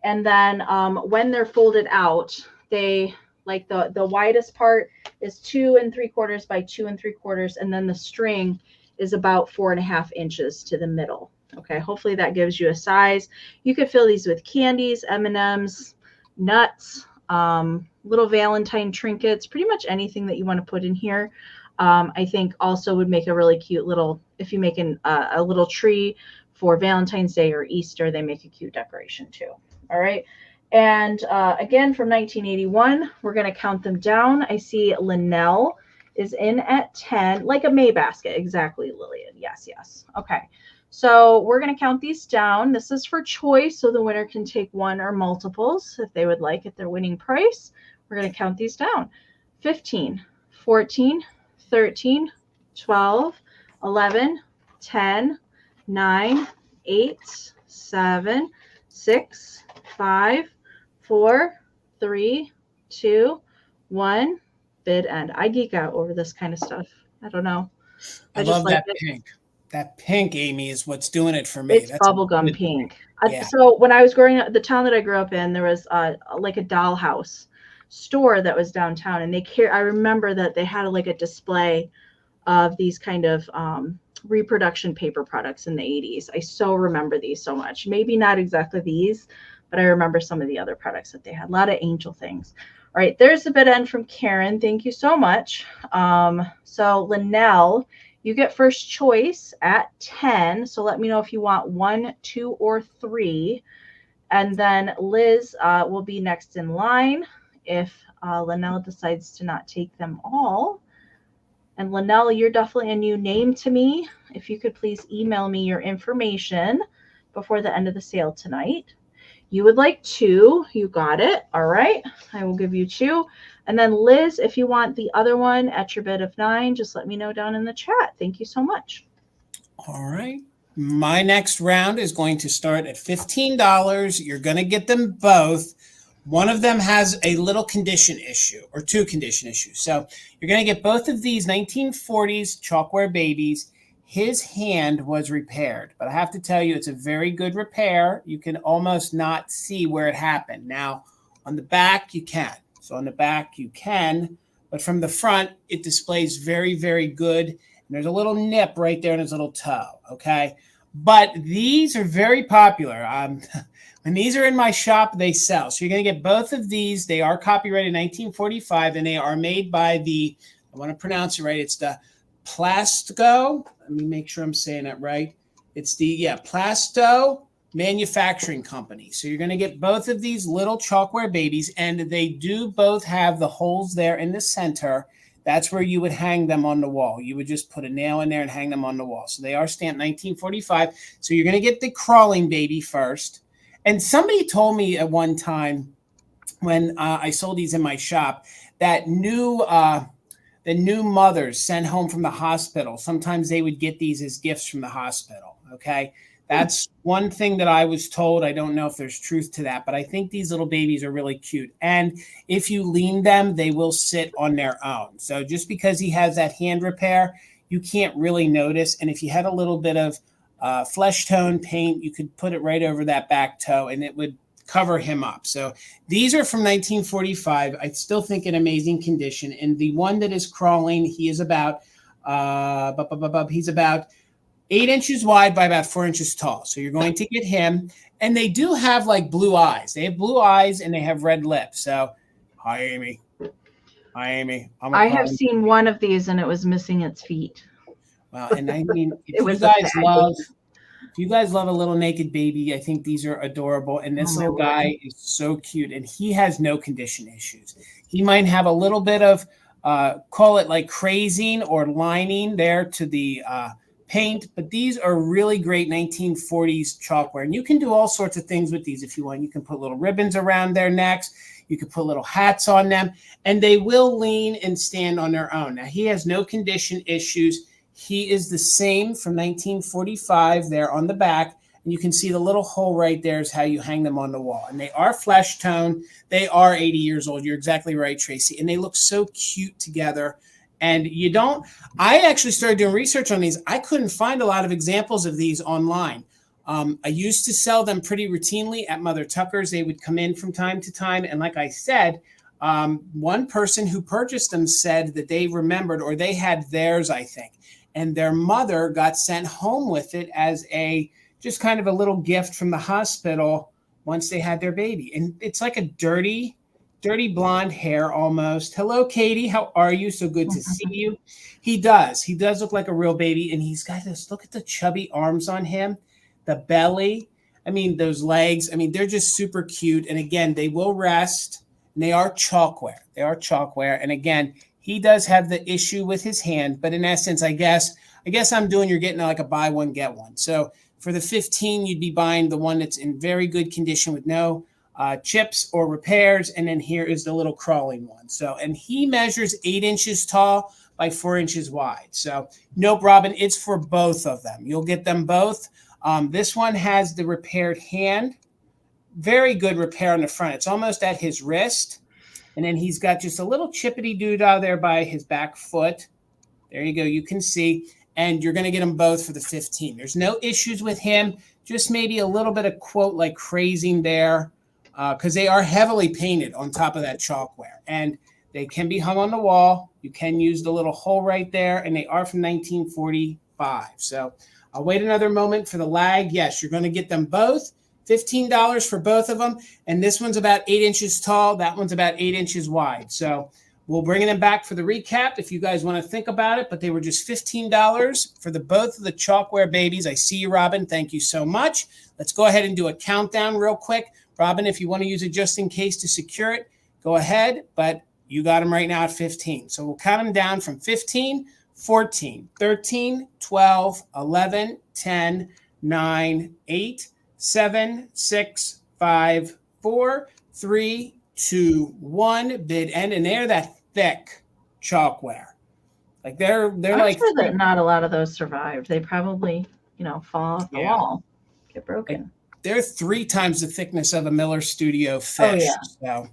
And then when they're folded out, they like the widest part is 2 3/4 by 2 3/4, and then the string is about 4.5 inches to the middle. Okay, hopefully that gives you a size. You could fill these with candies, M&Ms, nuts, little Valentine trinkets, pretty much anything that you want to put in here. I think also would make a really cute little, if you make a little tree for Valentine's Day or Easter, they make a cute decoration too. All right. And again, from 1981, we're going to count them down. I see Linnell is in at 10, like a May basket. Exactly, Lillian. Yes, yes. Okay. So we're going to count these down. This is for choice, so the winner can take one or multiples if they would like at their winning price. We're going to count these down. 15, 14, 13, 12, 11, 10, 9, 8, 7, 6, 5, 4, 3, 2, 1. Bid end. I geek out over this kind of stuff. I don't know. I love that pink. That pink, Amy, is what's doing it for me. It's bubblegum pink. Yeah. So when I was growing up, the town that I grew up in, there was like a dollhouse store that was downtown, and I remember that they had like a display of these kind of reproduction paper products in the 80s. I so remember these so much. Maybe not exactly these, but I remember some of the other products that they had. A lot of angel things. All right, there's a bid end from Karen. Thank you so much. So Linnell, you get first choice at 10. So let me know if you want 1, 2, or 3. And then Liz will be next in line if Linnell decides to not take them all. And Linnell, you're definitely a new name to me. If you could please email me your information before the end of the sale tonight. You would like 2. You got it. All right. I will give you 2. And then Liz, if you want the other one at your bid of 9, just let me know down in the chat. Thank you so much. All right. My next round is going to start at $15. You're going to get them both. One of them has a little condition issue or 2 condition issues. So you're going to get both of these 1940s chalkware babies. His hand was repaired, but I have to tell you, it's a very good repair. You can almost not see where it happened. Now, on the back, you can. So on the back, you can, but from the front, it displays very, very good. And there's a little nip right there in his little toe, okay? But these are very popular. When these are in my shop, they sell. So you're going to get both of these. They are copyrighted 1945, and they are made by I want to pronounce it right, it's the Plasto. Let me make sure I'm saying that right. It's the Plasto Manufacturing Company. So you're going to get both of these little chalkware babies, and they do both have the holes there in the center. That's where you would hang them on the wall. You would just put a nail in there and hang them on the wall. So they are stamped 1945. So you're going to get the crawling baby first. And somebody told me at one time when I sold these in my shop that the new mothers sent home from the hospital, sometimes they would get these as gifts from the hospital, okay? That's one thing that I was told. I don't know if there's truth to that, but I think these little babies are really cute. And if you lean them, they will sit on their own. So just because he has that hand repair, you can't really notice. And if you had a little bit of flesh tone paint, you could put it right over that back toe and it would cover him up. So these are from 1945. I still think in amazing condition. And the one that is crawling, he is about, he's about 8 inches wide by about 4 inches tall. So you're going to get him. And they do have like blue eyes. They have blue eyes and they have red lips. So, hi, Amy. Hi, Amy. I have seen one of these and it was missing its feet. Wow. And I mean, if you guys love a little naked baby, I think these are adorable. And this little guy is so cute. And he has no condition issues. He might have a little bit of, call it like crazing or lining there to the paint, but these are really great 1940s chalkware. And you can do all sorts of things with these if you want. You can put little ribbons around their necks. You can put little hats on them, and they will lean and stand on their own. Now, he has no condition issues. He is the same from 1945 there on the back. And you can see the little hole right there is how you hang them on the wall. And they are flesh tone. They are 80 years old. You're exactly right, Tracy. And they look so cute together. And I actually started doing research on these. I couldn't find a lot of examples of these online. I used to sell them pretty routinely at Mother Tucker's. They would come in from time to time. And like I said, one person who purchased them said that they remembered, or they had theirs, I think. And their mother got sent home with it as just kind of a little gift from the hospital once they had their baby. And it's like a dirty blonde hair almost. Hello, Katie. How are you? So good to see you. He does look like a real baby. And he's got this, look at the chubby arms on him, the belly. I mean, those legs. I mean, they're just super cute. And again, they will rest. And they are chalkware. And again, he does have the issue with his hand. But in essence, I guess you're getting like a buy one, get one. So for the 15, you'd be buying the one that's in very good condition with no chips or repairs. And then here is the little crawling one. So, and he measures 8 inches tall by 4 inches wide. So nope, Robin, it's for both of them. You'll get them both. This one has the repaired hand, very good repair on the front. It's almost at his wrist. And then he's got just a little chippity doodah there by his back foot. There you go. You can see, and you're going to get them both for the 15. There's no issues with him. Just maybe a little bit of quote like crazing there. Because they are heavily painted on top of that chalkware. And they can be hung on the wall. You can use the little hole right there. And they are from 1945. So I'll wait another moment for the lag. Yes, you're going to get them both. $15 for both of them. And this one's about 8 inches tall. That one's about 8 inches wide. So we'll bring them back for the recap if you guys want to think about it. But they were just $15 for both of the chalkware babies. I see you, Robin. Thank you so much. Let's go ahead and do a countdown real quick. Robin, if you want to use it just in case to secure it, go ahead. But you got them right now at 15. So we'll count them down from 15, 14, 13, 12, 11, 10, 9, 8, 7, 6, 5, 4, 3, 2, 1. Bid end. And they're that thick chalkware. Like they're like sure that not a lot of those survived. They probably, fall off the wall, get broken. They're 3 times the thickness of a Miller Studio fish. Oh, yeah. So,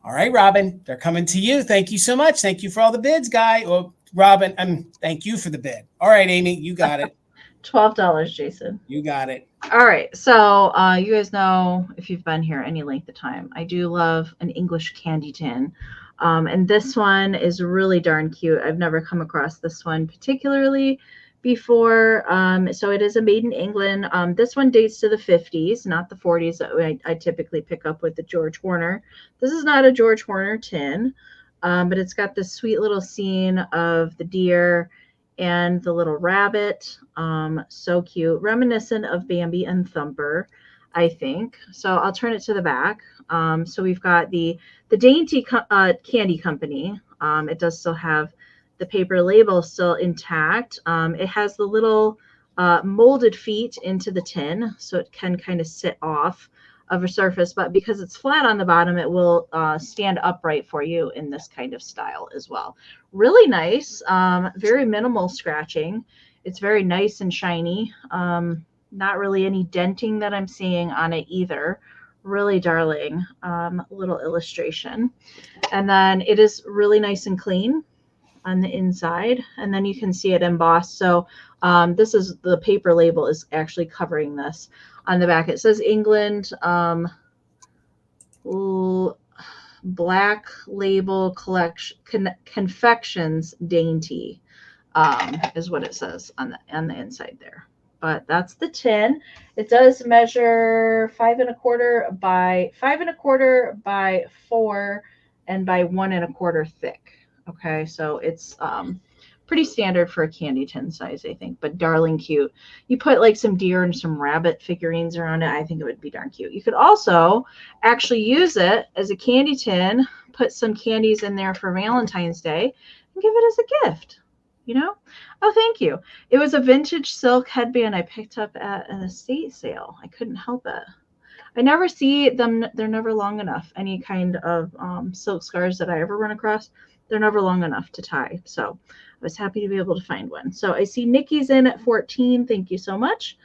all right, Robin, they're coming to you. Thank you so much. Thank you for all the bids, guy. Well, Robin, thank you for the bid. All right, Amy, you got it. $12, Jason. You got it. All right. So you guys know, if you've been here any length of time, I do love an English candy tin. And this one is really darn cute. I've never come across this one particularly before. So it is a made in England. This one dates to the 50s, not the 40s that I typically pick up with the George Horner. This is not a George Horner tin, but it's got this sweet little scene of the deer and the little rabbit. So cute, reminiscent of Bambi and Thumper, I think. So I'll turn it to the back. So we've got the Dainty Candy Company. It does still have the paper label still intact. It has the little molded feet into the tin, so it can kind of sit off of a surface, but because it's flat on the bottom, it will stand upright for you in this kind of style as well. Really nice, very minimal scratching. It's very nice and shiny. Not really any denting that I'm seeing on it either. Really darling little illustration. And then it is really nice and clean on the inside, and then you can see it embossed. So this is the paper label is actually covering this. On the back it says England, Black Label Collection Confections Dainty is what it says on the inside there. But that's the tin. It does measure 5 1/4 by 5 1/4 by 4 and by 1 1/4 thick. Okay, so it's pretty standard for a candy tin size, I think, but darling cute. You put like some deer and some rabbit figurines around it, I think it would be darn cute. You could also actually use it as a candy tin, put some candies in there for Valentine's Day, and give it as a gift, you know? Oh, thank you. It was a vintage silk headband I picked up at an estate sale. I couldn't help it. I never see them. They're never long enough. Any kind of silk scarves that I ever run across, they're never long enough to tie. So I was happy to be able to find one. So I see Nikki's in at 14. Thank you so much.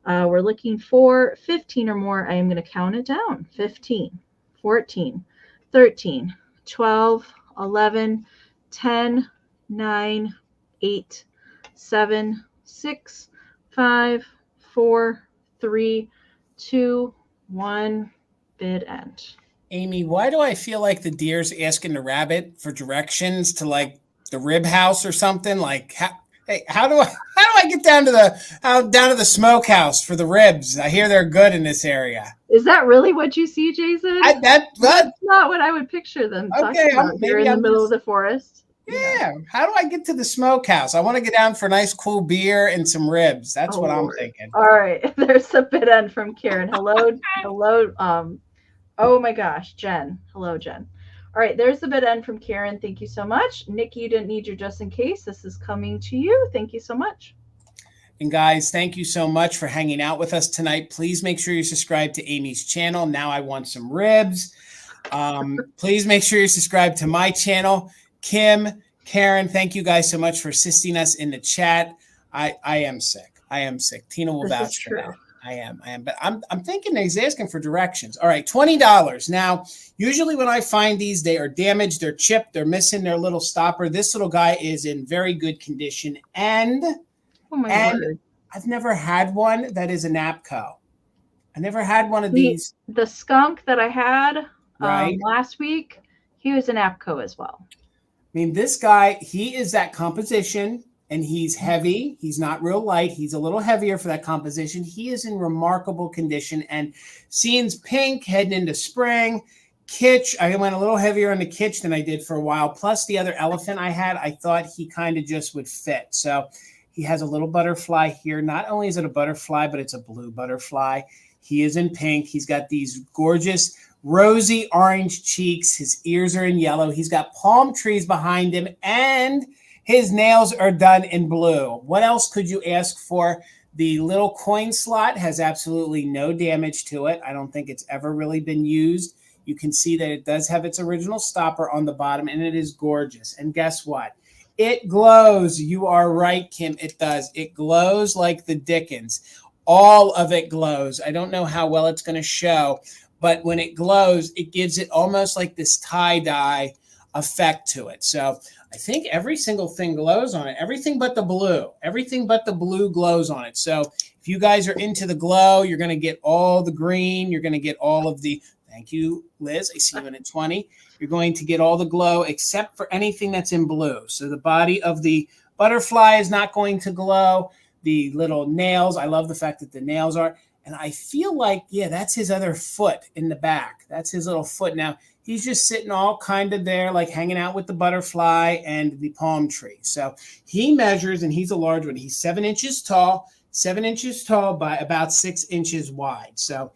We're looking for 15 or more. I am going to count it down. 15, 14, 13, 12, 11, 10, 9, 8, 7, 6, 5, 4, 3, 2, 1. Bid end. Amie, why do I feel like the deer's asking the rabbit for directions to like the rib house or something? Like, how do I get down to the smokehouse for the ribs? I hear they're good in this area. Is that really what you see, Jason? That's not what I would picture them talking about here in the middle of the forest. Yeah. How do I get to the smokehouse? I want to get down for a nice cool beer and some ribs. That's what I'm thinking. All right. There's a bid end from Karen. Hello. Oh my gosh, Jen. Hello, Jen. All right, there's the bid end from Karen. Thank you so much. Nikki, you didn't need your just in case. This is coming to you. Thank you so much. And guys, thank you so much for hanging out with us tonight. Please make sure you subscribe to Amy's channel. Now I want some ribs. Please make sure you subscribe to my channel. Kim, Karen, thank you guys so much for assisting us in the chat. I am sick. Tina will vouch for that. I am. But I'm thinking he's asking for directions. All right, $20. Now, usually when I find these, they are damaged, they're chipped, they're missing their little stopper. This little guy is in very good condition. And word. I've never had one that is a NAPCO. I never had one of these. The skunk that I had last week, he was an APCO as well. I mean, this guy, he is that composition. And he's heavy. He's not real light. He's a little heavier for that composition. He is in remarkable condition. And scene's pink, heading into spring. Kitch, I went a little heavier on the kitch than I did for a while. Plus the other elephant I had, I thought he kind of just would fit. So he has a little butterfly here. Not only is it a butterfly, but it's a blue butterfly. He is in pink. He's got these gorgeous rosy orange cheeks. His ears are in yellow. He's got palm trees behind him. And his nails are done in blue. What else could you ask for? The little coin slot has absolutely no damage to it. I don't think it's ever really been used. You can see that it does have its original stopper on the bottom, and it is gorgeous. And guess what? It glows. You are right, Kim. It does. It glows like the dickens. All of it glows. I don't know how well it's going to show, but when it glows, it gives it almost like this tie-dye effect to it. So I think every single thing glows on it. Everything but the blue. Everything but the blue glows on it. So if you guys are into the glow, you're going to get all the green. You're going to get all of the, thank you, Liz. I see you in at 20. You're going to get all the glow except for anything that's in blue. So the body of the butterfly is not going to glow. The little nails, I love the fact that the nails are. And I feel like, yeah, that's his other foot in the back. That's his little foot. Now, he's just sitting all kind of there, like hanging out with the butterfly and the palm tree. So he measures, and he's a large one. He's 7 inches tall by about 6 inches wide. So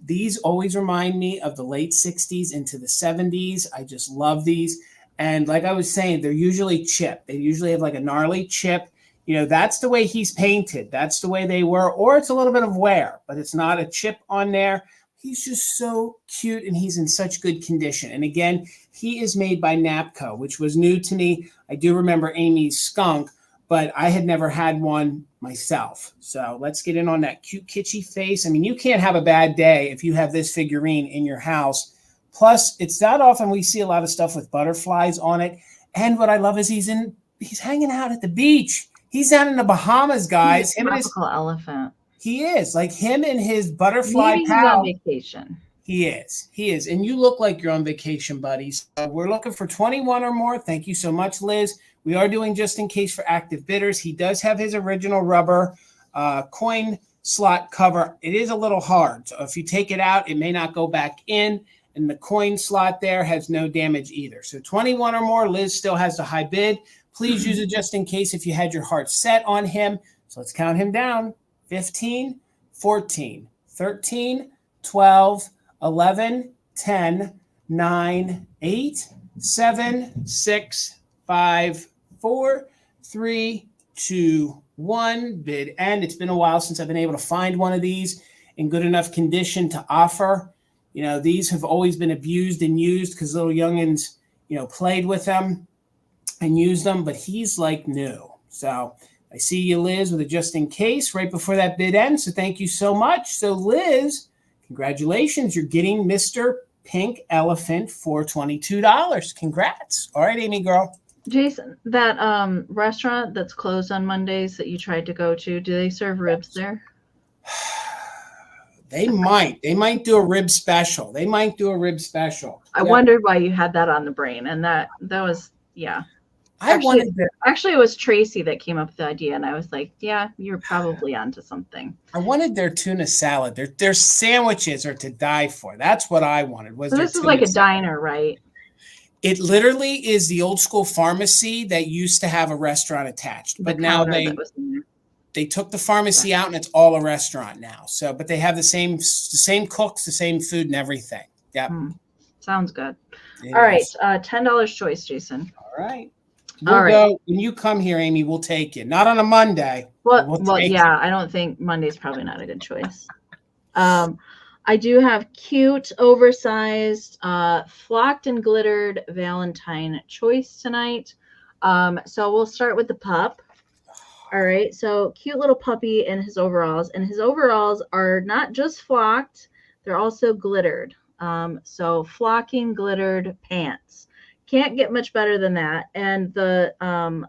these always remind me of the late 60s into the 70s. I just love these. And like I was saying, they're usually chipped. They usually have like a gnarly chip. You know, that's the way he's painted. That's the way they were. Or it's a little bit of wear, but it's not a chip on there. He's just so cute, and he's in such good condition. And again, he is made by NAPCO, which was new to me. I do remember Amy's skunk, but I had never had one myself. So let's get in on that cute kitschy face. I mean, you can't have a bad day if you have this figurine in your house. Plus, it's not often we see a lot of stuff with butterflies on it. And what I love is he's hanging out at the beach. He's down in the Bahamas, guys. He's a tropical elephant. He is. Like him and his butterfly Maybe he's pal. on vacation. He is. He is. And you look like you're on vacation, buddies. So we're looking for 21 or more. Thank you so much, Liz. We are doing just in case for active bidders. He does have his original rubber coin slot cover. It is a little hard. So if you take it out, it may not go back in. And the coin slot there has no damage either. So 21 or more, Liz still has the high bid. Please use it just in case if you had your heart set on him. So let's count him down. 15, 14, 13, 12, 11, 10, 9, 8, 7, 6, 5, 4, 3, 2, 1. Bid end. It's been a while since I've been able to find one of these in good enough condition to offer. You know, these have always been abused and used because little youngins, you know, played with them and used them, but he's like new. So I see you, Liz, with a just in case right before that bid ends. So thank you so much. So Liz, congratulations. You're getting Mr. Pink Elephant for $22. Congrats. All right, Amy girl. Jason, that restaurant that's closed on Mondays that you tried to go to, do they serve ribs there? They might do a rib special. I wondered why you had that on the brain. And that was, yeah. Actually, it was Tracy that came up with the idea. And I was like, yeah, you're probably onto something. I wanted their tuna salad. Their sandwiches are to die for. That's what I wanted. So this is like a diner, right? It literally is the old school pharmacy that used to have a restaurant attached. But now they took the pharmacy out and it's all a restaurant now. So, but they have the same cooks, the same food and everything. Yeah. Sounds good. All right. $10 choice, Jason. All right. We'll go. When you come here, Amy, we'll take you. Not on a Monday. Well, yeah, I don't think Monday's probably not a good choice. I do have cute, oversized, flocked and glittered Valentine choice tonight. So we'll start with the pup. All right, so cute little puppy in his overalls. And his overalls are not just flocked, they're also glittered. So flocking glittered pants. Can't get much better than that. And the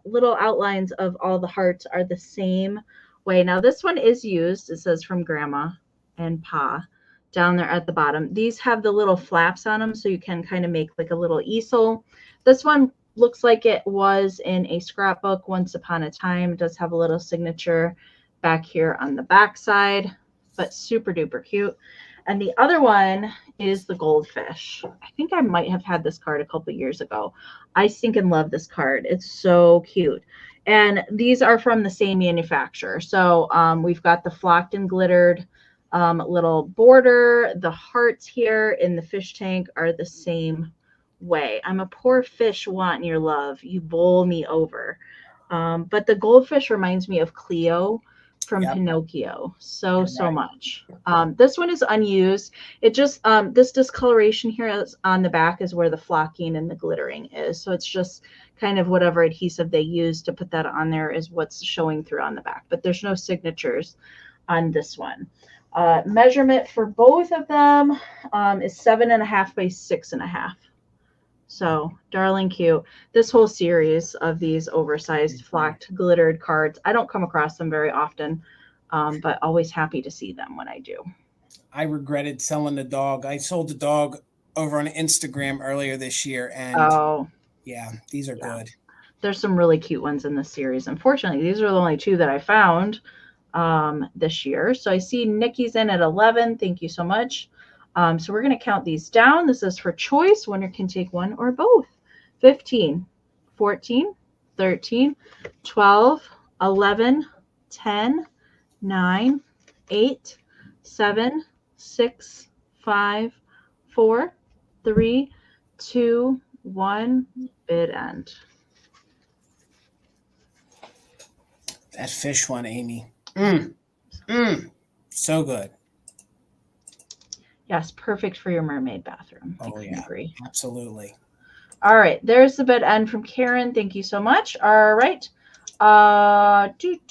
little outlines of all the hearts are the same way. Now this one is used, it says from Grandma and Pa down there at the bottom. These have the little flaps on them, so you can kind of make like a little easel. This one looks like it was in a scrapbook once upon a time. It does have a little signature back here on the back side, but super duper cute. And the other one is the goldfish. I think I might have had this card a couple of years ago. I stinking love this card. It's so cute. And these are from the same manufacturer. So we've got the flocked and glittered little border. The hearts here in the fish tank are the same way. I'm a poor fish wanting your love. You bowl me over. But the goldfish reminds me of Cleo from Pinocchio so much. This one is unused. It just this discoloration here is on the back is where the flocking and the glittering is. So it's just kind of whatever adhesive they use to put that on there is what's showing through on the back. But there's no signatures on this one. Measurement for both of them is 7.5 by 6.5. So darling cute. This whole series of these oversized flocked glittered cards, I don't come across them very often, but always happy to see them when I do. I regretted selling the dog. I sold the dog over on Instagram earlier this year. And yeah, these are good. There's some really cute ones in this series. Unfortunately, these are the only two that I found this year. So I see Nikki's in at 11. Thank you so much. So we're going to count these down. This is for choice. Winner can take one or both. 15, 14, 13, 12, 11, 10, 9, 8, 7, 6, 5, 4, 3, 2, 1. Bid end. That fish one, Amy. So good. Yes, perfect for your mermaid bathroom. Oh, yeah, agree. Absolutely. All right, there's the bid end from Karen. Thank you so much. All right, Nikki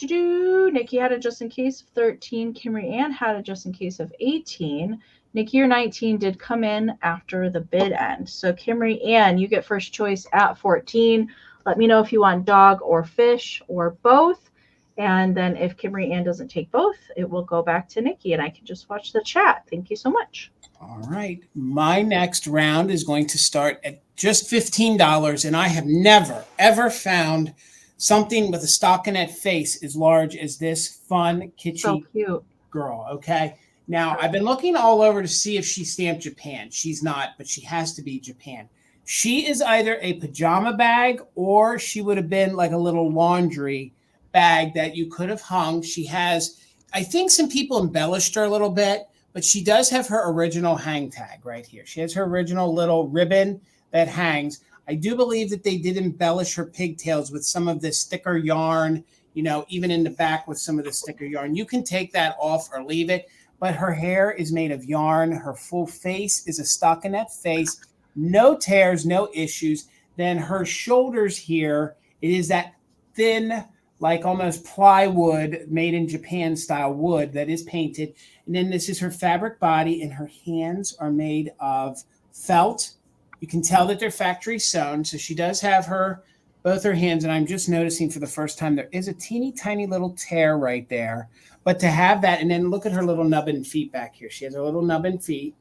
had a just in case of 13. Kimberly Ann had a just in case of 18. Nikki, your 19 did come in after the bid end. So Kimberly Ann, you get first choice at 14. Let me know if you want dog or fish or both. And then if Kimberly Ann doesn't take both, it will go back to Nikki and I can just watch the chat. Thank you so much. All right. My next round is going to start at just $15. And I have never, ever found something with a stockinette face as large as this fun, kitschy So cute girl. Okay. Now, I've been looking all over to see if she's stamped Japan. She's not, but she has to be Japan. She is either a pajama bag or she would have been like a little laundry bag that you could have hung. She has, I think some people embellished her a little bit, but she does have her original hang tag right here. She has her original little ribbon that hangs. I do believe that they did embellish her pigtails with some of this thicker yarn, you know, even in the back with some of the thicker yarn. You can take that off or leave it, but her hair is made of yarn. Her full face is a stockinette face, no tears, no issues. Then her shoulders here, it is that thin, like almost plywood, made in Japan style wood that is painted. And then this is her fabric body, and her hands are made of felt. You can tell that they're factory sewn. So she does have both her hands. And I'm just noticing for the first time, there is a teeny tiny little tear right there. But to have that, and then look at her little nubbin feet back here. She has her little nubbin feet.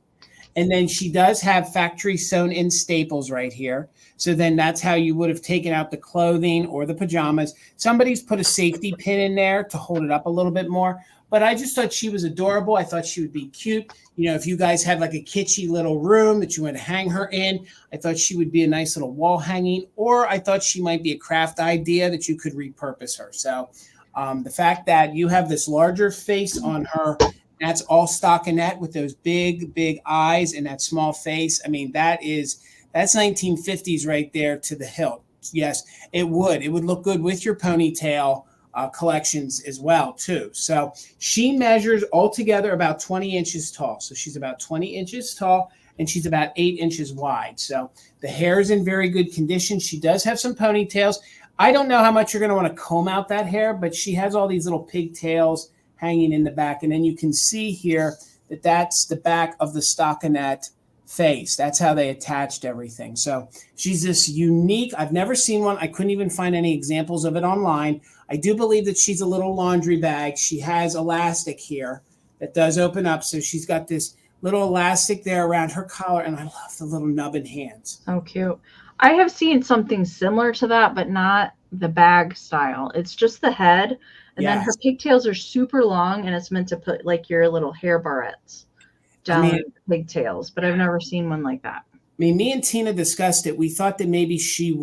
And then she does have factory sewn in staples right here. So then that's how you would have taken out the clothing or the pajamas. Somebody's put a safety pin in there to hold it up a little bit more. But I just thought she was adorable. I thought she would be cute. You know, if you guys had like a kitschy little room that you want to hang her in, I thought she would be a nice little wall hanging. Or I thought she might be a craft idea that you could repurpose her. So the fact that you have this larger face on her, that's all stockinette with those big, big eyes and that small face. I mean, that's 1950s right there to the hilt. Yes, it would. It would look good with your ponytail collections as well, too. So she measures altogether about 20 inches tall. So she's about 20 inches tall and she's about 8 inches wide. So the hair is in very good condition. She does have some ponytails. I don't know how much you're going to want to comb out that hair, but she has all these little pigtails hanging in the back. And then you can see here that that's the back of the stockinette face. That's how they attached everything. So she's this unique, I've never seen one. I couldn't even find any examples of it online. I do believe that she's a little laundry bag. She has elastic here that does open up. So she's got this little elastic there around her collar. And I love the little nubbin hands. Oh, cute. I have seen something similar to that, but not the bag style. It's just the head. And then her pigtails are super long, and it's meant to put like your little hair barrettes down the pigtails. But I've never seen one like that. I mean, me and Tina discussed it. We thought that maybe she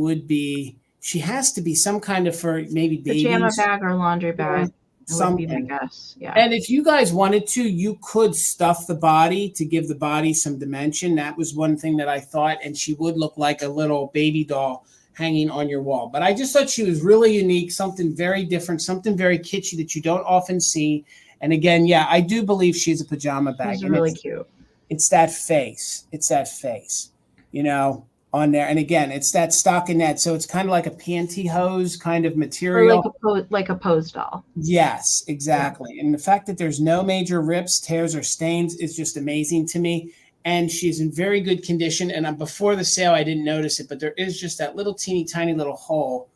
has to be some kind of for maybe babies. Pajama bag or laundry bag. Something. Would be my guess. Yeah. And if you guys wanted to, you could stuff the body to give the body some dimension. That was one thing that I thought. And she would look like a little baby doll hanging on your wall. But I just thought she was really unique, something very different, something very kitschy that you don't often see. And again, yeah, I do believe she's a pajama bag. She's really cute. It's that face. It's that face, you know, on there. And again, it's that stockinette. So it's kind of like a pantyhose kind of material. Or like a pose doll. Yes, exactly. Yeah. And the fact that there's no major rips, tears, or stains is just amazing to me. And she's in very good condition. And before the sale, I didn't notice it, but there is just that little teeny tiny little hole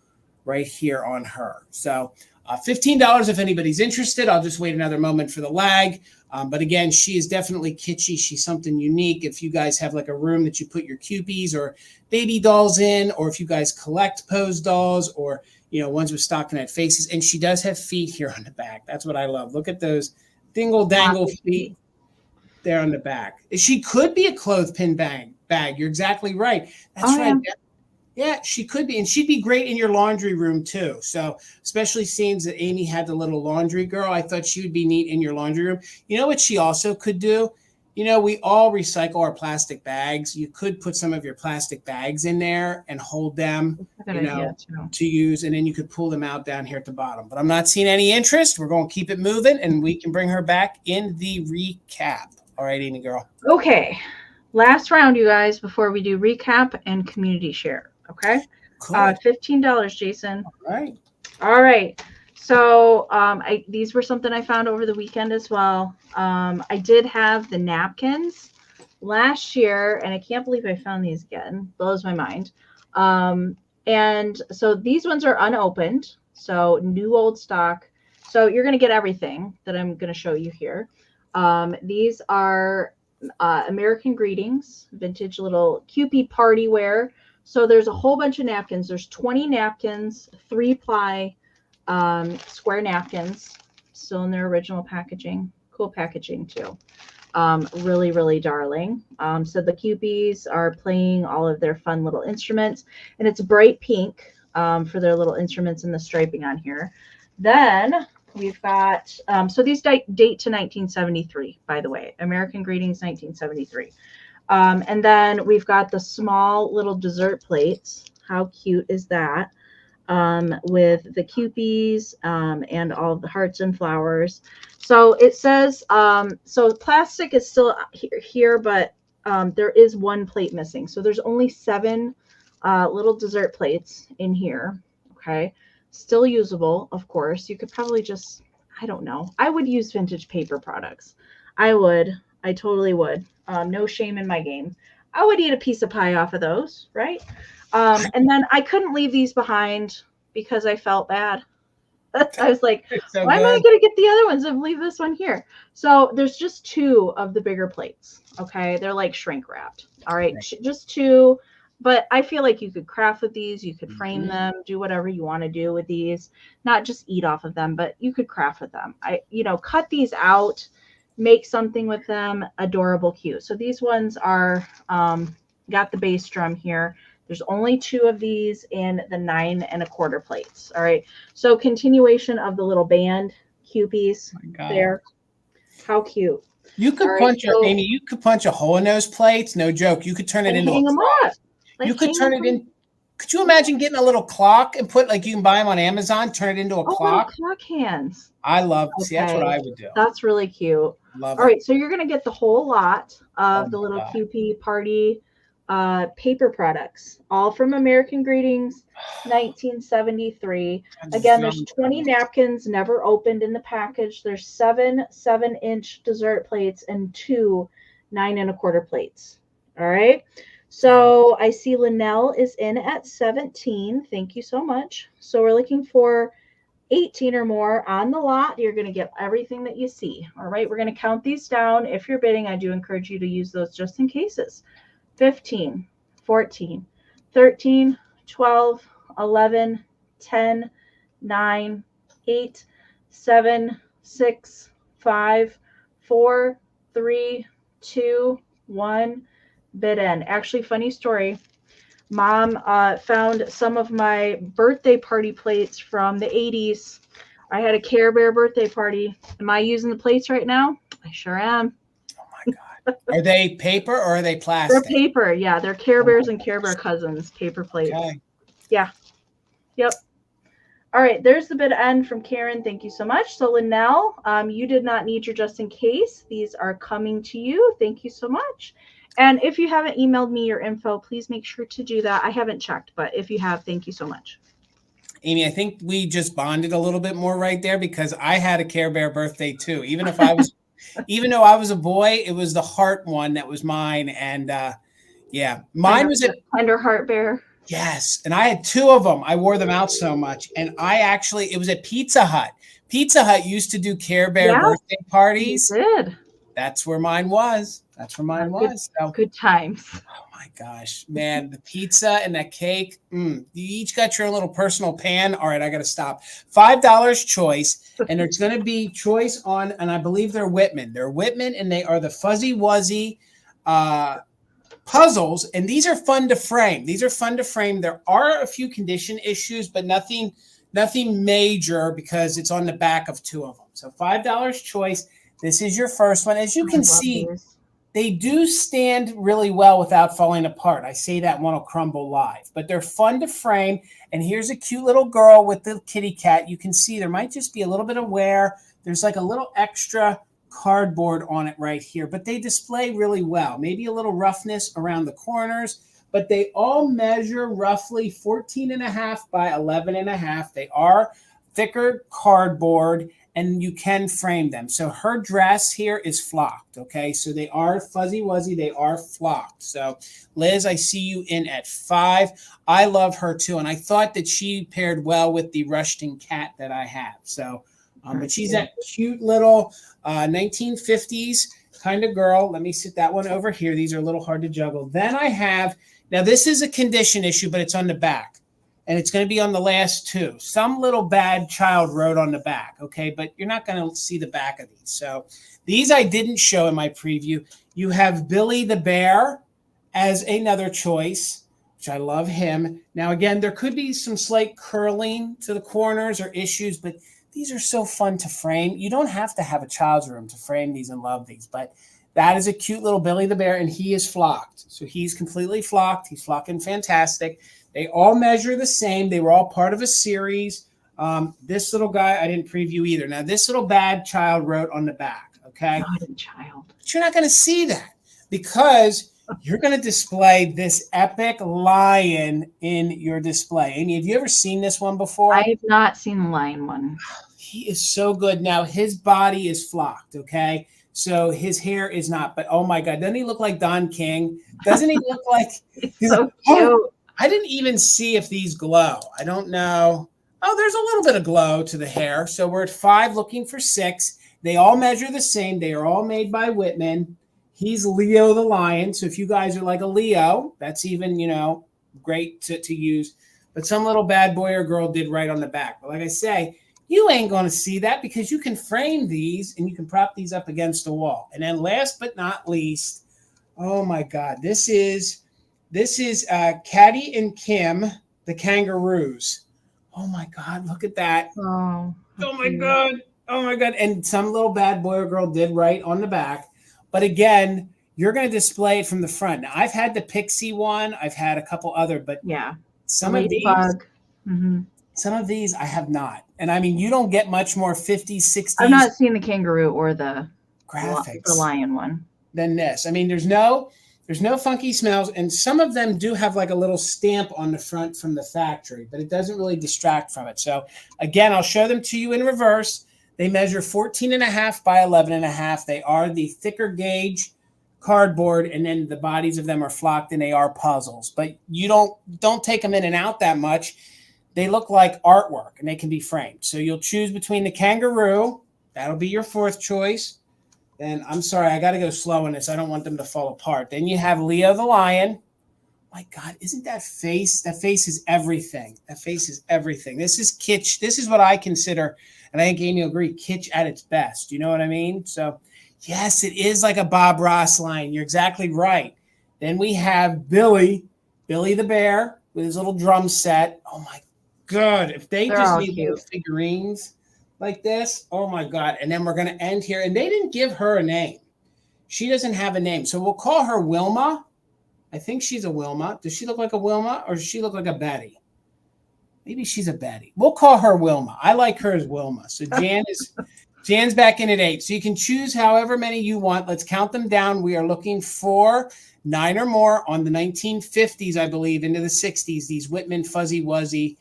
right here on her. So $15 if anybody's interested. I'll just wait another moment for the lag. But again, she is definitely kitschy. She's something unique. If you guys have like a room that you put your Cupies or baby dolls in, or if you guys collect pose dolls or, you know, ones with stockinette faces. And she does have feet here on the back. That's what I love. Look at those dingle dangle feet there on the back. She could be a clothespin bag. You're exactly right. That's right. Yeah, she could be. And she'd be great in your laundry room too. So especially seeing that Amie had the little laundry girl, I thought she would be neat in your laundry room. You know what she also could do? You know, we all recycle our plastic bags. You could put some of your plastic bags in there and hold them, you know, to use. And then you could pull them out down here at the bottom. But I'm not seeing any interest. We're going to keep it moving and we can bring her back in the recap. All right, Amie girl. Okay. Last round, you guys, before we do recap and community share. Okay. Cool. $15, Jason. All right. All right. So these were something I found over the weekend as well. I did have the napkins last year, and I can't believe I found these again. Blows my mind. And so these ones are unopened. So new old stock. So you're going to get everything that I'm going to show you here. These are American Greetings, vintage little Kewpie party wear. So there's a whole bunch of napkins. There's 20 napkins, 3-ply square napkins, still in their original packaging. Cool packaging too. Really, really darling. So the Kewpies are playing all of their fun little instruments, and it's bright pink for their little instruments and the striping on here. Then we've got, so these date to 1973, by the way. American Greetings, 1973. And then we've got the small little dessert plates. How cute is that? With the Kewpies and all of the hearts and flowers. So it says, so plastic is still here, but there is one plate missing. So there's only 7 little dessert plates in here. Okay. Still usable, of course. You could probably just, I don't know. I would use vintage paper products. I would. I totally would. No shame in my game. I would eat a piece of pie off of those, right? And then I couldn't leave these behind because I felt bad. I was like, So why am I good. going to get the other ones and leave this one here? So there's just 2 of the bigger plates. Okay. They're like shrink wrapped. All right. Just 2. But I feel like you could craft with these. You could frame them, do whatever you want to do with these, not just eat off of them, but you could craft with them. Cut these out, make something with them. Adorable, cute. So these ones are, got the bass drum here. There's only 2 of these in the 9 1/4 plates. All right. So continuation of the little band Kewpies there. How cute. You could Amy, you could punch a hole in those plates. No joke. You could turn it into hang a them clock. up. Like You could turn it in. Could you imagine getting a little clock and put, like, you can buy them on Amazon, turn it into a clock? Clock hands. I love. Okay. See, that's what I would do. That's really cute. Love All right. So you're going to get the whole lot of the little Kewpie party paper products, all from American Greetings, 1973. Again, there's 20 napkins never opened in the package. There's 7 7-inch dessert plates and 2 9 1/4 plates. All right. So I see Linnell is in at 17. Thank you so much. So we're looking for 18 or more on the lot. You're going to get everything that you see. All right. We're going to count these down. If you're bidding, I do encourage you to use those just in cases. 15, 14, 13, 12, 11, 10, 9, 8, 7, 6, 5, 4, 3, 2, 1. Bid in. Actually, funny story. Mom found some of my birthday party plates from the 80s. I had a Care Bear birthday party. Am I using the plates right now? I sure am. Oh my God. Are they paper or are they plastic? They're paper. Yeah, they're Care Bears and Care Bear cousins. Paper plates. Okay. Yeah. Yep. All right. There's the bid end from Karen. Thank you so much. So Linnell, you did not need your just in case. These are coming to you. Thank you so much. And if you haven't emailed me your info, please make sure to do that. I haven't checked, but if you have, thank you so much. Amy, I think we just bonded a little bit more right there because I had a Care Bear birthday too. Even though I was a boy, it was the heart one that was mine. And mine was a tender heart bear. Yes. And I had 2 of them. I wore them out so much. And it was at Pizza Hut. Pizza Hut used to do Care Bear birthday parties. It did. That's where mine was. So, good times. Oh my gosh, man. The pizza and that cake. You each got your little personal pan. All right, I got to stop. $5 choice. And there's going to be choice on, and I believe they're Whitman. They're Whitman, and they are the Fuzzy Wuzzy puzzles. And these are fun to frame. There are a few condition issues, but nothing major because it's on the back of 2 of them. So $5 choice. This is your first one. As you can see, they do stand really well without falling apart. I say that one will crumble live, but they're fun to frame. And here's a cute little girl with the kitty cat. You can see there might just be a little bit of wear. There's like a little extra cardboard on it right here, but they display really well. Maybe a little roughness around the corners, but they all measure roughly 14.5 by 11.5. They are thicker cardboard, and you can frame them. So her dress here is flocked, okay? So they are fuzzy wuzzy, they are flocked. So Liz, I see you in at 5. I love her too, and I thought that she paired well with the Rushton cat that I have. So, but she's that cute little 1950s kind of girl. Let me sit that one over here. These are a little hard to juggle. Then I have, now this is a condition issue, but it's on the back. And it's going to be on the last 2. Some little bad child wrote on the back, okay? But you're not going to see the back of these. So these I didn't show in my preview. You have Billy the Bear as another choice, which I love him. Now, again, there could be some slight curling to the corners or issues, but these are so fun to frame. You don't have to have a child's room to frame these and love these, but that is a cute little Billy the Bear, and he is flocked. So he's completely flocked. He's flocking fantastic. They all measure the same. They were all part of a series. This little guy, I didn't preview either. Now, this little bad child wrote on the back, okay? Not a child. But you're not going to see that because you're going to display this epic lion in your display. Amy, have you ever seen this one before? I have not seen the lion one. He is so good. Now, his body is flocked, okay? So his hair is not. But, oh, my God, doesn't he look like Don King? Doesn't he look like – He's so cute. I didn't even see if these glow. I don't know. Oh, there's a little bit of glow to the hair. So we're at 5 looking for 6. They all measure the same. They are all made by Whitman. He's Leo the lion. So if you guys are like a Leo, that's even, great to use. But some little bad boy or girl did right on the back. But like I say, you ain't going to see that because you can frame these and you can prop these up against the wall. And then last but not least, oh my God, this is Caddy and Kim, the kangaroos. Oh my God, look at that. Oh my God. Oh my God. And some little bad boy or girl did right on the back. But again, you're going to display it from the front. Now, I've had the Pixie one. I've had a couple other, but yeah, some of these, some of these I have not. And I mean, you don't get much more 50s, 60s. I've not seen the kangaroo or the graphics, the lion one than this. I mean, there's no funky smells, and some of them do have like a little stamp on the front from the factory, but it doesn't really distract from it. So again, I'll show them to you in reverse. They measure 14.5 by 11.5. They are the thicker gauge cardboard, and then the bodies of them are flocked, and they are puzzles. But you don't take them in and out that much. They look like artwork, and they can be framed. So you'll choose between the kangaroo. That'll be your 4th choice. And I'm sorry, I got to go slow on this. I don't want them to fall apart. Then you have Leo the lion. My God, isn't that face? That face is everything. That face is everything. This is kitsch. This is what I consider, and I think Amy will agree, kitsch at its best. You know what I mean? So, yes, it is like a Bob Ross line. You're exactly right. Then we have Billy the bear with his little drum set. Oh, my God. If they just made little figurines like this, oh my God. And then we're going to end here. And they didn't give her a name. She doesn't have a name. So we'll call her Wilma. I think she's a Wilma. Does she look like a Wilma or does she look like a Betty? Maybe she's a Betty. We'll call her Wilma. I like her as Wilma. So Jan's back in at 8. So you can choose however many you want. Let's count them down. We are looking for 9 or more on the 1950s, I believe, into the 60s, these Whitman Fuzzy Wuzzy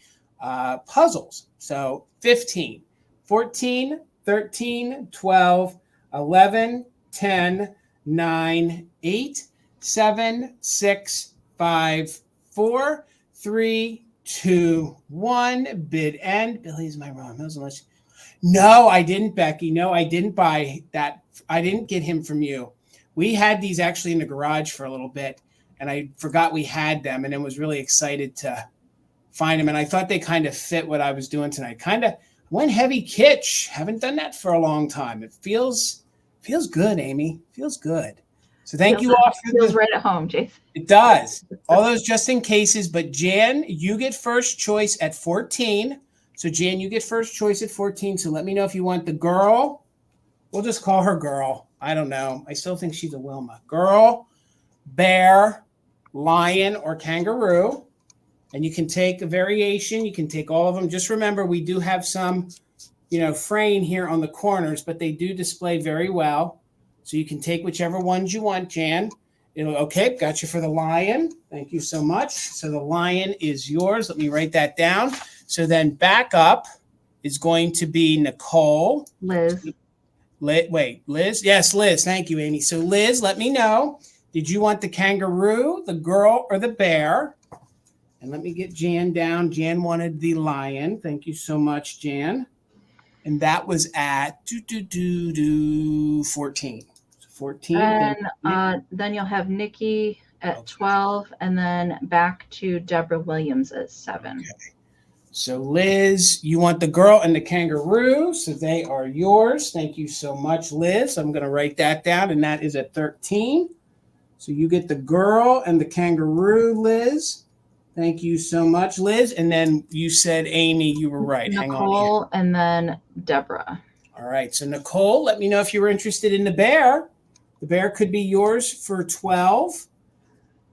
puzzles. So 15. 14, 13, 12, 11, 10, 9, 8, 7, 6, 5, 4, 3, 2, 1. Bid end. Billy's my wrong. No, I didn't, Becky. No, I didn't buy that. I didn't get him from you. We had these actually in the garage for a little bit, and I forgot we had them and then was really excited to find them. And I thought they kind of fit what I was doing tonight. Kind of went heavy kitsch. Haven't done that for a long time. It feels good, Amy. Feels good. So thank you all. Feels right at home, Jason. It does. All those just in cases. But Jan, you get first choice at 14. So Jan, you get first choice at 14. So let me know if you want the girl. We'll just call her girl. I don't know. I still think she's a Wilma. Girl, bear, lion, or kangaroo. And you can take a variation. You can take all of them. Just remember, we do have some, fraying here on the corners, but they do display very well. So you can take whichever ones you want, Jan. Okay, got you for the lion. Thank you so much. So the lion is yours. Let me write that down. So then back up is going to be Nicole. Liz. Wait, Liz? Yes, Liz. Thank you, Amy. So Liz, let me know. Did you want the kangaroo, the girl, or the bear? And let me get Jan down. Jan wanted the lion. Thank you so much, Jan. And that was at 14. So 14. And then you'll have Nikki at 12, and then back to Deborah Williams at 7. Okay. So Liz, you want the girl and the kangaroo. So they are yours. Thank you so much, Liz. I'm going to write that down, and that is at 13. So you get the girl and the kangaroo, Liz. Thank you so much, Liz. And then you said, Amy, you were right. Nicole, hang on here. And then Deborah. All right. So Nicole, let me know if you were interested in the bear. The bear could be yours for 12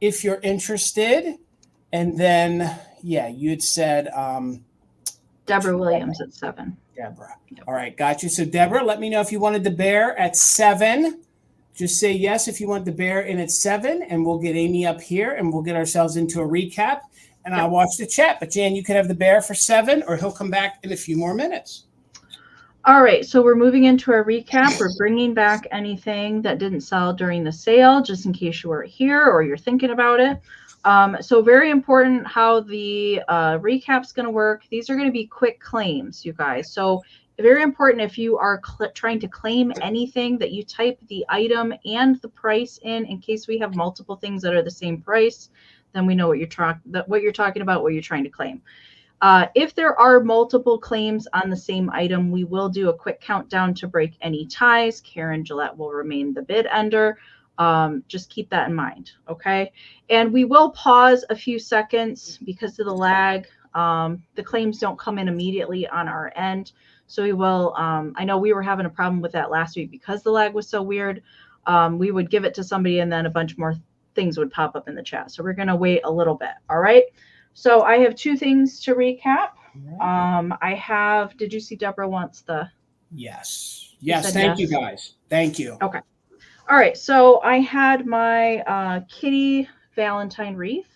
if you're interested. And then, yeah, you had said Deborah Williams at 7. Deborah. Yep. All right. Got you. So Deborah, let me know if you wanted the bear at 7. Just say yes if you want the bear in at 7, and we'll get Amy up here and we'll get ourselves into a recap, and I'll watch the chat. But Jan, you could have the bear for 7, or he'll come back in a few more minutes. All right, so we're moving into a recap. We're bringing back anything that didn't sell during the sale, just in case you weren't here or you're thinking about it. So very important how the recap's going to work. These are going to be quick claims, you guys. So very important, if you are trying to claim anything, that you type the item and the price in case we have multiple things that are the same price. Then we know what you're talking about, what you're trying to claim. If there are multiple claims on the same item, we will do a quick countdown to break any ties. Karen Gillette will remain the bid ender. Just keep that in mind, okay? And we will pause a few seconds because of the lag. The claims don't come in immediately on our end. So we will, I know we were having a problem with that last week because the lag was so weird. We would give it to somebody and then a bunch more things would pop up in the chat. So we're going to wait a little bit. All right. So I have 2 things to recap. Did you see Deborah wants the? Yes. Yes. Thank you guys. Thank you. Okay. All right. So I had my kitty Valentine wreath.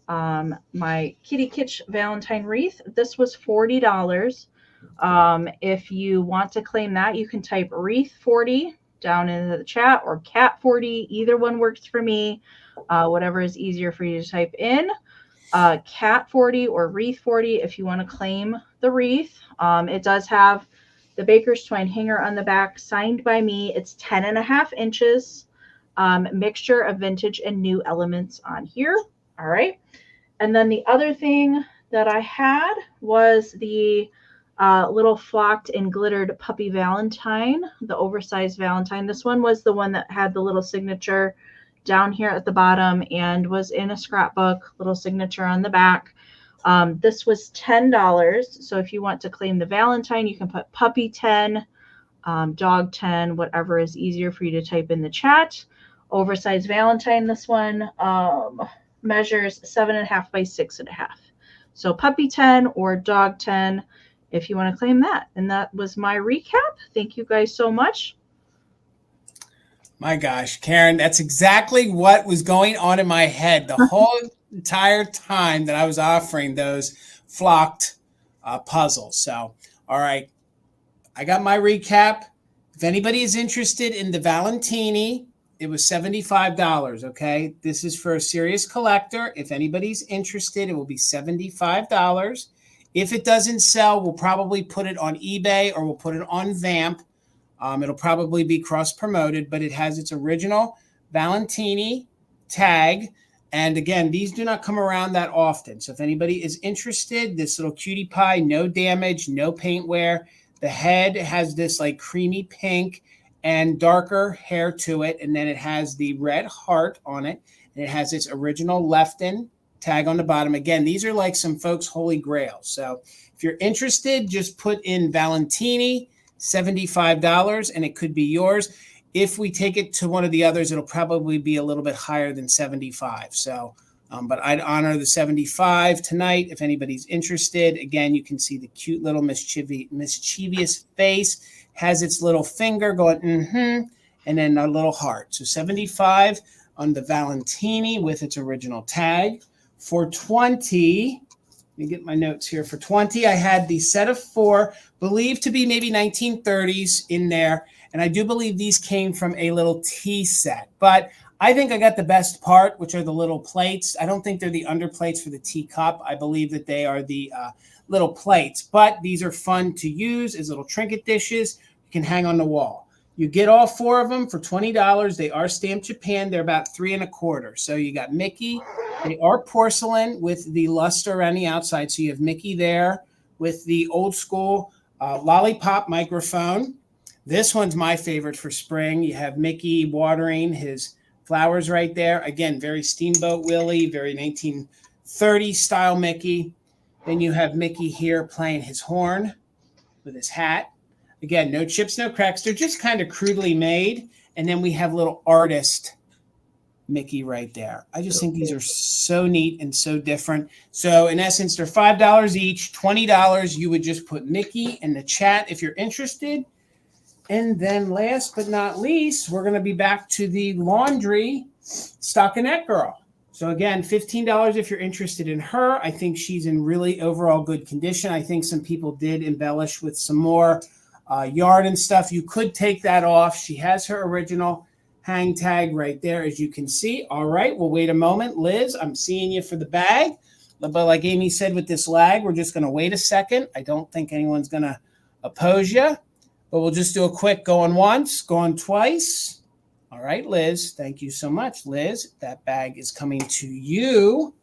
My kitty kitsch Valentine wreath. This was $40. If you want to claim that, you can type wreath 40 down into the chat, or cat 40. Either one works for me. Whatever is easier for you to type in. Cat 40 or wreath 40 if you want to claim the wreath. It does have the Baker's Twine hanger on the back, signed by me. It's 10.5 inches. Mixture of vintage and new elements on here. All right. And then the other thing that I had was the little flocked and glittered puppy Valentine, the oversized Valentine. This one was the one that had the little signature down here at the bottom and was in a scrapbook, little signature on the back. This was $10. So if you want to claim the Valentine, you can put puppy 10, dog 10, whatever is easier for you to type in the chat. Oversized Valentine, this one measures 7.5 by 6.5. So puppy 10 or dog 10 if you want to claim that. And that was my recap. Thank you guys so much. My gosh, Karen, that's exactly what was going on in my head the whole entire time that I was offering those flocked puzzles. So, all right, I got my recap. If anybody is interested in the Valentini, it was $75, okay? This is for a serious collector. If anybody's interested, it will be $75. If it doesn't sell, we'll probably put it on eBay or we'll put it on Vamp. It'll probably be cross-promoted, but it has its original Valentini tag. And again, these do not come around that often. So if anybody is interested, this little cutie pie, no damage, no paint wear. The head has this like creamy pink and darker hair to it. And then it has the red heart on it. And it has its original Lefton tag on the bottom. Again, these are like some folks' holy grails. So if you're interested, just put in Valentini, $75, and it could be yours. If we take it to one of the others, it'll probably be a little bit higher than 75. So, but I'd honor the 75 tonight. If anybody's interested, again, you can see the cute little mischievous face, has its little finger going, and then a little heart. So 75 on the Valentini with its original tag. For 20, Let me get my notes here. For 20, I had the set of 4, believed to be maybe 1930s in there. And I do believe these came from a little tea set. But I think I got the best part, which are the little plates. I don't think they're the underplates for the teacup. I believe that they are the little plates. But these are fun to use as little trinket dishes. You can hang on the wall. You get all 4 of them for $20. They are stamped Japan. They're about 3 1/4. So you got Mickey. They are porcelain with the luster around the outside. So you have Mickey there with the old school lollipop microphone. This one's my favorite for spring. You have Mickey watering his flowers right there. Again, very Steamboat Willie, very 1930s style Mickey. Then you have Mickey here playing his horn with his hat. Again, no chips, no cracks. They're just kind of crudely made. And then we have little artist Mickey right there. I just think these are so neat and so different. So in essence, they're $5 each, $20. You would just put Mickey in the chat if you're interested. And then last but not least, we're going to be back to the laundry stockinette girl. So again, $15 if you're interested in her. I think she's in really overall good condition. I think some people did embellish with some more yarn and stuff. You could take that off. She has her original hang tag right there, as you can see. All right, well, wait a moment. Liz, I'm seeing you for the bag. But like Amie said, with this lag, we're just going to wait a second. I don't think anyone's going to oppose you. But we'll just do a quick going once, going twice. All right, Liz, thank you so much. Liz, that bag is coming to you.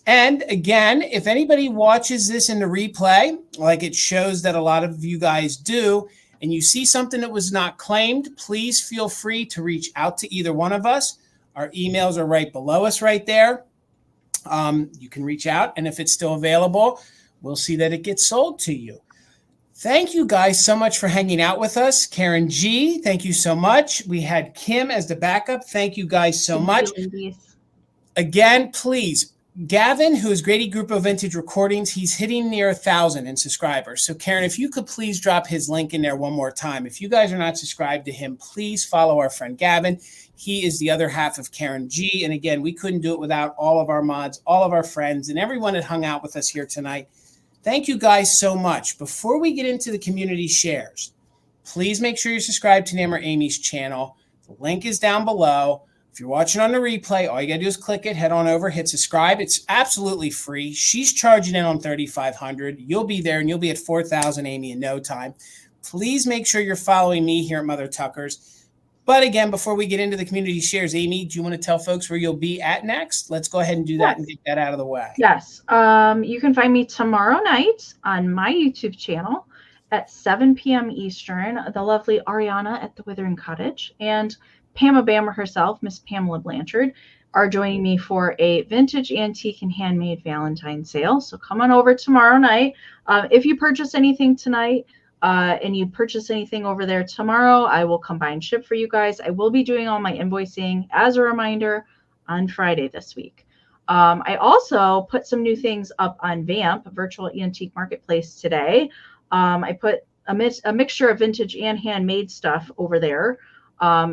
And again, if anybody watches this in the replay, like it shows that a lot of you guys do, and you see something that was not claimed, please feel free to reach out to either one of us. Our emails are right below us right there. You can reach out, and if it's still available, we'll see that it gets sold to you. Thank you guys so much for hanging out with us. Karen G, thank you so much. We had Kim as the backup. Thank you guys so much. Again, please, Gavin, who is Grady Group of Vintage Recordings, he's hitting near 1,000 in subscribers. So Karen, if you could please drop his link in there one more time. If you guys are not subscribed to him, please follow our friend Gavin. He is the other half of Karen G. And again, we couldn't do it without all of our mods, all of our friends, and everyone that hung out with us here tonight. Thank you guys so much. Before we get into the community shares, please make sure you're subscribed to Enamor Amie's channel. The link is down below. If you're watching on the replay, all you got to do is click it, head on over, hit subscribe. It's absolutely free. She's charging in on $3,500. You'll be there, and you'll be at 4,000, Amie, in no time. Please make sure you're following me here at Mother Tucker's. But again, before we get into the community shares, Amie, do you want to tell folks where you'll be at next? Let's go ahead and do that and get that out of the way. Yes. You can find me tomorrow night on my YouTube channel at 7 p.m. Eastern. The lovely Ariana at the Withering Cottage and Pamela Bammer herself, Miss Pamela Blanchard, are joining me for a vintage, antique, and handmade Valentine sale. So come on over tomorrow night. If you purchase anything tonight and you purchase anything over there tomorrow, I will combine ship for you guys. I will be doing all my invoicing, as a reminder, on Friday this week. I also put some new things up on Vamp, Virtual Antique Marketplace, today. I put a mixture of vintage and handmade stuff over there.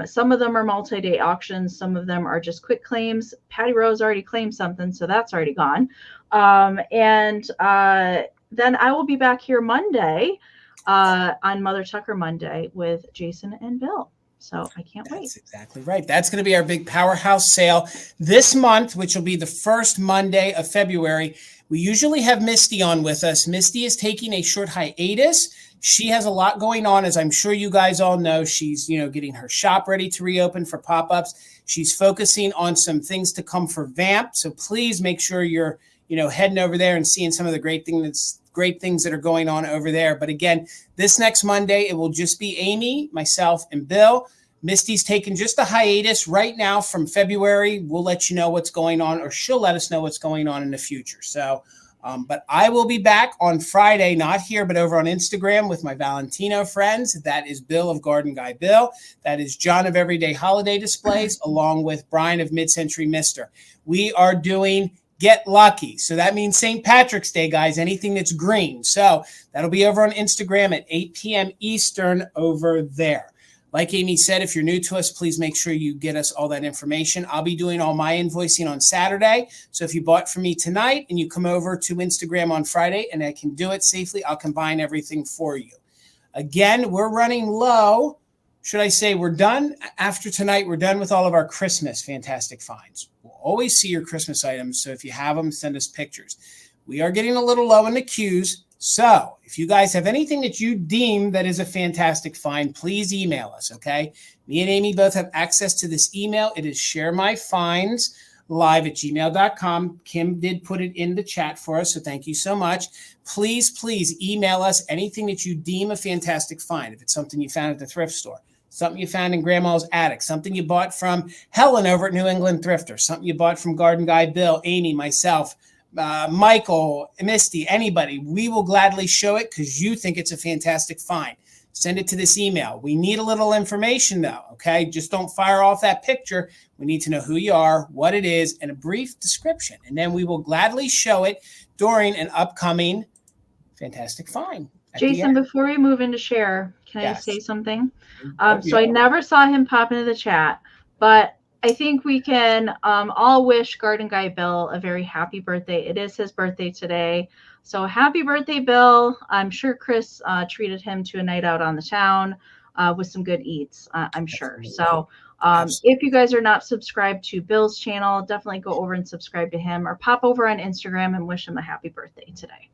Some of them are multi-day auctions. Some of them are just quick claims. Patty Rose already claimed something, so that's already gone. Then I will be back here Monday on Mother Tucker Monday with Jason and Bill. So I can't wait. That's exactly right. That's going to be our big powerhouse sale this month, which will be the first Monday of February. We usually have Misty on with us. Misty is taking a short hiatus. She has a lot going on, as I'm sure you guys all know. She's, getting her shop ready to reopen for pop-ups. She's focusing on some things to come for Vamp. So please make sure you're, heading over there and seeing some of the great things that are going on over there. But again, this next Monday, it will just be Amie, myself, and Bill. Misty's taking just a hiatus right now from February. We'll let you know what's going on, or she'll let us know what's going on in the future. So, but I will be back on Friday, not here, but over on Instagram with my Valentino friends. That is Bill of Garden Guy Bill. That is John of Everyday Holiday Displays, along with Brian of Mid-Century Mister. We are doing Get Lucky. So that means St. Patrick's Day, guys, anything that's green. So that'll be over on Instagram at 8 p.m. Eastern over there. Like Amie said, if you're new to us, please make sure you get us all that information. I'll be doing all my invoicing on Saturday. So if you bought from me tonight and you come over to Instagram on Friday and I can do it safely, I'll combine everything for you. Again, we're running low. Should I say we're done? After tonight, we're done with all of our Christmas fantastic finds. We'll always see your Christmas items. So if you have them, send us pictures. We are getting a little low in the queues. So if you guys have anything that you deem that is a fantastic find, please email us, okay? Me and Amie both have access to this email. It is sharemyfindslive@gmail.com. Kim did put it in the chat for us, so thank you so much. Please email us anything that you deem a fantastic find. If it's something you found at the thrift store, something you found in Grandma's attic, something you bought from Helen over at New England Thrifter, something you bought from Garden Guy Bill, Amie, myself, Michael, Misty, anybody, we will gladly show it because you think it's a fantastic find. Send it to this email. We need a little information though, okay? Just don't fire off that picture. We need to know who you are, what it is, and a brief description. And then we will gladly show it during an upcoming fantastic find. Jason, before we move into share, can I just say something? So I never saw him pop into the chat, but I think we can all wish Garden Guy Bill a very happy birthday. It is his birthday today. So happy birthday, Bill. I'm sure Chris treated him to a night out on the town with some good eats, I'm sure. So if you guys are not subscribed to Bill's channel, definitely go over and subscribe to him or pop over on Instagram and wish him a happy birthday today.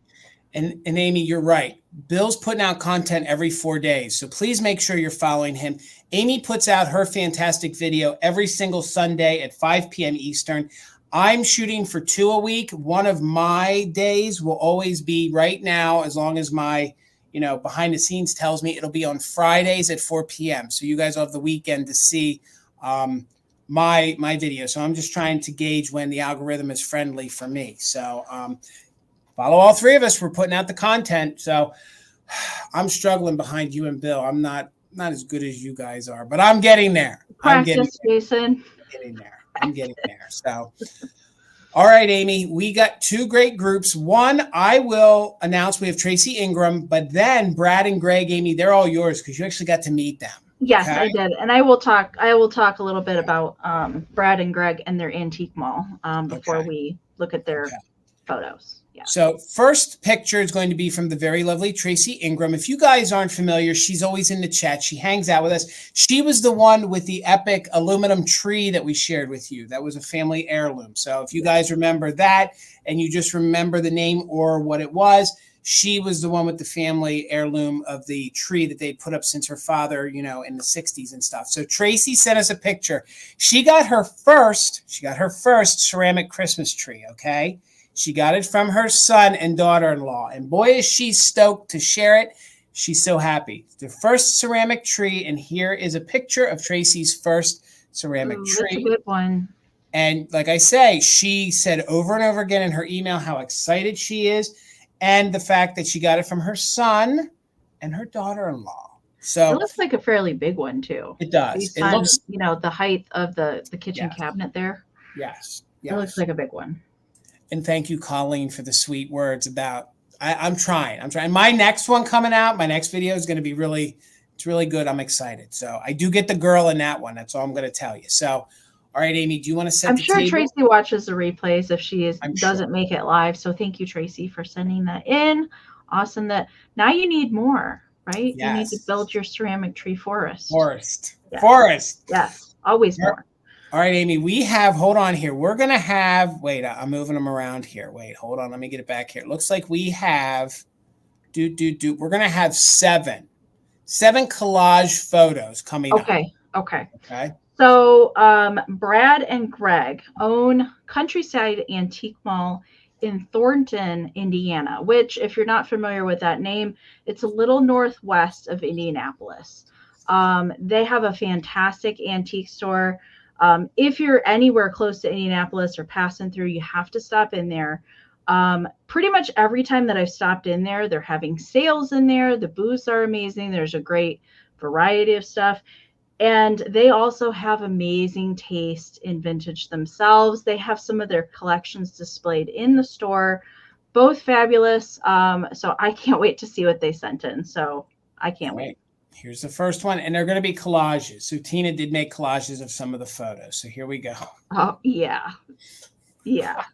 And Amie, you're right. Bill's putting out content every 4 days. So please make sure you're following him. Amie puts out her fantastic video every single Sunday at 5 p.m. Eastern. I'm shooting for 2 a week. One of my days will always be right now, as long as my, behind the scenes tells me it'll be on Fridays at 4 p.m. So you guys will have the weekend to see my video. So I'm just trying to gauge when the algorithm is friendly for me. So follow all three of us. We're putting out the content. So I'm struggling behind you and Bill. I'm not as good as you guys are, but I'm getting there. Practice, Jason. I'm getting there. So, all right, Amie, we got 2 great groups. One, I will announce we have Tracy Ingram, but then Brad and Greg, Amie, they're all yours because you actually got to meet them. Yes, okay? I did. And I will talk a little bit about Brad and Greg and their antique mall before we look at their photos. Yeah. So first picture is going to be from the very lovely Tracy Ingram. If you guys aren't familiar, she's always in the chat. She hangs out with us. She was the one with the epic aluminum tree that we shared with you. That was a family heirloom. So if you guys remember that and you just remember the name or what it was, she was the one with the family heirloom of the tree that they put up since her father, in the 60s and stuff. So Tracy sent us a picture. She got her first ceramic Christmas tree, okay? She got it from her son and daughter-in-law. And boy, is she stoked to share it. She's so happy. The first ceramic tree. And here is a picture of Tracy's first ceramic tree. That's a good one. And like I say, she said over and over again in her email how excited she is. And the fact that she got it from her son and her daughter-in-law. So it looks like a fairly big one too. It does. It looks, the height of the kitchen cabinet there. Yes. It looks like a big one. And thank you, Colleen, for the sweet words about, I'm trying. My next one coming out, my next video is going to be it's really good. I'm excited. So I do get the girl in that one. That's all I'm going to tell you. So, all right, Amie, do you want to set the table? I'm sure Tracy watches the replays if she doesn't make it live. So thank you, Tracy, for sending that in. Awesome. That now you need more, right? Yes. You need to build your ceramic tree forest. Forest. Yes. Always more. All right, Amie, we have, hold on here. We're going to have, wait, I'm moving them around here. Wait, hold on. Let me get it back here. It looks like we have, we're going to have seven collage photos coming up. Okay. So Brad and Greg own Countryside Antique Mall in Thornton, Indiana, which if you're not familiar with that name, it's a little northwest of Indianapolis. They have a fantastic antique store. If you're anywhere close to Indianapolis or passing through, you have to stop in there. Pretty much every time that I've stopped in there, they're having sales in there. The booths are amazing. There's a great variety of stuff. And they also have amazing taste in vintage themselves. They have some of their collections displayed in the store, both fabulous. So I can't wait to see what they sent in. So I can't wait. Here's the first one, and they're going to be collages. So Tina did make collages of some of the photos. So here we go. Oh, yeah. Yeah.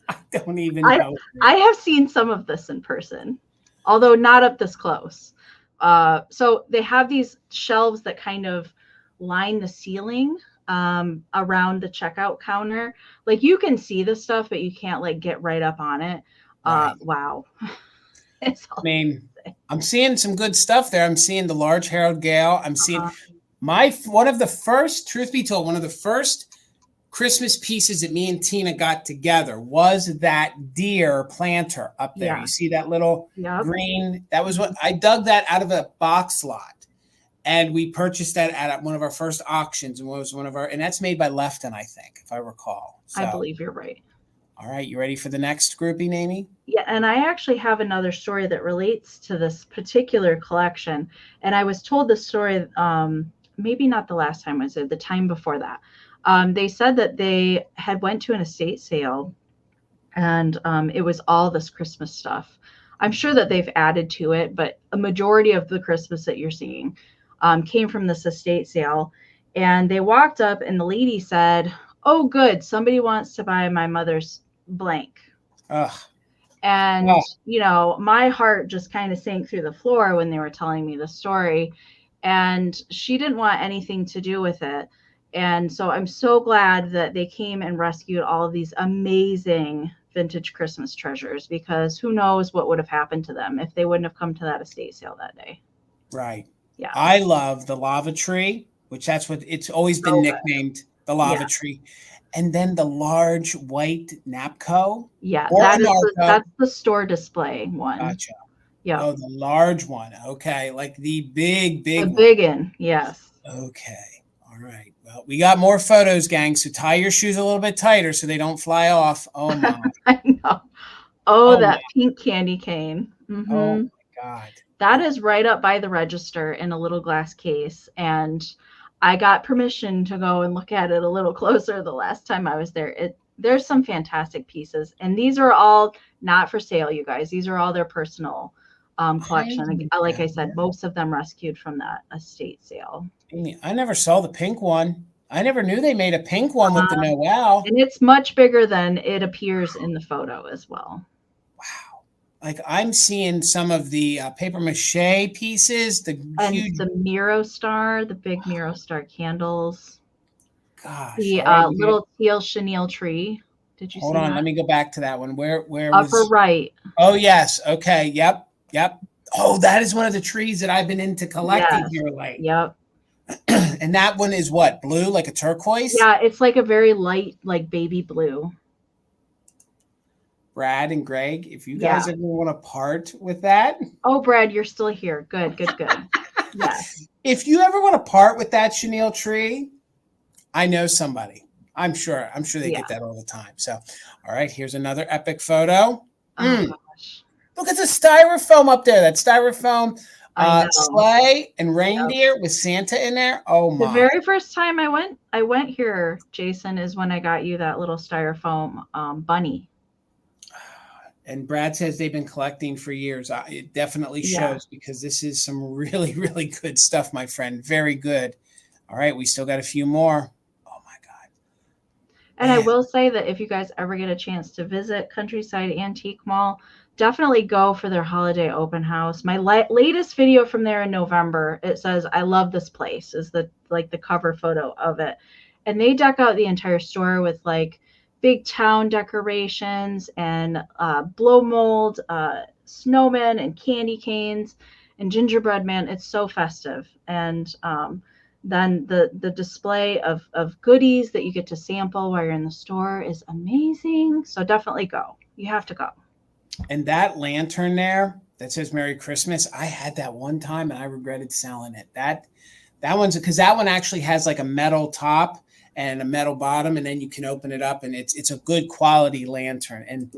I don't even know. I have seen some of this in person, although not up this close. So they have these shelves that kind of line the ceiling around the checkout counter. Like you can see the stuff, but you can't like get right up on it. Right. Wow. I mean, I'm seeing some good stuff there. I'm seeing the large Harold Gale. I'm seeing one of the first, truth be told, one of the first Christmas pieces that me and Tina got together was that deer planter up there. Yeah. You see that little green? That was what I dug that out of a box lot. And we purchased that at one of our first auctions, and was one of our, and that's made by Lefton, I think, if I recall. So, I believe you're right. All right, you ready for the next grouping, Amie? Yeah, and I actually have another story that relates to this particular collection. And I was told this story, maybe not the last time I was there, the time before that. They said that they had went to an estate sale, and it was all this Christmas stuff. I'm sure that they've added to it, but a majority of the Christmas that you're seeing came from this estate sale. And they walked up, and the lady said, "Oh, good, somebody wants to buy my mother's blank." And you know, my heart just kind of sank through the floor when they were telling me the story, and she didn't want anything to do with it. And so I'm so glad that they came and rescued all of these amazing vintage Christmas treasures, because who knows what would have happened to them if they wouldn't have come to that estate sale that day. Right. Yeah. I love the lava tree, which that's what it's always been nicknamed, the lava tree. And then the large white Napco. Yeah, that's the store display one. Gotcha. Yeah. Oh, the large one. Okay. Like the big one. Big one. Yes. Okay. All right. Well, we got more photos, gang. So tie your shoes a little bit tighter so they don't fly off. Oh, my. I know. Oh, that pink candy cane. Mm-hmm. Oh, my God. That is right up by the register in a little glass case. And I got permission to go and look at it a little closer the last time I was there. There's some fantastic pieces. And these are all not for sale, you guys. These are all their personal collection. Like I said, most of them rescued from that estate sale. I never saw the pink one. I never knew they made a pink one with the Noel. And it's much bigger than it appears in the photo as well. Wow. Like I'm seeing some of the paper mache pieces, the Miro Star, the big Miro Star candles. Gosh. The little teal chenille tree. Did you see that? Hold on, let me go back to that one. Where upper right. Oh, yes. Okay. Yep. Oh, that is one of the trees that I've been into collecting here lately. Yep. And that one is what? Blue, like a turquoise? Yeah, it's like a very light, like baby blue. Brad and Greg, if you guys ever want to part with that. Oh, Brad, you're still here. Good. Yes. If you ever want to part with that chenille tree, I know somebody. I'm sure they get that all the time. So, all right, here's another epic photo. Oh, gosh. Look at the styrofoam up there. That styrofoam sleigh and reindeer with Santa in there. Oh my! The very first time I went here, Jason, is when I got you that little styrofoam bunny. And Brad says they've been collecting for years. It definitely shows because this is some really, really good stuff, my friend. Very good. All right, we still got a few more. Oh my God! And I will say that if you guys ever get a chance to visit Countryside Antique Mall, definitely go for their holiday open house. My latest video from there in November, it says, "I love this place," is the cover photo of it. And they deck out the entire store with like big town decorations and blow mold, snowmen and candy canes and gingerbread man. It's so festive. And then the display of goodies that you get to sample while you're in the store is amazing. So definitely go. You have to go. And that lantern there that says Merry Christmas, I had that one time and I regretted selling it. That one's because that one actually has like a metal top and a metal bottom, and then you can open it up, and it's a good quality lantern. And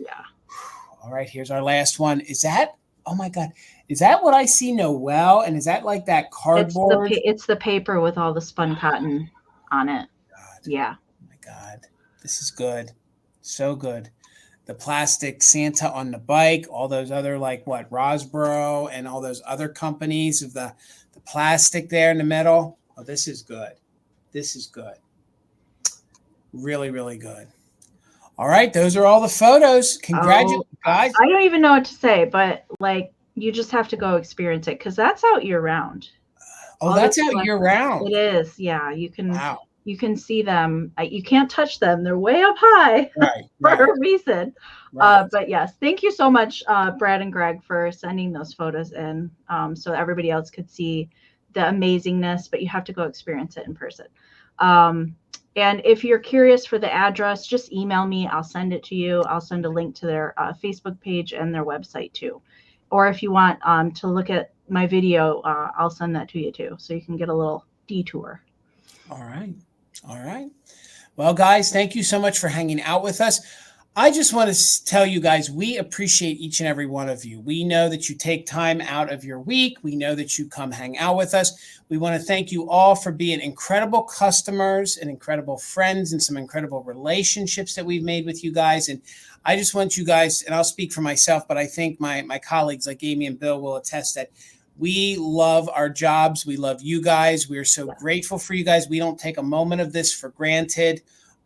all right, here's our last one. Is that, oh my God, is that what I see Noel? And is that like that cardboard? It's the paper with all the spun cotton on it. God. Yeah. Oh my God, this is good. So good. The plastic Santa on the bike, all those other like Rosboro and all those other companies of the plastic there in the middle. Oh, this is good. This is good. Really, really good. All right, those are all the photos. Congratulations, guys. I don't even know what to say, but like you just have to go experience it because that's out year round. Oh, that's out year round. It is. Yeah, you can. Wow. You can see them. You can't touch them. They're way up high for a reason. Right. But yes, thank you so much, Brad and Greg, for sending those photos in so everybody else could see the amazingness, but you have to go experience it in person. And if you're curious for the address, just email me. I'll send it to you. I'll send a link to their Facebook page and their website too. Or if you want to look at my video, I'll send that to you too. So you can get a little detour. All right. All right. Well, guys, thank you so much for hanging out with us. I just want to tell you guys, we appreciate each and every one of you. We know that you take time out of your week. We know that you come hang out with us. We want to thank you all for being incredible customers and incredible friends and some incredible relationships that we've made with you guys. And I just want you guys, and I'll speak for myself, but I think my colleagues like Amie and Bill will attest that we love our jobs. We love you guys. We are so grateful for you guys. We don't take a moment of this for granted.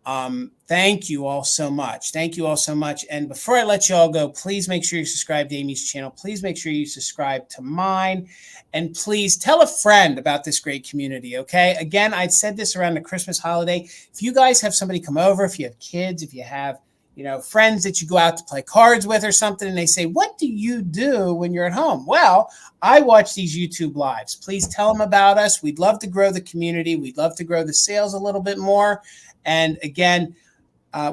Thank you all so much. Thank you all so much. And before I let you all go, please make sure you subscribe to Amie's channel. Please make sure you subscribe to mine. And please tell a friend about this great community, okay? Again, I said this around the Christmas holiday. If you guys have somebody come over, if you have kids, if you have friends that you go out to play cards with or something, and they say, what do you do when you're at home? Well, I watch these YouTube lives. Please tell them about us. We'd love to grow the community. We'd love to grow the sales a little bit more. And again,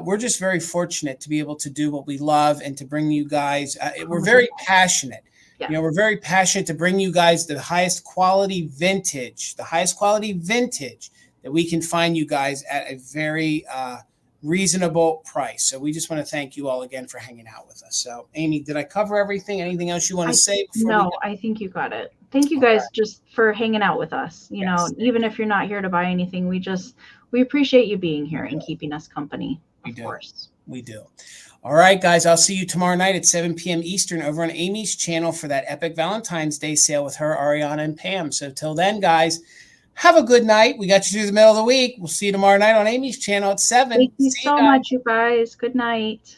we're just very fortunate to be able to do what we love and to bring you guys. We're very passionate. Yeah. We're very passionate to bring you guys the highest quality vintage, that we can find you guys at a very reasonable price. So we just want to thank you all again for hanging out with us. So Amie, did I cover everything? Anything else you want to say? No, I think you got it. Thank you guys just for hanging out with us. You know, even if you're not here to buy anything, we appreciate you being here and keeping us company. Of course. We do. All right, guys, I'll see you tomorrow night at 7 p.m. Eastern over on Amie's channel for that epic Valentine's Day sale with her, Ariana, and Pam. So till then, guys, have a good night. We got you through the middle of the week. We'll see you tomorrow night on Amie's channel at 7. Thank you so much, you guys. Good night.